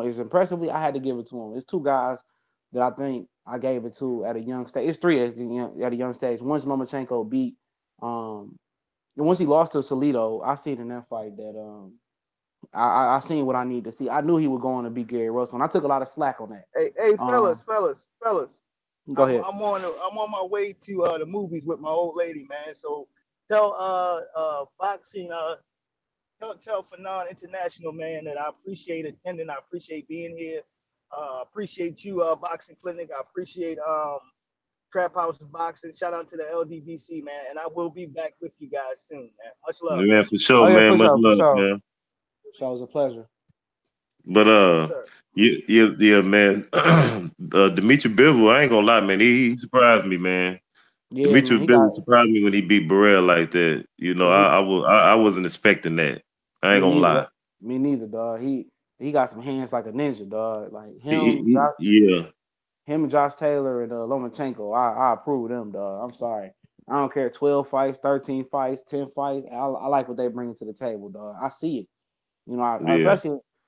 as impressively, I had to give it to him. It's two guys that I think I gave it to at a young stage. It's three at a young stage. Once Lomachenko beat, once he lost to Salido, I seen in that fight that I seen what I need to see. I knew he would go on to beat Gary Russell, and I took a lot of slack on that. Hey, fellas. Go ahead. I'm on my way to the movies with my old lady, man. So tell boxing tell Fanon International, man, that I appreciate attending. I appreciate being here. Appreciate you, Boxing Clinic. I appreciate Trap House Boxing. Shout out to the LDBC, man. And I will be back with you guys soon, man. Much love. Yeah, for sure, man. Much love, man. So it was a pleasure. But yeah, man. Dimitri Bivol, I ain't gonna lie, man. He surprised me, man. Yeah, Dimitri Bivol surprised me when he beat Barrera like that. I wasn't expecting that. I ain't gonna lie. Me neither, dog. He got some hands like a ninja, dog. Like him, him and Josh Taylor and Lomachenko. I approve them, dog. I'm sorry. I don't care. 12 fights, 13 fights, 10 fights. I like what they bring to the table, dog. I see it.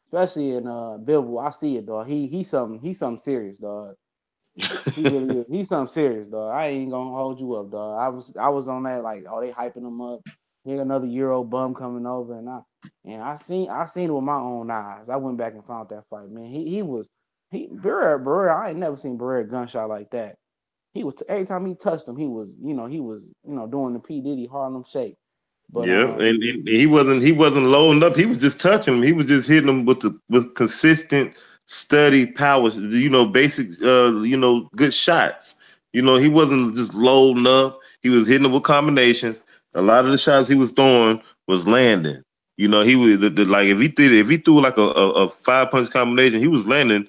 Especially in Bivol, I see it, dog. He's something serious, dog. He really is. He's something serious, dog. I ain't gonna hold you up, dog. I was on that like, they hyping him up. Here another Euro bum coming over, and I seen it with my own eyes. I went back and found that fight, man. Barrera. I ain't never seen Barrera gunshot like that. He was every time he touched him, he was doing the P Diddy Harlem Shake. But, and he wasn't loading up. He was just touching him. He was just hitting him with consistent, steady power. Basic, good shots. He wasn't just loading up. He was hitting them with combinations. A lot of the shots he was throwing was landing. He was like if he threw like a 5-punch combination, he was landing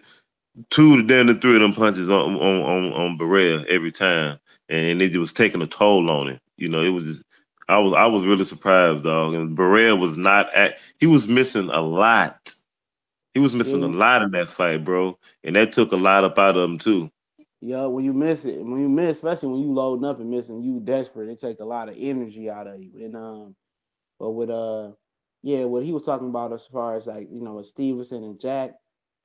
2 to 3 of them punches on Barrera every time, and it was taking a toll on him. It was just. I was really surprised, dog. And Barrera was he was missing a lot. He was missing a lot in that fight, bro. And that took a lot up out of him too. Yeah, when you miss, especially when you loading up and missing, you desperate. It take a lot of energy out of you. And but with what he was talking about as far as like, with Stevenson and Jack,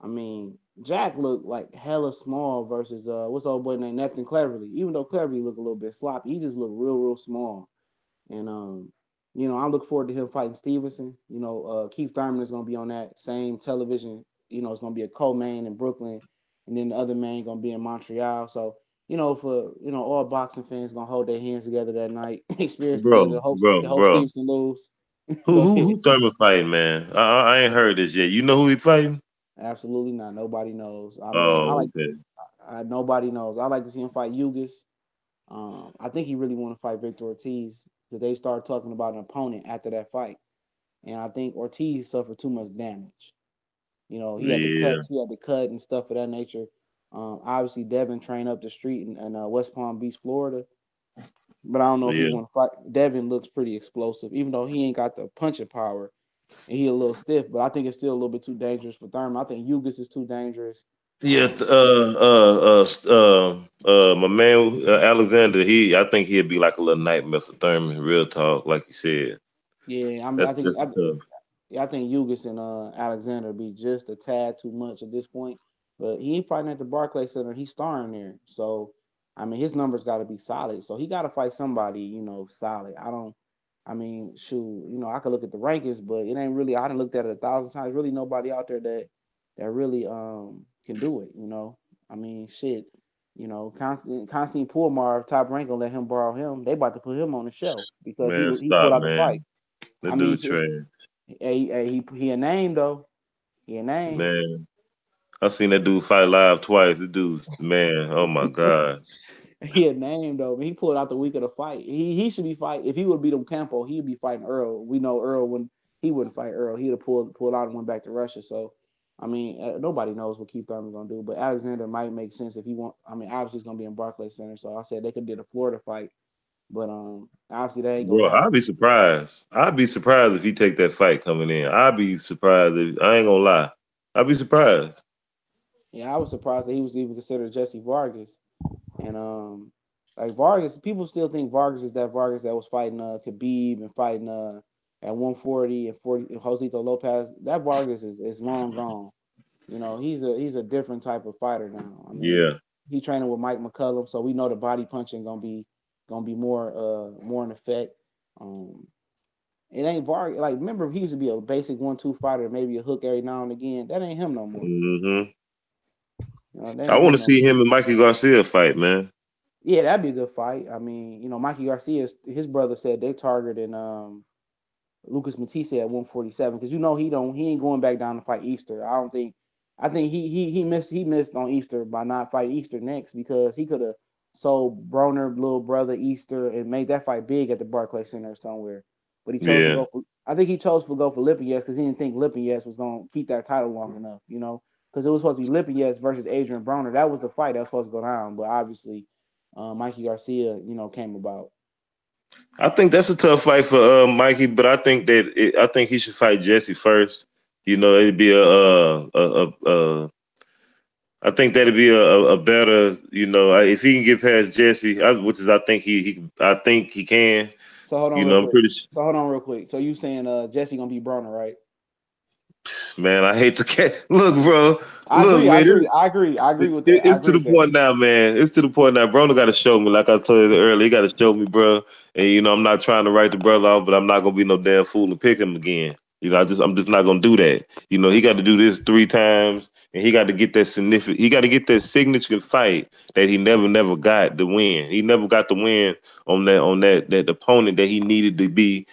I mean, Jack looked like hella small versus what's old boy named Nathan Cleverly. Even though Cleverly looked a little bit sloppy, he just looked real small. And I look forward to him fighting Stevenson. Keith Thurman is gonna be on that same television. It's gonna be a co-main in Brooklyn, and then the other main gonna be in Montreal. So, for all boxing fans gonna hold their hands together that night, experience together, hope Stevenson lose. Who Thurman fighting, man? I ain't heard this yet. You know who he's fighting? Absolutely not. Nobody knows. Okay. Nobody knows. I like to see him fight Yugas. I think he really want to fight Victor Ortiz because they started talking about an opponent after that fight, and I think Ortiz suffered too much damage. He had to cut and stuff of that nature. Obviously, Devin trained up the street in West Palm Beach, Florida, But I don't know if he Yeah. want to fight. Devin looks pretty explosive, even though he ain't got the punching power and he a little stiff. But I think it's still a little bit too dangerous for Thurman. I think Ugas is too dangerous. Yeah, my man Alexander, I think he'd be like a little nightmare for Thurman. Real talk, like you said. Yeah, I mean, That's tough. I think Ugas and Alexander be just a tad too much at this point. But he ain't fighting at the Barclays Center. He's starring there. So, I mean, his numbers got to be solid. So he got to fight somebody, solid. I mean, shoot, I could look at the rankings, but it ain't really. I done looked at it 1,000 times. Really, nobody out there that really can do it. I mean, shit. Constantine Poolmar, top rank, gonna let him borrow him. They about to put him on the shelf because Man, he pulled stop, out the fight. man. That I mean, dude trash. he a name though. He a name. Man, I seen that dude fight live twice. The dude's man. Oh my god. He a name though. He pulled out the week of the fight. He should be fighting. If he would beat him Campo, he'd be fighting Earl. We know Earl when he wouldn't fight Earl. He'd have pulled out and went back to Russia. So, I mean, nobody knows what Keith Thurman's gonna do. But Alexander might make sense if he want. I mean, obviously it's gonna be in Barclays Center. So I said they could do the Florida fight, but obviously that ain't gonna Bro, happen. I'd be surprised. I'd be surprised if he take that fight coming in. I'd be surprised if I ain't gonna lie. I'd be surprised. Yeah, I was surprised that he was even considered Jesse Vargas. And like Vargas, people still think Vargas is that Vargas that was fighting Khabib and fighting at 140 and 40 Josito Lopez. That Vargas is long gone. He's a different type of fighter now. I mean, Yeah. he training with Mike McCullum, so we know the body punching gonna be more in effect. It ain't Vargas. Like, remember, he used to be a basic 1-2 fighter, maybe a hook every now and again. That ain't him no more. Hmm. That I ain't want him to no see more. him and Mikey Garcia fight, man. Yeah, that'd be a good fight. I mean, Mikey Garcia, his brother said they targeted Lucas Matisse at 147 because he ain't going back down to fight Easter. I think he missed on Easter by not fighting Easter next because he could have sold Broner little brother Easter and made that fight big at the Barclays Center somewhere. But he chose to Yeah. go for. I think he chose to go for Lipinets because he didn't think Lipinets was going to keep that title long enough. Because it was supposed to be Lipinets versus Adrien Broner. That was the fight that was supposed to go down. But obviously, Mikey Garcia, came about. I think that's a tough fight for Mikey, but I think he should fight Jesse first. It'd be I think that'd be a better, if he can get past Jesse, which is I think I think he can. So hold on real I'm quick. pretty So you saying Jesse gonna be Broner, right? man. I hate to look, bro. I Look, agree. I man. agree. I agree. I agree with that. I It's to agree the with that. point now, man. It's to the point now. Broner got to show me, like I told you earlier. He got to show me, bro. And I'm not trying to write the brother off, but I'm not gonna be no damn fool and pick him again. I'm just not gonna do that. He got to do this 3 times, and he got to get that significant. He got to get that significant fight that he never got the win. He never got the win on that opponent that he needed to be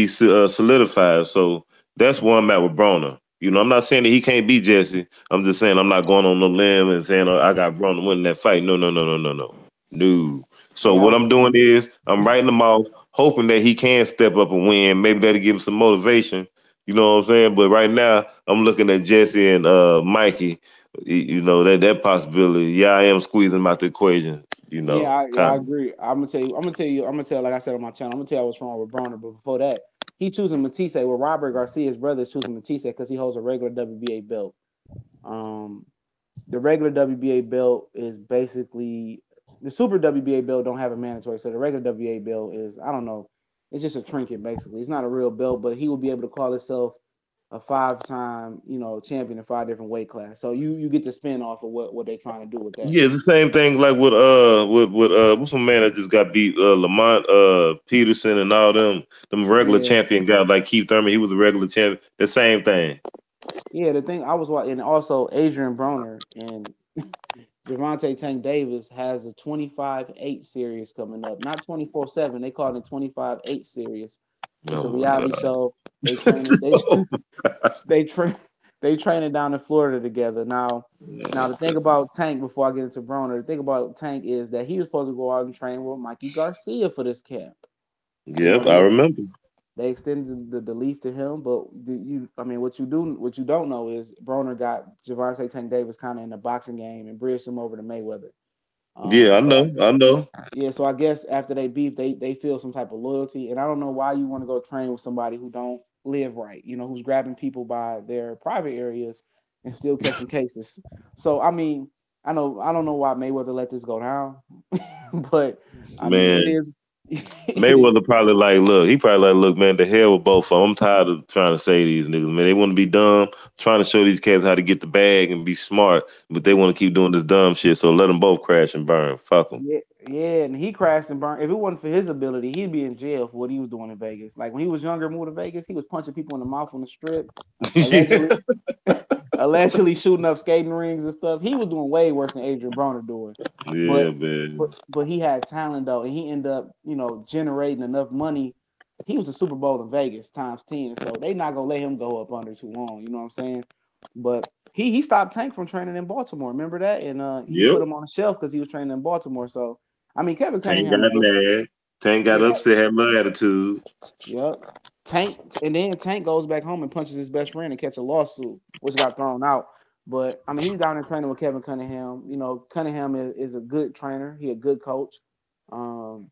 solidified. So that's where I'm at with Broner. I'm not saying that he can't beat Jesse. I'm just saying I'm not going on no limb and saying I got Broner winning that fight. No, no, no, no, no, no. No. So Yeah, what I'm doing is I'm writing him off, hoping that he can step up and win. Maybe that'll give him some motivation. You know what I'm saying? But right now, I'm looking at Jesse and Mikey. That possibility. Yeah, I am squeezing him out the equation. I Kind of. agree. I'm gonna tell, like I said on my channel, I'm gonna tell you what's wrong with Broner. But before that, he choosing Matisse. Well, Robert Garcia's brother is choosing Matisse because he holds a regular WBA belt. Um, the regular WBA belt is basically the super WBA belt don't have a mandatory. So the regular WBA belt is, I don't know, it's just a trinket basically. It's not a real belt, but he will be able to call himself a 5-time, champion in 5 different weight class. So you get the spin off of what they're trying to do with that. Yeah, it's the same thing like with what's my man that just got beat Lamont Peterson and all them regular Yeah. champion guys like Keith Thurman, he was a regular champion. The same thing. Yeah, the thing I was watching, and also Adrien Broner and Gervonta Tank Davis has a 25-8 series coming up. Not 24/7. They call it 25-8 series. It's a Oh my reality god. show. They training they train they training down in Florida together. Now the thing about Tank before I get into Broner, the thing about Tank is that he was supposed to go out and train with Mikey Garcia for this camp. Yep, I They remember. they extended the leaf to him, but what you don't know is Broner got Gervonta Tank Davis kind of in the boxing game and bridged him over to Mayweather. Yeah, I So know. yeah, so I guess after they beef, they feel some type of loyalty, and I don't know why you want to go train with somebody who don't live right, who's grabbing people by their private areas and still catching cases. So I mean, I don't know why Mayweather let this go down, but I mean, it Man, is. It is. Mayweather probably like, look, he probably like, look, man, the hell with both of them. I'm tired of trying to say these niggas, man. They want to be dumb, trying to show these cats how to get the bag and be smart, but they want to keep doing this dumb shit. So let them both crash and burn. Fuck them. Yeah, yeah, and he crashed and burned. If it wasn't for his ability, he'd be in jail for what he was doing in Vegas. Like when he was younger, moved to Vegas, he was punching people in the mouth on the strip, allegedly, allegedly shooting up skating rings and stuff. He was doing way worse than Adrien Broner doing. Yeah, But man. but he had talent though, and he ended up, generating enough money. He was the Super Bowl in Vegas times 10, so they not gonna let him go up under too long. You know what I'm saying? But he stopped Tank from training in Baltimore. Remember that? And he Yep. put him on the shelf because he was training in Baltimore. So I mean, Kevin Tank Cunningham is got good. mad. Tank got Yeah, upset, had my attitude. yep. Tank, and then Tank goes back home and punches his best friend and catch a lawsuit, which got thrown out. But I mean, he's down there training with Kevin Cunningham. Cunningham is a good trainer. He a good coach. Um,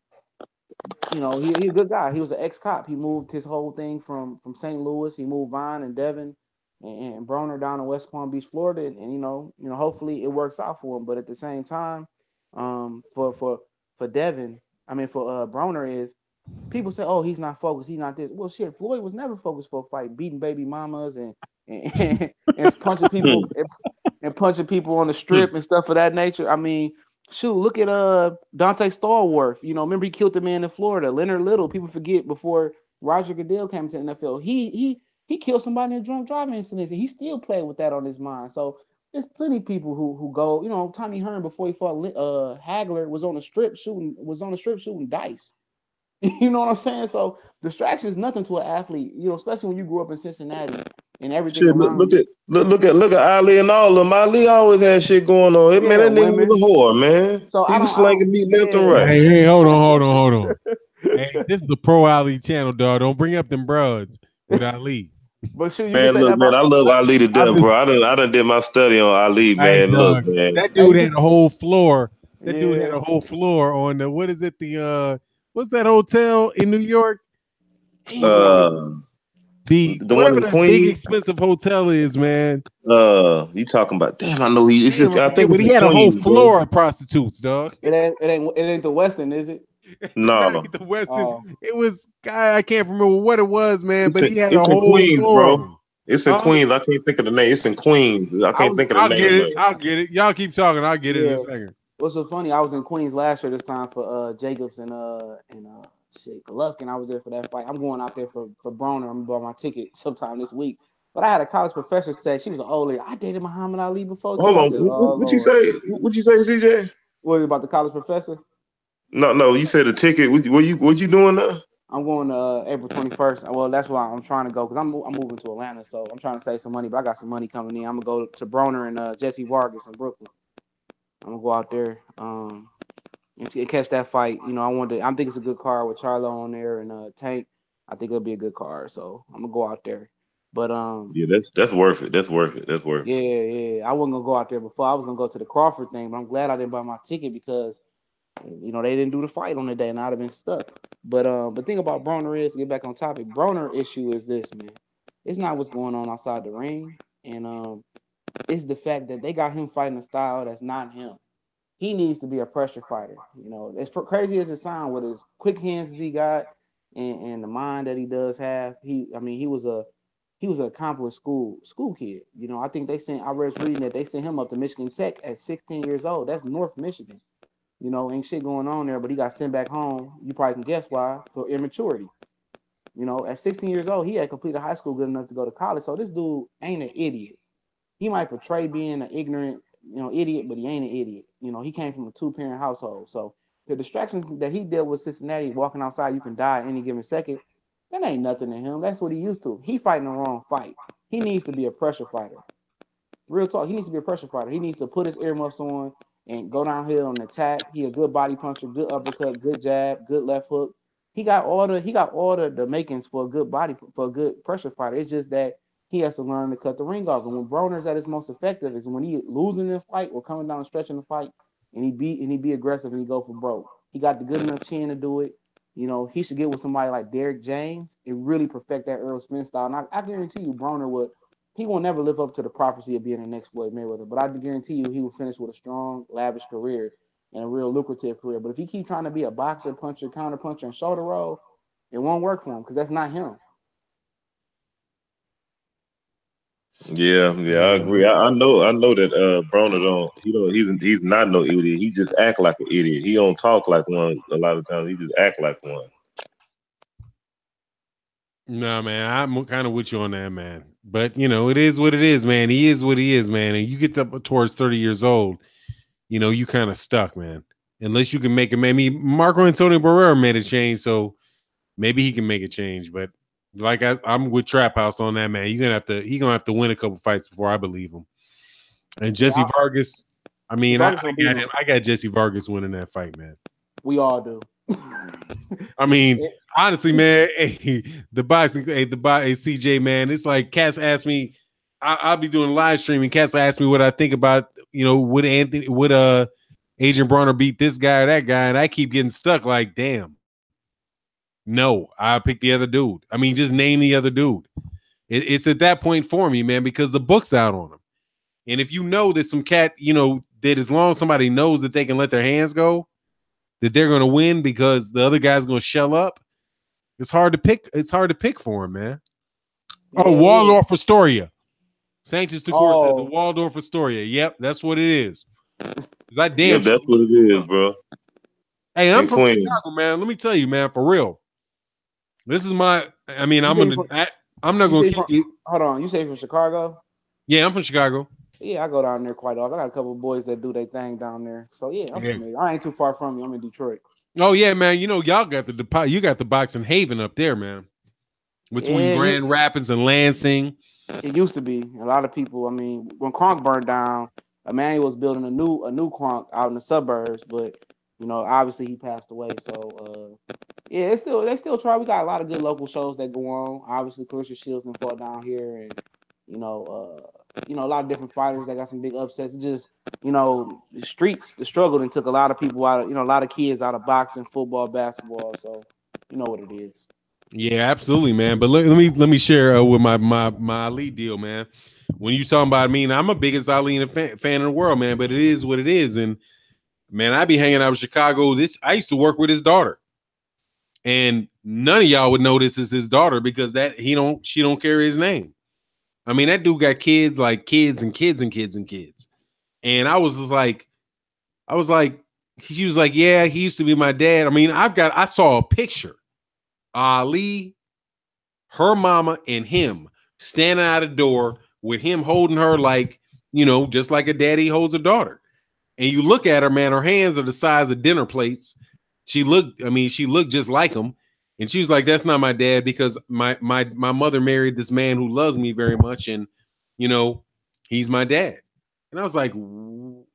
he a good guy. He was an ex-cop. He moved his whole thing from St. Louis. He moved Vine and Devin and Broner down in West Palm Beach, Florida. And hopefully it works out for him. But at the same time, for Devin, I mean for Broner is people say, oh, he's not focused, he's not this. Well, shit, Floyd was never focused for a fight, beating baby mamas and punching people and punching people on the strip and stuff of that nature. I mean, shoot, look at Dante Stallworth. Remember he killed the man in Florida. Leonard Little, people forget before Roger Goodell came to the NFL. He killed somebody in a drunk driving incident, and he still played with that on his mind. So there's plenty of people who go. Tommy Hearn before he fought Hagler was on the strip shooting dice. You know what I'm saying? So distraction is nothing to an athlete, especially when you grew up in Cincinnati and everything Shit, around you. look at Ali and all of them. Ali always had shit going on. Man, Yeah, that nigga was women. a whore, man. So He was I don't, slanging meat left and yeah. right. Hey, hold on. Hey, this is the Pro Ali channel, dog. Don't bring up them broads with Ali. But shoot, you can Man, say that look, man, about. I love Ali to I'm death, just, bro. I done did my study on Ali, hey, man. Look, dog. man. That Hey, dude you had can, a whole floor. That dude had yeah, a whole floor on the what is it? What's that hotel in New York? Damn, I can't. Uh, The the one whatever in that big Queens. expensive hotel is, man. You talking about? Damn, I know he. Damn, I I forget, think but it's he in had a whole Queens, bro. floor of prostitutes, dog. it ain't the Westin, is it? No, Not no, the Western. Oh, It was guy. I can't remember what it was, man. But he had a it's in whole Queens, floor of bro. them. It's in Huh? Queens. I can't think of the name. It's in Queens. I can't think of the I'll get name of it. it. I'll get it. Y'all keep talking. I'll get it in a yeah. second. What's so funny? I was in Queens last year this time for Jacobs and shit Golovkin. I was there for that fight. I'm going out there for Broner. I'm gonna buy my ticket sometime this week. But I had a college professor say she was an old lady. I dated Muhammad Ali before too. Hold I on. said, oh What you Lord. say? What you say, CJ? What about the college professor? No, no. You said a ticket. What you doing now? I'm going to April 21st. Well, that's why I'm trying to go because I'm moving to Atlanta, so I'm trying to save some money. But I got some money coming in. I'm gonna go to Broner and Jesse Vargas in Brooklyn. I'm gonna go out there and catch that fight. I think it's a good card with Charlo on there and Tank. I think it'll be a good card, so I'm gonna go out there. But Yeah, that's worth it. That's worth it. That's worth it. yeah, I wasn't gonna go out there before. I was gonna go to the Crawford thing, but I'm glad I didn't buy my ticket because they didn't do the fight on the day, and I'd have been stuck. But the thing about Broner is, to get back on topic, Broner issue is this, man. It's not what's going on outside the ring, and it's the fact that they got him fighting a style that's not him. He needs to be a pressure fighter. As crazy as it sounds, with as quick hands as he got and the mind that he does have, he was an accomplished school kid. I think I read reading that they sent him up to Michigan Tech at 16 years old. That's North Michigan. Ain't shit going on there, but he got sent back home. You probably can guess why, for immaturity. At 16 years old, he had completed high school good enough to go to college. So this dude ain't an idiot. He might portray being an ignorant, idiot, but he ain't an idiot. He came from a two-parent household. So the distractions that he dealt with Cincinnati, walking outside, you can die any given second, that ain't nothing to him. That's what he used to. He fighting the wrong fight. He needs to be a pressure fighter. Real talk. He needs to be a pressure fighter. He needs to put his earmuffs on and go downhill and attack. He a good body puncher, good uppercut, good jab, good left hook. He got all the makings for a good pressure fighter. It's just that he has to learn to cut the ring off. And when Broner's at his most effective is when he losing the fight or coming down and stretching the fight. and he be aggressive and he go for broke. He got the good enough chin to do it. You know, he should get with somebody like Derrick James and really perfect that Earl Spence style. And I guarantee you, Broner would. He will never live up to the prophecy of being the next Floyd Mayweather, but I guarantee you he will finish with a strong, lavish career and a real lucrative career. But if he keep trying to be a boxer, puncher, counter puncher, and shoulder roll, it won't work for him because that's not him. Yeah, I agree. I know that Broner he's not no idiot. He just act like an idiot. He don't talk like one a lot of times. He just act like one. No, man, I'm kind of with you on that, man. But you know, it is what it is, man. He is what he is, man. And you get up towards 30 years old, you know, you kind of stuck, man. Unless you can make him. I mean, Marco Antonio Barrera made a change, so maybe he can make a change. But like I'm with Trap House on that, man. He gonna have to win a couple fights before I believe him. And Jesse Vargas, I mean, I got Jesse Vargas winning that fight, man. We all do. I mean, honestly, man, the boxing, CJ, man, it's like Cass asked me, I'll be doing live streaming. Cass asked me what I think about, you know, would Adrien Broner beat this guy or that guy, and I keep getting stuck. Like, damn, no, I pick the other dude. I mean, just name the other dude. It's at that point for me, man, because the book's out on him. And if you know that some cat, you know, that as long as somebody knows that they can let their hands go, that they're going to win because the other guy's going to shell up, it's hard to pick. It's hard to pick for him, man. Yeah, oh, Waldorf Astoria. Sanctions to court said the Waldorf Astoria. Yep, that's what it is. That's what it is, bro. Hey, I'm from Chicago, man. Let me tell you, man, for real. This is my. I mean, I'm not going to keep. Hold on, you say from Chicago? Yeah, I'm from Chicago. Yeah, I go down there quite often. I got a couple of boys that do their thing down there. So yeah, I'm familiar. I ain't too far from you. I'm in Detroit. Oh yeah, man. You know, y'all got the boxing haven up there, man. Between Grand Rapids and Lansing. It used to be. A lot of people, I mean, when Kronk burned down, Emmanuel was building a new Kronk out in the suburbs, but you know, obviously he passed away. So yeah, they still try. We got a lot of good local shows that go on. Obviously, Clarissa Shields been fought down here, and you know, a lot of different fighters that got some big upsets. It just, you know, the streets, the struggle, and took a lot of people out of, you know, a lot of kids out of boxing, football, basketball. So you know what it is. Yeah, absolutely, man. But let me share with my Ali deal, man. When you talking about, I mean, I'm a biggest Ali fan in the world, man. But it is what it is, and man, I be hanging out with Chicago. I used to work with his daughter, and none of y'all would know this is his daughter because she don't carry his name. I mean, that dude got kids, like kids and kids and kids and kids. And I was like, she was like, yeah, he used to be my dad. I mean, I saw a picture. Ali, her mama, and him standing out the door with him holding her like, you know, just like a daddy holds a daughter. And you look at her, man, her hands are the size of dinner plates. She looked just like him. And she was like, that's not my dad because my mother married this man who loves me very much. And, you know, he's my dad. And I was like,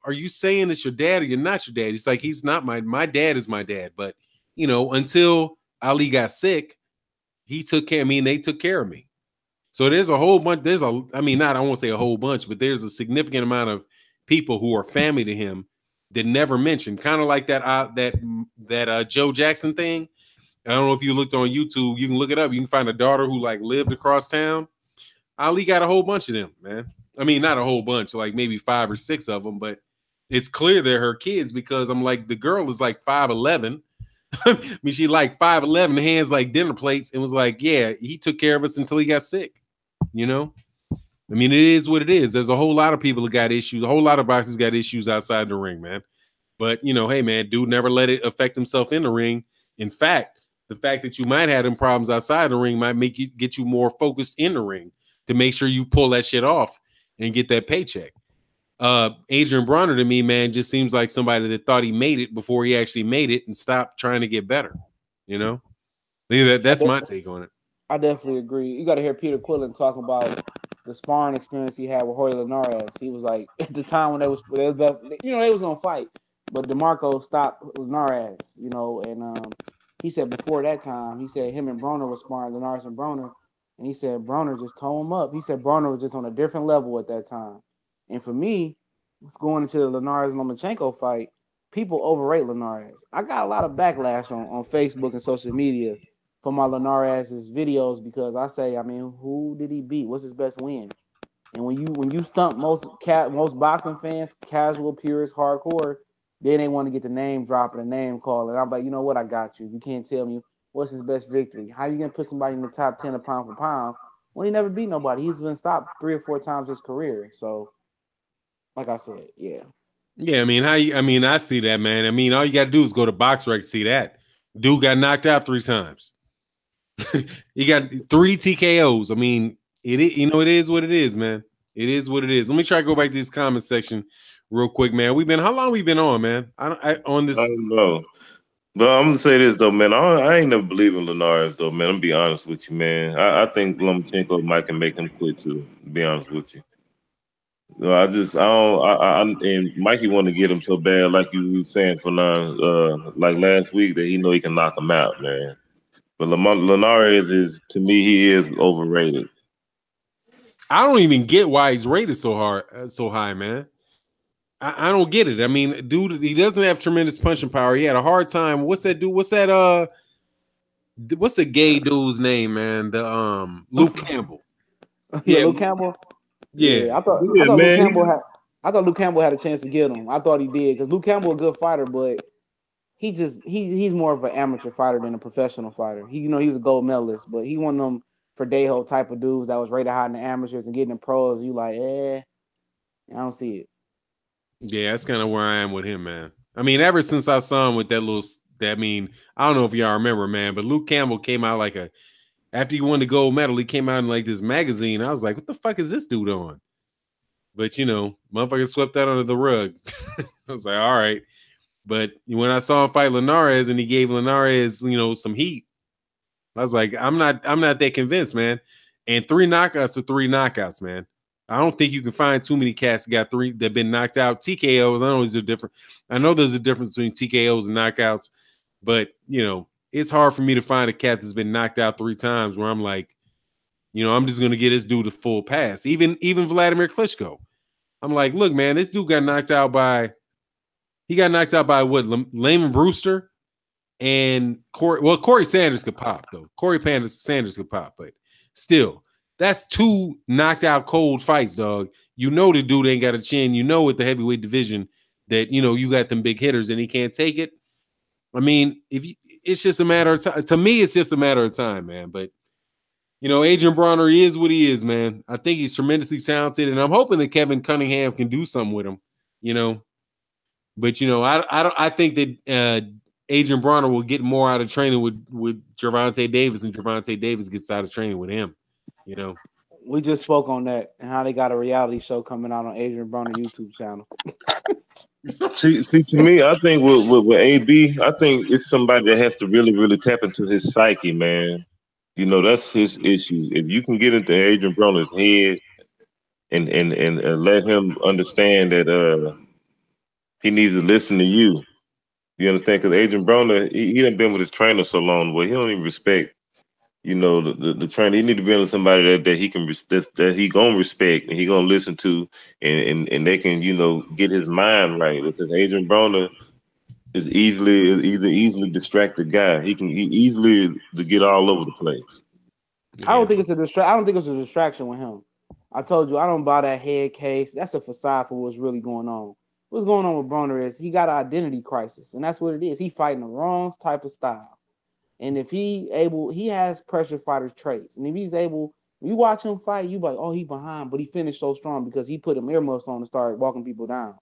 are you saying it's your dad or you're not your dad? He's like, he's not my dad is my dad. But, you know, until Ali got sick, he took care of me and they took care of me. So there's a whole bunch. I won't say a whole bunch, but there's a significant amount of people who are family to him that never mentioned, kind of like that Joe Jackson thing. I don't know if you looked on YouTube. You can look it up. You can find a daughter who like lived across town. Ali got a whole bunch of them, man. I mean, not a whole bunch, like maybe 5 or 6 of them, but it's clear they're her kids because I'm like, the girl is like 5'11". I mean, she like 5'11", hands like dinner plates, and was like, yeah, he took care of us until he got sick. You know? I mean, it is what it is. There's a whole lot of people that got issues. A whole lot of boxers got issues outside the ring, man. But, you know, hey, man, dude never let it affect himself in the ring. In fact, the fact that you might have them problems outside the ring might get you more focused in the ring to make sure you pull that shit off and get that paycheck. Adrien Broner to me, man, just seems like somebody that thought he made it before he actually made it and stopped trying to get better. You know, that's my take on it. I definitely agree. You got to hear Peter Quillen talk about the sparring experience he had with Jorge Linares. He was like, at the time when they was gonna fight, but DeMarco stopped Linares. You know, and he said before that time, he said him and Broner were sparring, Linares and Broner, and he said Broner just tore him up. He said Broner was just on a different level at that time. And for me, going into the Linares Lomachenko fight, people overrate Linares. I got a lot of backlash on Facebook and social media for my Linares' videos because I say, I mean, who did he beat? What's his best win? And when you stump most boxing fans, casual, purists, hardcore, then they want to get the name drop and the name call. And I'm like, you know what? I got you. You can't tell me what's his best victory. How you gonna put somebody in the top 10 of pound for pound when he never beat nobody? He's been stopped 3 or 4 times his career. So, like I said, yeah. Yeah, I mean, I see that, man. I mean, all you got to do is go to BoxRec to see that. Dude got knocked out 3 times. He got 3 TKOs. I mean, it is what it is, man. It is what it is. Let me try to go back to this comment section real quick, man. How long we been on, man? On this. I don't know. But I'm gonna say this though, man. I ain't never believe in Linares though, man. I'm gonna be honest with you, man. I think Lomachenko might can make him quit too. To be honest with you. No, I don't. And Mikey want to get him so bad, like you were saying for now, like last week, that he know he can knock him out, man. But Linares is, to me, he is overrated. I don't even get why he's rated so high, man. I don't get it. I mean, dude, he doesn't have tremendous punching power. He had a hard time. What's that dude? What's the gay dude's name, man? The Luke Campbell. Yeah, Luke Campbell. Yeah. I thought Luke Campbell had a chance to get him. I thought he did because Luke Campbell a good fighter, but he's more of an amateur fighter than a professional fighter. He was a gold medalist, but he one of them Verdejo type of dudes that was rated high in the amateurs and getting in pros. You like, I don't see it. Yeah, that's kind of where I am with him, man. I mean, ever since I saw him with I don't know if y'all remember, man, but Luke Campbell came out after he won the gold medal, he came out in like this magazine. I was like, what the fuck is this dude on? But, motherfucker swept that under the rug. I was like, all right. But when I saw him fight Linares and he gave Linares, some heat, I was like, I'm not that convinced, man. And 3 knockouts are 3 knockouts, man. I don't think you can find too many cats that got 3 that been knocked out. TKOs, I know there's a difference between TKOs and knockouts, but it's hard for me to find a cat that's been knocked out 3 times where I'm like, I'm just gonna get this dude a full pass. Even Vladimir Klitschko. I'm like, look, man, this dude got knocked out by what? Layman Brewster and Corey. Well, Corey Sanders could pop though. Sanders could pop, but still, that's 2 knocked out cold fights, dog. The dude ain't got a chin. With the heavyweight division that you got them big hitters and he can't take it. I mean, it's just a matter of time. To me, it's just a matter of time, man. But Adrien Broner is what he is, man. I think he's tremendously talented, and I'm hoping that Kevin Cunningham can do something with him. But I think that Adrien Broner will get more out of training with Gervonta Davis, and Gervonta Davis gets out of training with him. We just spoke on that and how they got a reality show coming out on Adrien Broner YouTube channel. See, to me, I think with AB, I think it's somebody that has to really, really tap into his psyche, man. That's his issue. If you can get into Adrien Broner's head and let him understand that he needs to listen to you. You understand? Because Adrien Broner, he done been with his trainer so long, but he don't even respect, the trainer. He need to be with somebody that he can that he gonna respect and he gonna listen to, and they can get his mind right. Because Adrien Broner is easily distracted guy. He easily to get all over the place. I don't think it's a distraction with him. I told you I don't buy that head case. That's a facade for what's really going on. What's going on with Broner is he got an identity crisis, and that's what it is. He fighting the wrong type of style. And if he has pressure fighter traits. And if he's able, when you watch him fight, you like, oh, he behind, but he finished so strong because he put him earmuffs on and started walking people down.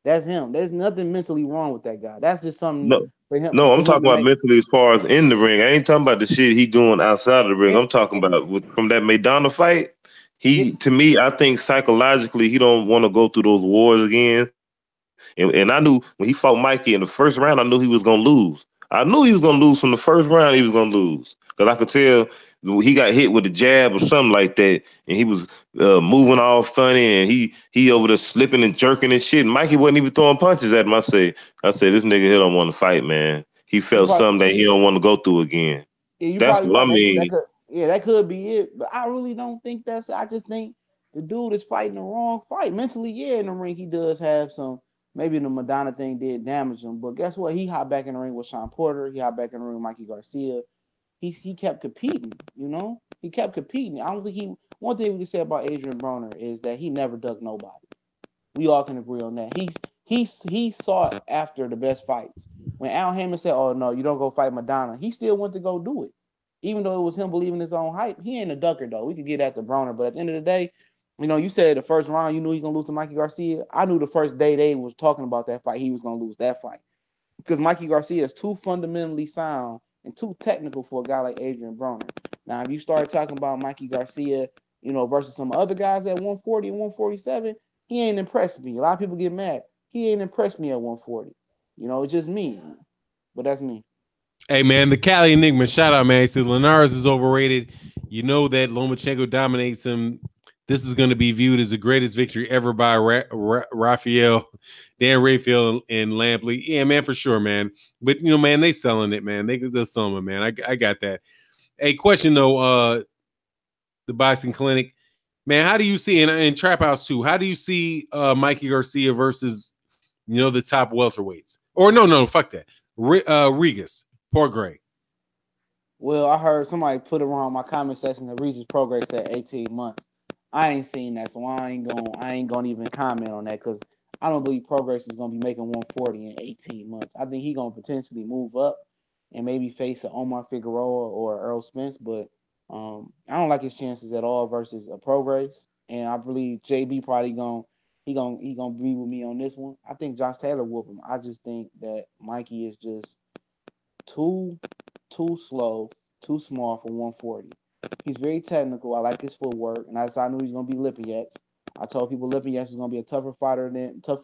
That's him. There's nothing mentally wrong with that guy. That's just something for him. No, I'm talking about mentally as far as in the ring. I ain't talking about the shit he doing outside of the ring. I'm talking about from that Maidana fight. To me, I think psychologically he don't want to go through those wars again. And I knew when he fought Mikey in the first round, I knew he was gonna lose. I knew he was gonna lose from the first round. He was gonna lose because I could tell he got hit with a jab or something like that, and he was moving all funny, and he over there slipping and jerking and shit. And Mikey wasn't even throwing punches at him. I say this nigga here don't want to fight, man. He felt something that he don't want to go through again. Yeah, that's what I mean. That could be it, but I really don't think that's. I just think the dude is fighting the wrong fight mentally. Yeah, in the ring he does have some maybe the Madonna thing did damage him. But guess what? He hopped back in the ring with Sean Porter. He hopped back in the ring with Mikey Garcia. He kept competing, you know? He kept competing. I don't think one thing we can say about Adrien Broner is that he never ducked nobody. We all can agree on that. He sought after the best fights. When Al Heyman said, "Oh no, you don't go fight Madonna," he still went to go do it. Even though it was him believing his own hype, he ain't a ducker though. We could get at the Broner, but at the end of the day, you know, you said the first round you knew he was gonna lose to Mikey Garcia. I knew the first day they was talking about that fight, he was gonna lose that fight. Because Mikey Garcia is too fundamentally sound and too technical for a guy like Adrien Broner. Now, if you start talking about Mikey Garcia, you know, versus some other guys at 140 and 147, he ain't impressed me. A lot of people get mad. He ain't impressed me at 140. You know, it's just me. But that's me. Hey, man, the Cali Enigma, shout out, man. He said Linares is overrated. You know that Lomachenko dominates him. This is going to be viewed as the greatest victory ever by Raphael, Dan Raphael, and Lampley. Yeah, man, for sure, man. But, you know, man, they selling it, man. They're selling it, man. I got that. Hey, question, though, the Boxing Clinic. Man, how do you see, in Trap House 2, how do you see Mikey Garcia versus, you know, the top welterweights? Or no, fuck that. Regis, poor Gray. Well, I heard somebody put it wrong in my comment section that Regis Progress said 18 months. I ain't seen that, so I ain't gonna even comment on that because I don't believe Progress is gonna be making 140 in 18 months. I think he's gonna potentially move up and maybe face an Omar Figueroa or Earl Spence, but I don't like his chances at all versus a Progress. And I believe JB probably gonna be with me on this one. I think Josh Taylor whoop him. I just think that Mikey is just too slow, too small for 140. He's very technical. I like his footwork, and I knew he's gonna be Lipinets. I told people Lipinets is gonna be a tough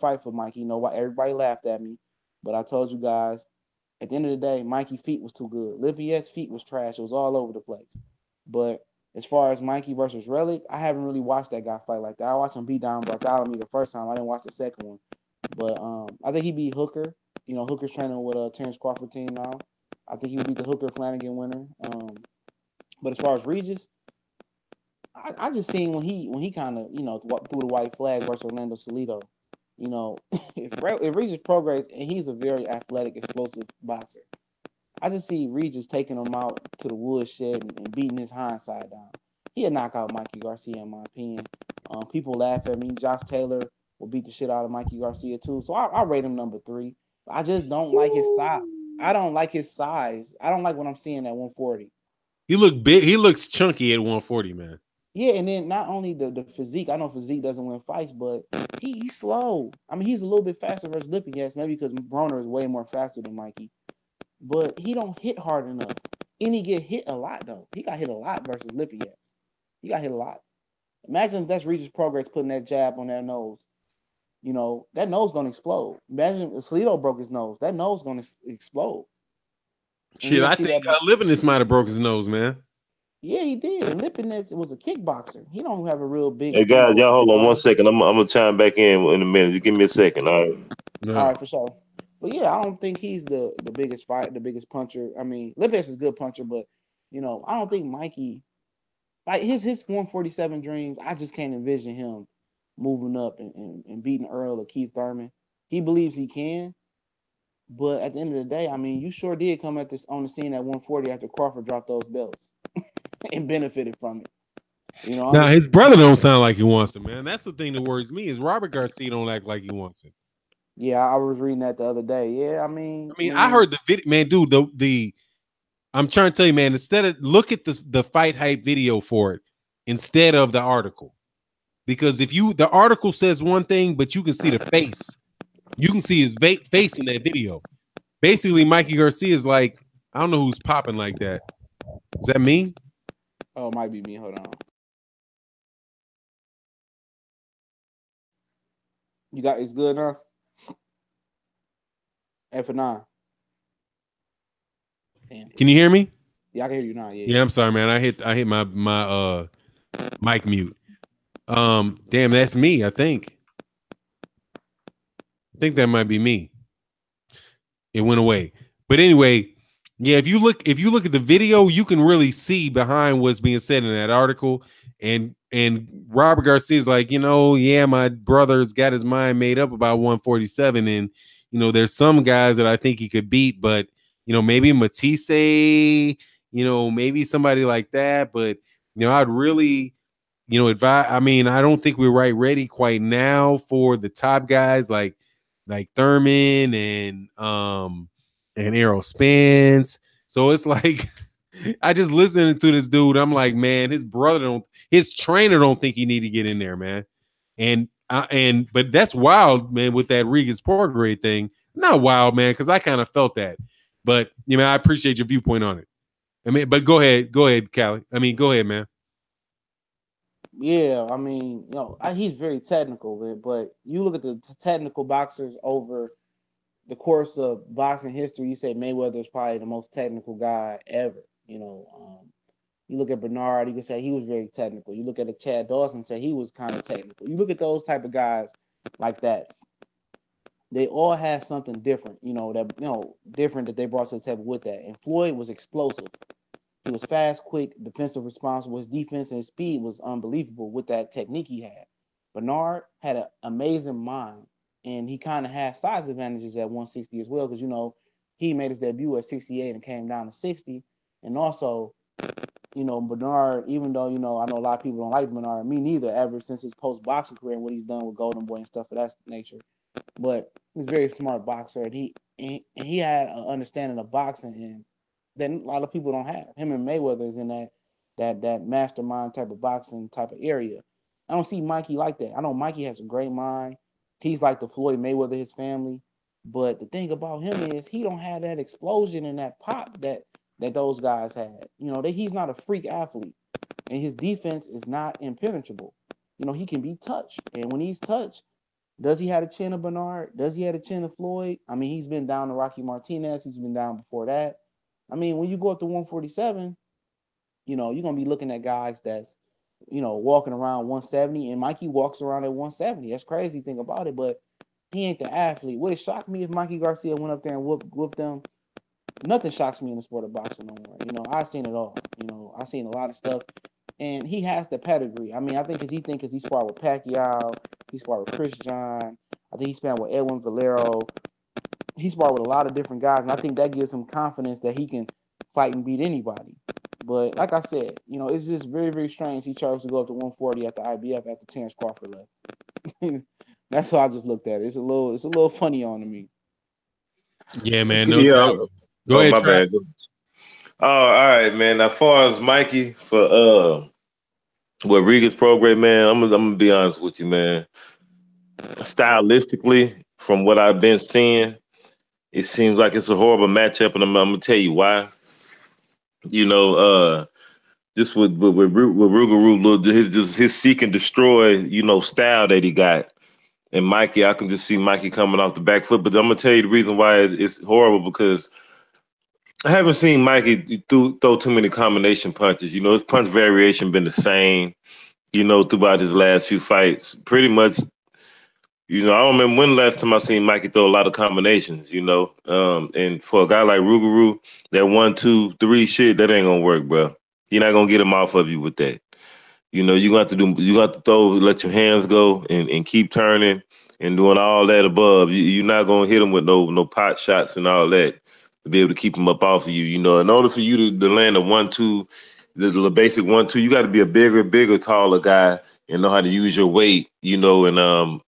fight for Mikey. You know why? Everybody laughed at me, but I told you guys at the end of the day, Mikey's feet was too good. Lipinets' feet was trash. It was all over the place. But as far as Mikey versus Relic, I haven't really watched that guy fight like that. I watched him beat down Bartholomew the first time. I didn't watch the second one, but I think he beat Hooker. You know, Hooker's training with Terrence Crawford team now. I think he would beat the Hooker Flanagan winner. But as far as Regis, I just seen when he kind of, you know, threw the white flag versus Orlando Salido. You know, if Regis progress, and he's a very athletic, explosive boxer, I just see Regis taking him out to the woodshed and beating his hindside down. He'll knock out Mikey Garcia, in my opinion. People laugh at me. Josh Taylor will beat the shit out of Mikey Garcia too. So I rate him number 3. I just don't like his size. I don't like his size. I don't like what I'm seeing at 140. He look big. He looks chunky at 140, man. Yeah, and then not only the physique. I know physique doesn't win fights, but he's slow. I mean, he's a little bit faster versus Lipinets, maybe because Broner is way more faster than Mikey. But he don't hit hard enough. And he get hit a lot, though. He got hit a lot versus Lipinets. He got hit a lot. Imagine if that's Regis Progress putting that jab on that nose. You know, that nose going to explode. Imagine if Salido broke his nose. That nose going to explode. Shit, I think Lipinets might have broke his nose, man. Yeah, he did. Lipinets was a kickboxer. He don't have a real big... Hey, guys, y'all hold on 1 second. I'm going to chime back in a minute. Just give me a second, all right? No. All right, for sure. But yeah, I don't think he's the biggest fight, the biggest puncher. I mean, Lipinets is a good puncher, but, you know, I don't think Mikey... Like, his 147 dreams, I just can't envision him moving up and beating Earl or Keith Thurman. He believes he can, but at the end of the day, I mean, you sure did come at this on the scene at 140 after Crawford dropped those belts and benefited from it. You know, now his brother don't sound like he wants it, man. That's the thing that worries me is Robert Garcia don't act like he wants it. Yeah, I was reading that the other day. Yeah, I mean, I heard the video, man, dude. The I'm trying to tell you, man. Instead of look at the fight hype video for it instead of the article. Because the article says one thing, but you can see the face. You can see his face in that video. Basically, Mikey Garcia is like, I don't know who's popping like that. Is that me? Oh, it might be me. Hold on. You got it's good enough? F9. Damn. Can you hear me? Yeah, I can hear you now. Yeah, I'm sorry, man. I hit my mic mute. Damn, that's me, I think. I think that might be me. It went away. But anyway, Yeah, if you look at the video, you can really see behind what's being said in that article. And Robert Garcia's like, yeah, my brother's got his mind made up about 147, and there's some guys that I think he could beat, but maybe Matisse, maybe somebody like that. But I'd really advise. I mean, I don't think we're ready quite now for the top guys like Thurman and Errol Spence. So it's like I just listening to this dude. I'm like, man, his trainer don't think he need to get in there, man. But that's wild, man. With that Regis Poirier thing, not wild, man, because I kind of felt that. But I appreciate your viewpoint on it. I mean, but go ahead, Callie. I mean, go ahead, man. Yeah, I mean, he's very technical, but you look at the technical boxers over the course of boxing history, you say Mayweather is probably the most technical guy ever. You look at Bernard, you can say he was very technical. You look at Chad Dawson, say he was kind of technical. You look at those type of guys like that. They all have something different, different that they brought to the table with that. And Floyd was explosive. He was fast, quick, defensive, responsible. His defense and his speed was unbelievable with that technique he had. Bernard had an amazing mind, and he kind of had size advantages at 160 as well, because he made his debut at 68 and came down to 60. And also, Bernard, even though I know a lot of people don't like Bernard, me neither, ever since his post-boxing career and what he's done with Golden Boy and stuff of that nature. But he's a very smart boxer, and he had an understanding of boxing and that a lot of people don't have. Him and Mayweather is in that mastermind type of boxing type of area. I don't see Mikey like that. I know Mikey has a great mind. He's like the Floyd Mayweather, his family. But the thing about him is he don't have that explosion and that pop that those guys had. He's not a freak athlete. And his defense is not impenetrable. He can be touched. And when he's touched, does he have a chin of Bernard? Does he have a chin of Floyd? I mean, he's been down to Rocky Martinez. He's been down before that. I mean, when you go up to 147, you're going to be looking at guys that's, walking around 170, and Mikey walks around at 170. That's crazy thing about it, but he ain't the athlete. Would it shock me if Mikey Garcia went up there and whooped them? Nothing shocks me in the sport of boxing no more. I've seen it all. I've seen a lot of stuff, and he has the pedigree. I mean, I think because he sparred with Pacquiao, he sparred with Chris John, I think he sparred with Edwin Valero. He sparred with a lot of different guys, and I think that gives him confidence that he can fight and beat anybody. But like I said, it's just very, very strange he chose to go up to 140 at the IBF after Terrence Crawford left. That's how I just looked at it. It's a little funny on me. Yeah, man. No doubt. Go ahead, my bad. All right, man. As far as Mikey for Regis program, man, I'm gonna be honest with you, man. Stylistically, from what I've been seeing, it seems like it's a horrible matchup, and I'm gonna tell you why. Just with Rougarou, his seek and destroy, style that he got. And Mikey, I can just see Mikey coming off the back foot. But I'm gonna tell you the reason why it's horrible, because I haven't seen Mikey throw too many combination punches. His punch variation been the same, throughout his last few fights. Pretty much, I don't remember when the last time I seen Mikey throw a lot of combinations, and for a guy like Rougarou, that 1, 2, 3 shit, that ain't gonna work, bro. You're not gonna get him off of you with that. You got to throw, let your hands go and keep turning and doing all that above. You're not gonna hit him with no pot shots and all that to be able to keep him up off of you. In order for you to land a 1, 2, the basic 1, 2, you got to be a bigger, taller guy and know how to use your weight, and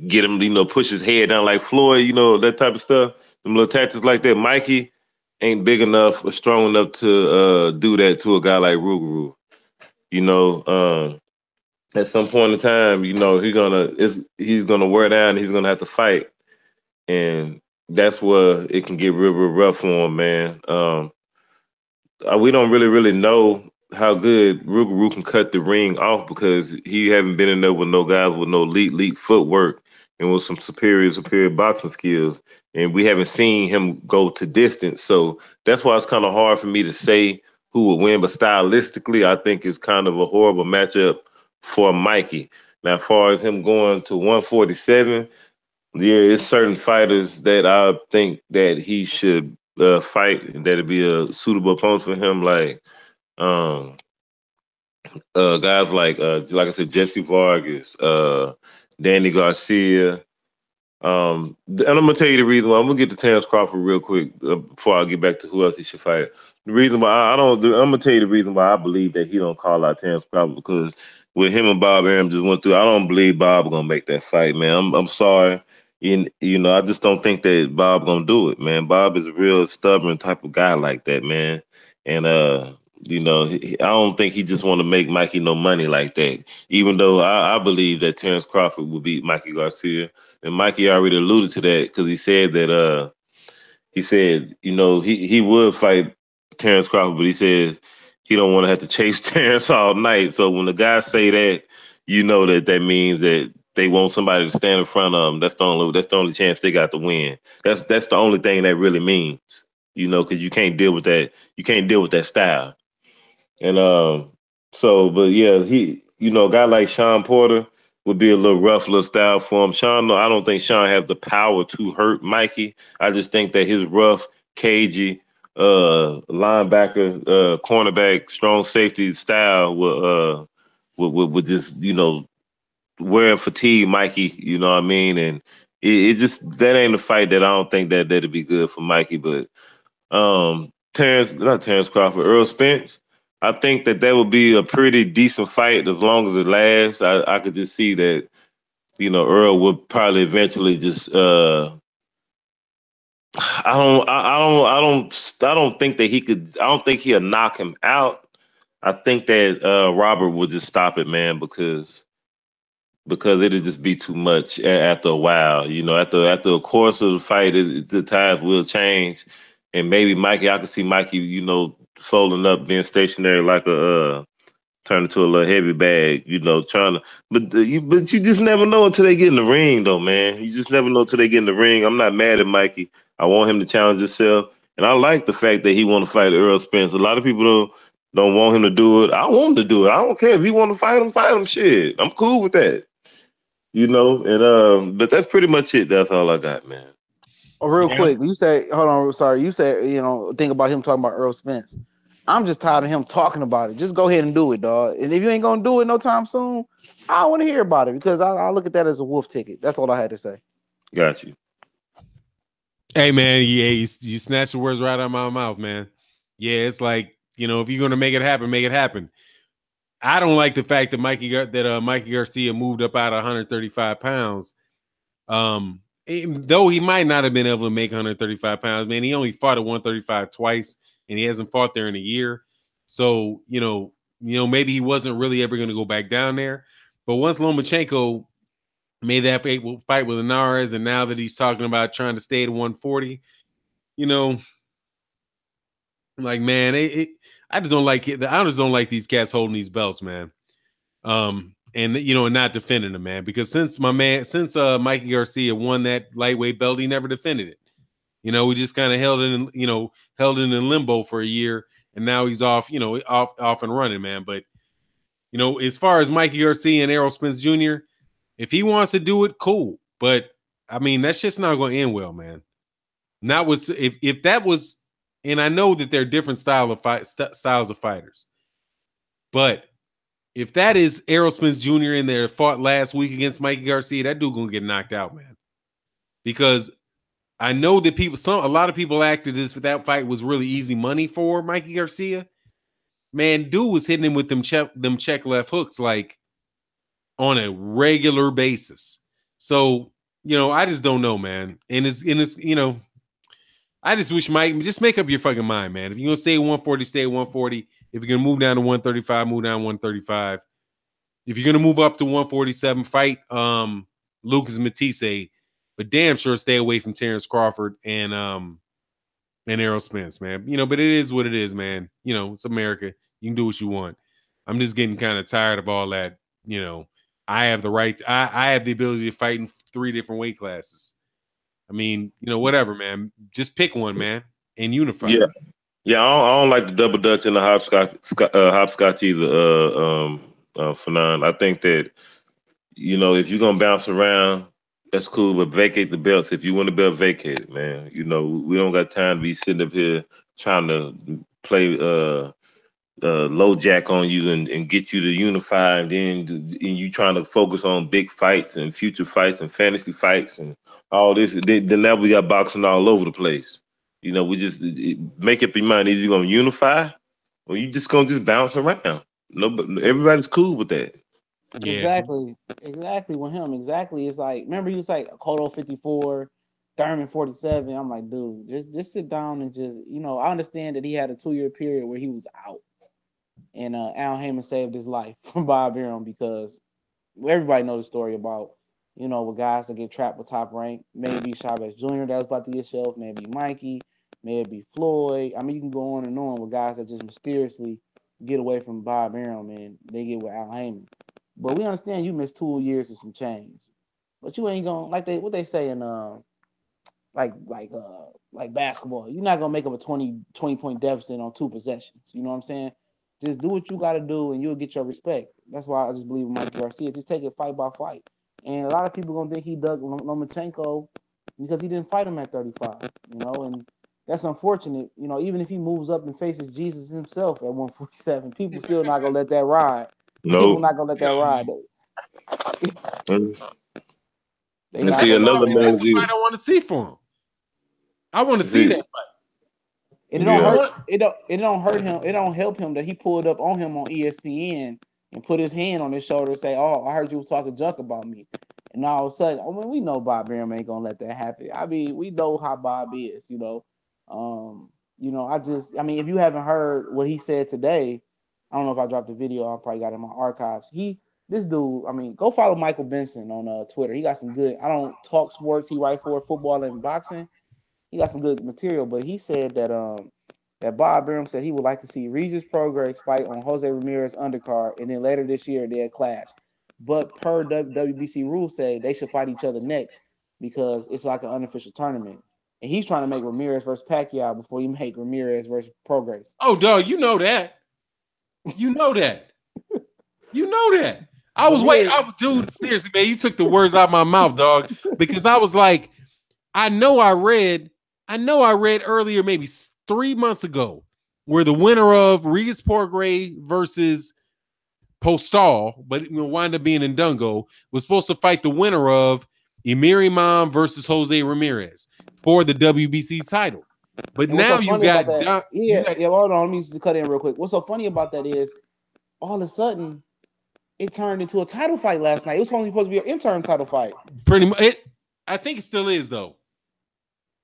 get him, push his head down like Floyd, that type of stuff. Them little tactics like that. Mikey ain't big enough or strong enough to do that to a guy like Rougarou. At some point in time, he's gonna wear down. He's gonna have to fight, and that's where it can get real rough for him, man. We don't really know how good Rougarou can cut the ring off, because he haven't been in there with no guys with no elite footwork and with some superior boxing skills, and we haven't seen him go to distance. So that's why it's kind of hard for me to say who will win. But stylistically, I think it's kind of a horrible matchup for Mikey. Now, as far as him going to 147, yeah, it's certain fighters that I think that he should fight that'd be a suitable opponent for him, like guys like I said, Jesse Vargas, Danny Garcia. And I'm gonna tell you the reason why. I'm gonna get to Terrence Crawford real quick before I get back to who else he should fight. The reason why I don't, I'm gonna tell you the reason why I believe that he don't call out Terrence Crawford, because with him and Bob Arum just went through, I don't believe Bob gonna make that fight, man. I'm sorry. I just don't think that Bob gonna do it, man. Bob is a real stubborn type of guy like that, man. And I don't think he just want to make Mikey no money like that. Even though I believe that Terrence Crawford will beat Mikey Garcia, and Mikey already alluded to that because he said that he would fight Terrence Crawford, but he says he don't want to have to chase Terrence all night. So when the guys say that, that means that they want somebody to stand in front of them. That's the only chance they got to win. That's the only thing that really means, because you can't deal with that. You can't deal with that style. And but yeah, a guy like Sean Porter would be a little rough little style for him. I don't think Sean has the power to hurt Mikey. I just think that his rough, cagey, linebacker, cornerback, strong safety style would just, wear and fatigue Mikey, you know what I mean? And it just, that ain't a fight that I don't think that'd be good for Mikey. But not Terrence Crawford, Earl Spence, I think that would be a pretty decent fight as long as it lasts. I could just see that, Earl would probably eventually just I don't think that he could. I don't think he'll knock him out. I think that Robert will just stop it, man, because it'll just be too much after a while. After a course of the fight, the tides will change, and maybe Mikey. I could see Mikey, folding up, being stationary like a turn into a little heavy bag, trying to. But you just never know until they get in the ring, though, man. You just never know until they get in the ring. I'm not mad at Mikey. I want him to challenge himself, and I like the fact that he want to fight Earl Spence. A lot of people don't want him to do it. I want him to do it. I don't care if he want to fight him. Fight him. Shit, I'm cool with that. And but that's pretty much it. That's all I got, man. Oh, real quick, you say, hold on, sorry, you said, think about him talking about Earl Spence. I'm just tired of him talking about it. Just go ahead and do it, dog. And if you ain't gonna do it no time soon, I don't want to hear about it, because I look at that as a wolf ticket. That's all I had to say. Got you. Hey, man, yeah, you snatched the words right out of my mouth, man. Yeah, it's like, if you're gonna make it happen, make it happen. I don't like the fact that Mikey Garcia moved up out of 135 pounds. Though he might not have been able to make 135 pounds, man, he only fought at 135 twice, and he hasn't fought there in a year. So, maybe he wasn't really ever going to go back down there. But once Lomachenko made that fight with Linares, and now that he's talking about trying to stay at 140, like, man, I just don't like it. I just don't like these cats holding these belts, man. And not defending them, man, because since Mikey Garcia won that lightweight belt, he never defended it. We just kind of held it in limbo for a year, and now he's off and running, man. But as far as Mikey Garcia and Errol Spence Jr., if he wants to do it, cool. But I mean, that's just not going to end well, man. Not with if that was, and I know that they're different styles of fighters, but if that is Errol Spence Jr. in there fought last week against Mikey Garcia, that dude gonna get knocked out, man. Because I know that a lot of people acted as if that fight was really easy money for Mikey Garcia. Man, dude was hitting him with them check left hooks like on a regular basis. So, I just don't know, man. And it's I just wish Mike just make up your fucking mind, man. If you're gonna stay at 140, stay at 140. If you're gonna move down to 135, move down to 135. If you're gonna move up to 147, fight Lucas Matisse, but damn sure stay away from Terrence Crawford and Errol Spence, man. But it is what it is, man. It's America. You can do what you want. I'm just getting kind of tired of all that. I have the right. I have the ability to fight in 3 different weight classes. I mean, whatever, man. Just pick one, man, and unify. Yeah, yeah. I don't like the double dutch and the hopscotch either. Fanon, I think that if you're gonna bounce around, That's cool, but vacate the belts. If you want the belt, vacate it, man. You know, we don't got time to be sitting up here trying to play low jack on you and get you to unify, and then you trying to focus on big fights and future fights and fantasy fights and all this. Then now we got boxing all over the place. You know, we just make up your mind. Either you're gonna unify or you just gonna just bounce around. No, but everybody's cool with that. Yeah. Exactly with him. Exactly. It's like, remember he was like Cotto 54, Thurman 47. I'm like, dude, just sit down and just, you know, I understand that he had a 2-year period where he was out. And Al Heyman saved his life from Bob Arum because everybody knows the story about, you know, with guys that get trapped with Top Rank. Maybe Chavez Jr. that was about to get shelved, maybe Mikey, maybe Floyd. I mean, you can go on and on with guys that just mysteriously get away from Bob Arum and they get with Al Heyman. But we understand you missed 2 years and some change. But you ain't gonna what they say in like basketball. You're not gonna make up a 20 point deficit on 2 possessions. You know what I'm saying? Just do what you gotta do and you'll get your respect. That's why I just believe in Mikey Garcia. Just take it fight by fight. And a lot of people gonna think he dug Lomachenko because he didn't fight him at 35, you know, and that's unfortunate. You know, even if he moves up and faces Jesus himself at 147, people still not gonna let that ride. No, People not gonna let that ride. And see another man. That's the fight I want to see for him. I want to see that fight. And it don't hurt. It don't hurt him. It don't help him that he pulled up on him on ESPN and put his hand on his shoulder and say, "Oh, I heard you was talking junk about me." And all of a sudden, I mean, we know Bob Arum ain't gonna let that happen. I mean, we know how Bob is. You know, I mean, if you haven't heard what he said today, I don't know if I dropped the video. I probably got it in my archives. This dude, I mean, go follow Michael Benson on Twitter. He got some good. I don't talk sports. He write for football and boxing. He got some good material, but he said that Bob Arum said he would like to see Regis Prograis fight on Jose Ramirez undercard, and then later this year they'll clash. But per WBC rules say they should fight each other next because it's like an unofficial tournament. And he's trying to make Ramirez versus Pacquiao before he make Ramirez versus Prograis. Oh, dog, you know that. You know that. You know that. I was waiting. Dude, seriously, man, you took the words out of my mouth, dog, because I was like, I know I read earlier, maybe 3 months ago, where the winner of Regis Prograis versus Postal, but it will wind up being Ndungo, was supposed to fight the winner of Emir Imam versus Jose Ramirez for the WBC title. But now you got hold on, let me just cut in real quick. What's so funny about that is all of a sudden it turned into a title fight last night. It was only supposed to be an interim title fight. Pretty much. I think it still is though.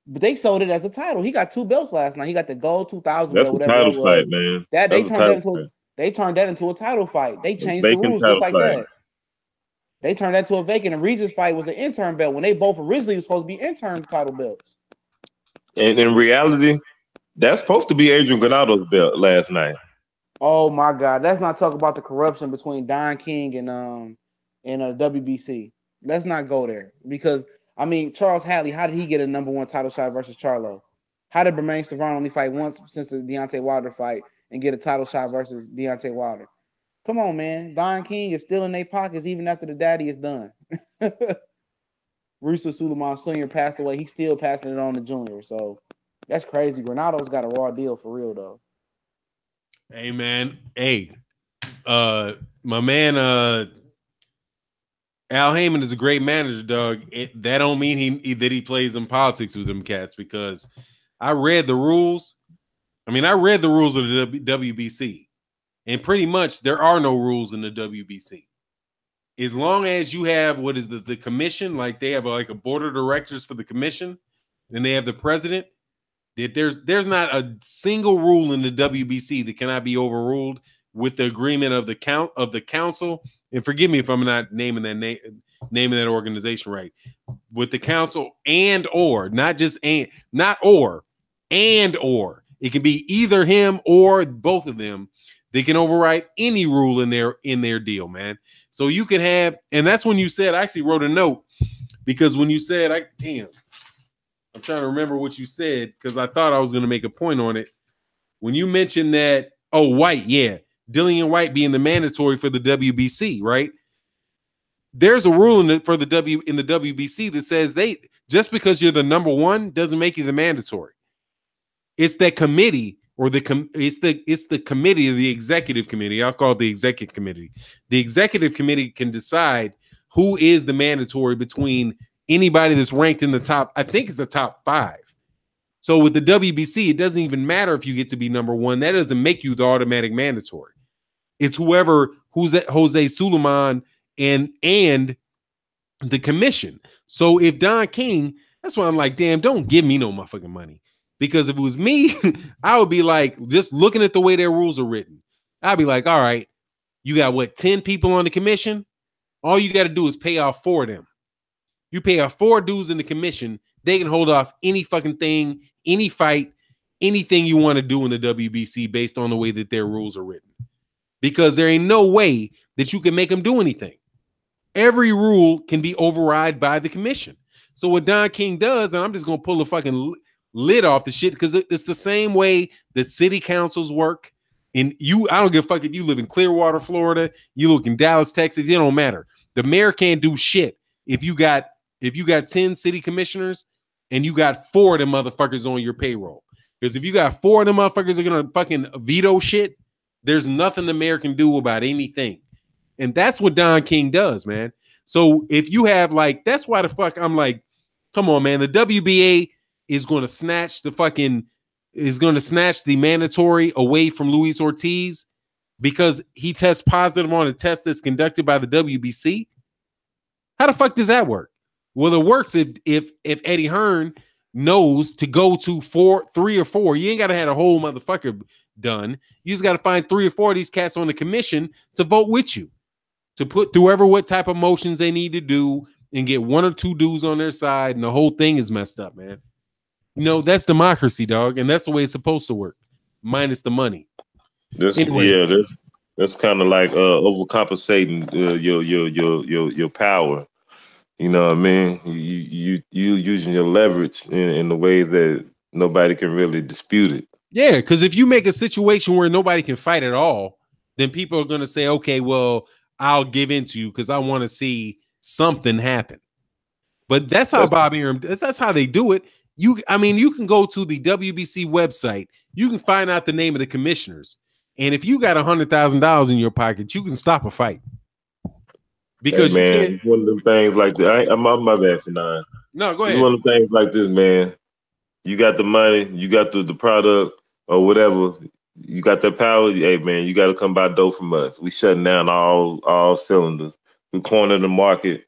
But they sold it as a title. He got 2 belts last night. He got the gold 2000 That's belt, a title fight, man. They turned that into a title fight. They changed the rules just like that. They turned that into a vacant. And Regis fight was an interim belt when they both originally were supposed to be interim title belts. And in reality, that's supposed to be Adrien Broner's belt last night. Oh my God! Let's not talk about the corruption between Don King and WBC. Let's not go there because I mean Charles Hadley. How did he get a #1 title shot versus Charlo? How did Bermain Stavron only fight once since the Deontay Wilder fight and get a title shot versus Deontay Wilder? Come on, man. Don King is still in their pockets even after the daddy is done. Rooster Suleiman Sr. passed away. He's still passing it on to Junior. So that's crazy. Granado's got a raw deal for real, though. Hey, man. Hey, my man, Al Heyman is a great manager, dog. That don't mean that he plays in politics with them cats because I read the rules. I mean, I read the rules of the WBC, and pretty much there are no rules in the WBC. As long as you have what is the commission, like they have like a board of directors for the commission, and they have the president. That there's not a single rule in the WBC that cannot be overruled with the agreement of the council. And forgive me if I'm not naming that organization right. With the council and or not just and not or and or it can be either him or both of them. They can override any rule in their deal, man. So you can have, and that's when you said, I actually wrote a note because when you said, I'm trying to remember what you said because I thought I was going to make a point on it. When you mentioned that, White, yeah, Dillian White being the mandatory for the WBC, right? there's a rule in the WBC that says just because you're the number one doesn't make you the mandatory. It's that committee it's the committee of the executive committee. I'll call it the executive committee. The executive committee can decide who is the mandatory between anybody that's ranked in the top. I think it's the top 5. So with the WBC, it doesn't even matter if you get to be number one. That doesn't make you the automatic mandatory. It's who's that Jose Suleiman and the commission. So if Don King, that's why I'm like, damn, don't give me no motherfucking money. Because if it was me, I would be like, just looking at the way their rules are written, I'd be like, all right, you got 10 people on the commission? All you got to do is pay off 4 of them. You pay off 4 dudes in the commission, they can hold off any fucking thing, any fight, anything you want to do in the WBC based on the way that their rules are written. Because there ain't no way that you can make them do anything. Every rule can be override by the commission. So what Don King does, and I'm just going to pull the fucking lid off the shit, because it's the same way that city councils work. And I don't give a fuck if you live in Clearwater, Florida, you live in Dallas, Texas, it don't matter. The mayor can't do shit if you got 10 city commissioners and you got 4 of them motherfuckers on your payroll. Because if you got 4 of them motherfuckers are gonna fucking veto shit, there's nothing the mayor can do about anything. And that's what Don King does, man. So if you have that's why the fuck I'm like, come on, man. The WBA is going to snatch the mandatory away from Luis Ortiz because he tests positive on a test that's conducted by the WBC. How the fuck does that work? Well, it works if Eddie Hearn knows to go to 3 or 4. You ain't got to have a whole motherfucker done. You just got to find 3 or 4 of these cats on the commission to vote with you, to put through what type of motions they need to do and get 1 or 2 dudes on their side, and the whole thing is messed up, man. You know, that's democracy, dog, and that's the way it's supposed to work, minus the money. Anyway. Yeah, that's kind of like overcompensating your power. You know what I mean? You using your leverage in a way that nobody can really dispute it. Yeah, because if you make a situation where nobody can fight at all, then people are going to say, okay, well, I'll give in to you because I want to see something happen. But that's how Bob Arum, that's how they do it. You can go to the WBC website. You can find out the name of the commissioners. And if you got $100,000 in your pocket, you can stop a fight. Because hey, man, one of them things like that. I'm my bad for 9. No, go ahead. It's one of the things like this, man. You got the money, you got the product or whatever. You got that power. Hey, man, you got to come buy dough from us. We shutting down all cylinders. We corner the market.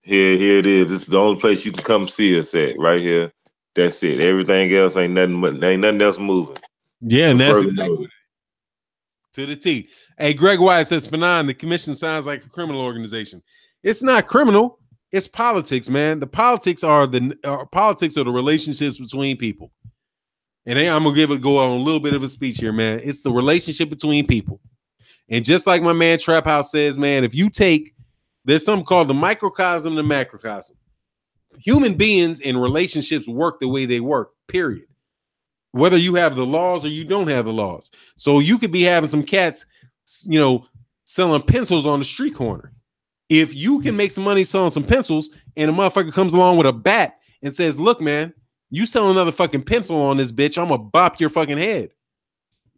Here it is. This is the only place you can come see us at, right here. That's it. Everything else ain't nothing else moving. Yeah, and that's exactly to the T. Hey, Greg Wyatt says, Fanon, the commission sounds like a criminal organization. It's not criminal. It's politics, man. The politics are the relationships between people. And I'm gonna go on a little bit of a speech here, man. It's the relationship between people. And just like my man Trap House says, man, if you there's something called the microcosm and the macrocosm. Human beings and relationships work the way they work, period. Whether you have the laws or you don't have the laws. So you could be having some cats, selling pencils on the street corner. If you can make some money selling some pencils and a motherfucker comes along with a bat and says, look, man, you sell another fucking pencil on this bitch, I'm gonna bop your fucking head.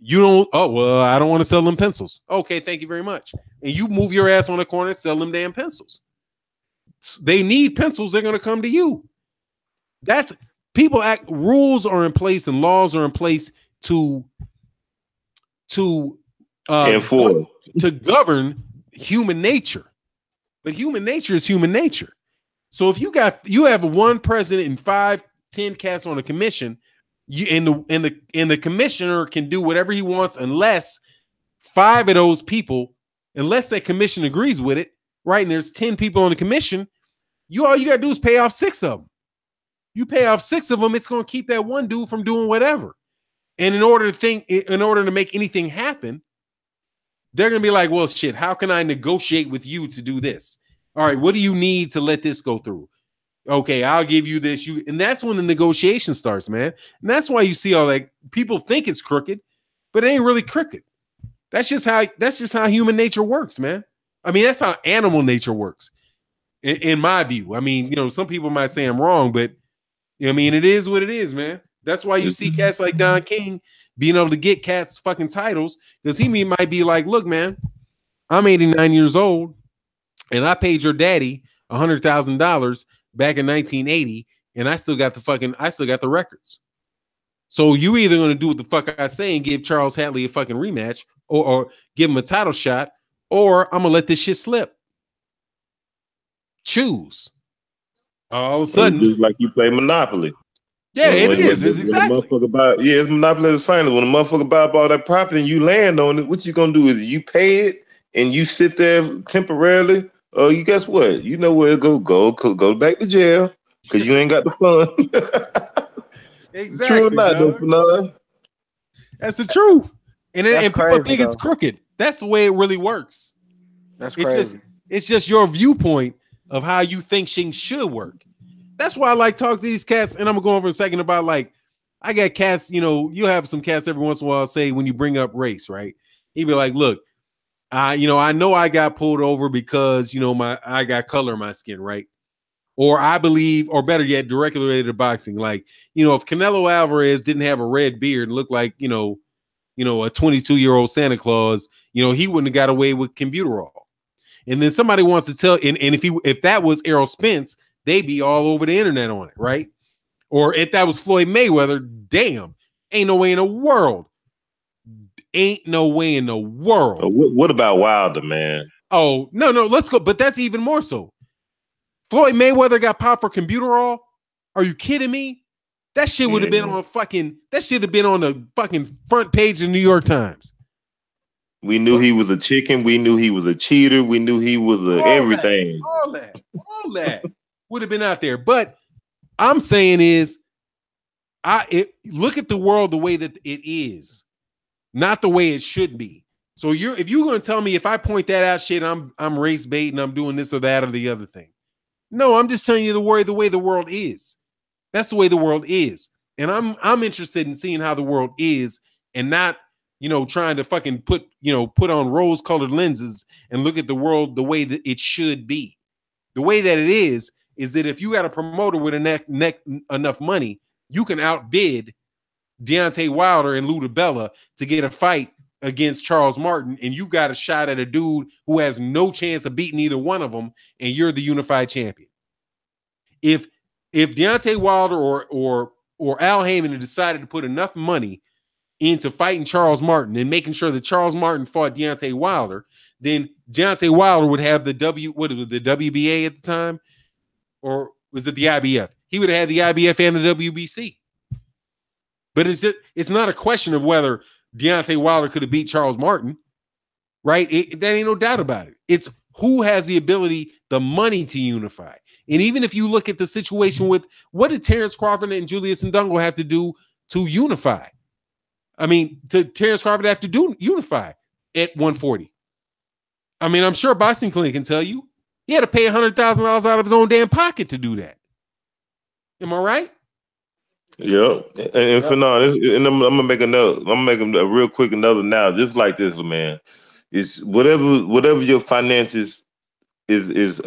You don't, I don't want to sell them pencils. Okay, thank you very much. And you move your ass on the corner and sell them damn pencils. They need pencils, they're gonna come to you. Rules are in place and laws are in place to govern human nature. But human nature is human nature. So if you have 1 president and 5, 10 cats on a commission, the commissioner can do whatever he wants unless 5 of those people, unless that commission agrees with it, right? And there's 10 people on the commission, all you gotta do is pay off 6 of them. You pay off 6 of them, it's gonna keep that one dude from doing whatever. And in order to make anything happen, they're gonna be like, well, shit, how can I negotiate with you to do this? All right, what do you need to let this go through? Okay, I'll give you this. And that's when the negotiation starts, man. And that's why you see all that. People think it's crooked, but it ain't really crooked. That's just how human nature works, man. I mean, that's how animal nature works. in my view. I mean, some people might say I'm wrong, but I mean, it is what it is, man. That's why you see cats like Don King being able to get cats fucking titles, because he might be like, look, man, I'm 89 years old and I paid your daddy $100,000 back in 1980, and I still got the records. So you either going to do what the fuck I say and give Charles Hatley a fucking rematch, or give him a title shot, or I'm gonna let this shit slip. Choose. All of a sudden, just like you play Monopoly. Yeah, it is. It's exactly. It's Monopoly is final. When a motherfucker buy up all that property and you land on it, what you gonna do is you pay it and you sit there temporarily. You guess what? You know where it go back to jail because you ain't got the fun. Exactly. True or not, though, that's the truth. And people crazy, think it's crooked. That's the way it really works. That's crazy. It's just your viewpoint of how you think shit should work. That's why I like talk to these cats. And I'm gonna go over a second about, like, I got cats, you have some cats every once in a while say when you bring up race, right? He'd be like, look, I know I got pulled over because I got color in my skin, right? Or I believe, or better yet, directly related to boxing. Like, if Canelo Alvarez didn't have a red beard and looked like, a 22-year-old Santa Claus, he wouldn't have got away with Combuterol. And then somebody wants to tell, and if that was Errol Spence, they'd be all over the internet on it, right? Or if that was Floyd Mayweather, damn, ain't no way in the world. Ain't no way in the world. What about Wilder, man? Oh, no, let's go. But that's even more so. Floyd Mayweather got popped for Combuterol? Are you kidding me? That shit would have been on that should have been on the fucking front page of the New York Times. We knew he was a chicken. We knew he was a cheater. We knew he was everything. All that would have been out there. But I'm saying is, look at the world the way that it is, not the way it should be. So if you're going to tell me if I point that out, shit, I'm race bait and I'm doing this or that or the other thing. No, I'm just telling you the way the world is. That's the way the world is. And I'm interested in seeing how the world is, and not, trying to fucking put on rose-colored lenses and look at the world the way that it should be. The way that it is that if you got a promoter with enough money, you can outbid Deontay Wilder and Lou DiBella to get a fight against Charles Martin, and you got a shot at a dude who has no chance of beating either one of them, and you're the unified champion. If Deontay Wilder or Al Heyman had decided to put enough money into fighting Charles Martin and making sure that Charles Martin fought Deontay Wilder, then Deontay Wilder would have the WBA at the time, or was it the IBF? He would have had the IBF and the WBC. But it's not a question of whether Deontay Wilder could have beat Charles Martin, right? That ain't no doubt about it. It's who has the ability, the money to unify. And even if you look at the situation with, what did Terrence Crawford and Julius Ndungu have to do to unify? I mean, Terrence Crawford have to unify at 140. I mean, I'm sure Boxing Clinic can tell you he had to pay $100,000 out of his own damn pocket to do that. Am I right? Yeah, and for now, and I'm gonna make a real quick another now, just like this, man. It's whatever your finances is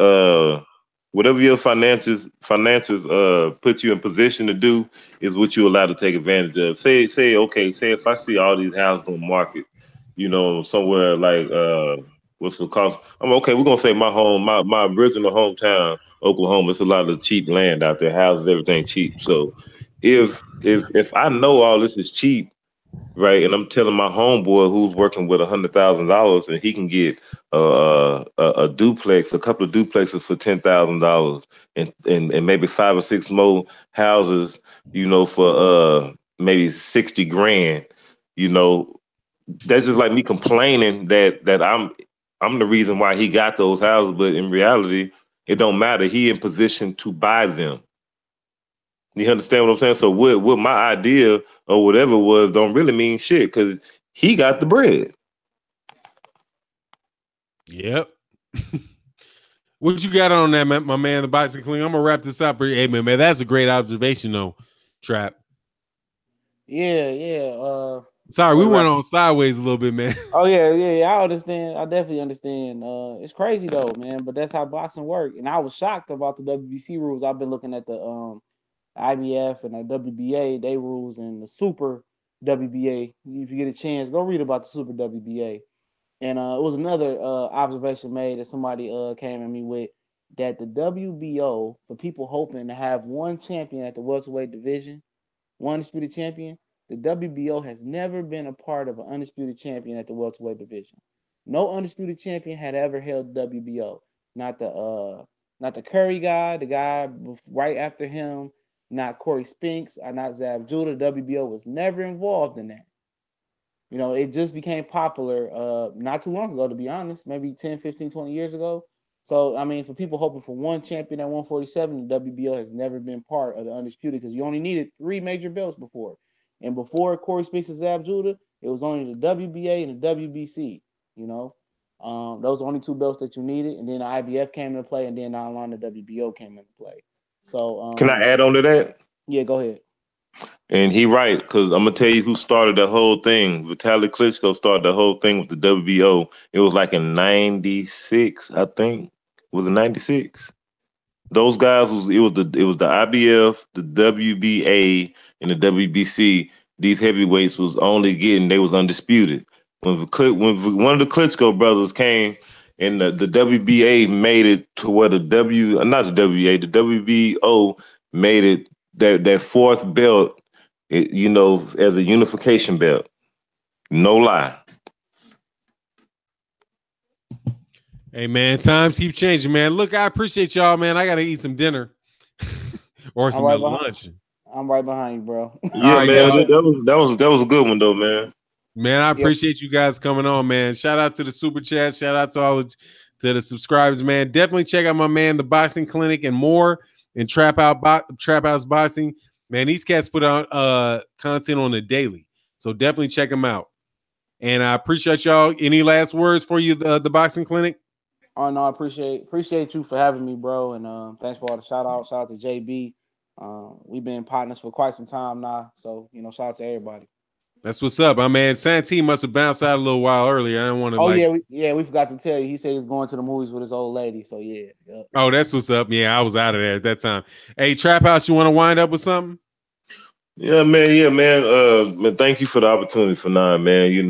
whatever your finances put you in position to do is what you're allowed to take advantage of. Say if I see all these houses on the market, somewhere like what's the cost? We're gonna say my original hometown, Oklahoma. It's a lot of cheap land out there, houses, everything cheap. So if I know all this is cheap, right, and I'm telling my homeboy who's working with $100,000 and he can get a duplex, a couple of duplexes for $10,000, and maybe 5 or 6 more houses, for maybe 60 grand, that's just like me complaining that I'm the reason why he got those houses, but in reality, it don't matter. He in position to buy them. You understand what I'm saying? So what my idea or whatever was don't really mean shit because he got the bread. Yep. What you got on that, my man, the Boxing Clinic? I'm gonna wrap this up. Hey, man, that's a great observation, though, Trap. Yeah. Sorry, we went on sideways a little bit, man. Oh yeah. I understand. I definitely understand. It's crazy though, man. But that's how boxing works. And I was shocked about the WBC rules. I've been looking at the IBF and the WBA, they rules, and the Super WBA. If you get a chance, go read about the Super WBA. And it was another observation made that somebody came at me with, that the WBO, for people hoping to have one champion at the welterweight division, one undisputed champion, the WBO has never been a part of an undisputed champion at the welterweight division. No undisputed champion had ever held WBO. Not the Curry guy, the guy right after him, not Corey Spinks, or not Zab Judah. WBO was never involved in that. You know, it just became popular not too long ago, to be honest, maybe 10, 15, 20 years ago. So, I mean, for people hoping for one champion at 147, the WBO has never been part of the undisputed, because you only needed 3 major belts before. And before Corey Spinks and Zab Judah, it was only the WBA and the WBC, you know. Those are only 2 belts that you needed. And then the IBF came into play, and then down the line, the WBO came into play. So, Can I add on to that? Yeah, go ahead. And he right, because I'm gonna tell you who started the whole thing. Vitaly Klitschko started the whole thing with the WBO. It was like in '96, I think. Was it '96? Those guys it was the IBF, the WBA, and the WBC. These heavyweights was only they was undisputed. When one of the Klitschko brothers came, and the WBA made it to where the WBO made it that 4th belt, as a unification belt. No lie. Hey man, times keep changing, man. Look, I appreciate y'all, man. I gotta eat some dinner or some lunch. I'm right behind you, bro. Yeah, right, man. That was a good one though, man. Man, I appreciate you guys coming on, man. Shout out to the super chat. Shout out to all to the subscribers, man. Definitely check out my man, the Boxing Clinic, and more, and Trap House Boxing. Man, these cats put out content on the daily, so definitely check them out. And I appreciate y'all. Any last words for you, the Boxing Clinic? Oh no, I appreciate you for having me, bro. And thanks for all the shout outs. Shout out to JB. We've been partners for quite some time now. So, shout out to everybody. That's what's up. My man Santee must have bounced out a little while earlier. I don't want to. Oh, we forgot to tell you. He said he's going to the movies with his old lady. So yeah. Yep. Oh, that's what's up. Yeah, I was out of there at that time. Hey, Trap House, you want to wind up with something? Yeah, man. Man, thank you for the opportunity for man.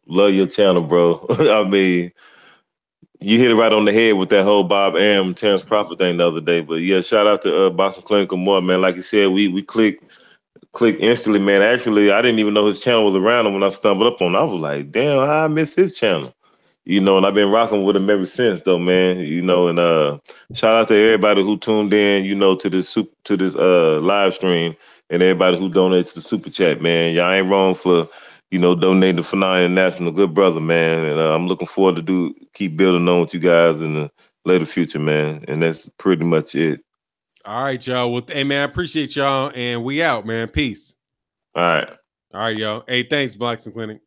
Love your channel, bro. I mean, you hit it right on the head with that whole Bob Arum, Terrence Crawford thing the other day. But yeah, shout out to Boxing Clinic and more, man. Like you said, we click instantly, man. Actually, I didn't even know his channel was around, and when I stumbled up on it, I was like, damn, how I missed his channel. And I've been rocking with him ever since, though, man. And shout out to everybody who tuned in, to this live stream, and everybody who donated to the super chat, man. Y'all ain't wrong for donating to Phenomenal International. Good brother, man. And I'm looking forward to keep building on with you guys in the later future, man. And that's pretty much it. All right, y'all. Well, hey, man, I appreciate y'all, and we out, man. Peace. All right. All right, y'all. Hey, thanks, Boxing Clinic.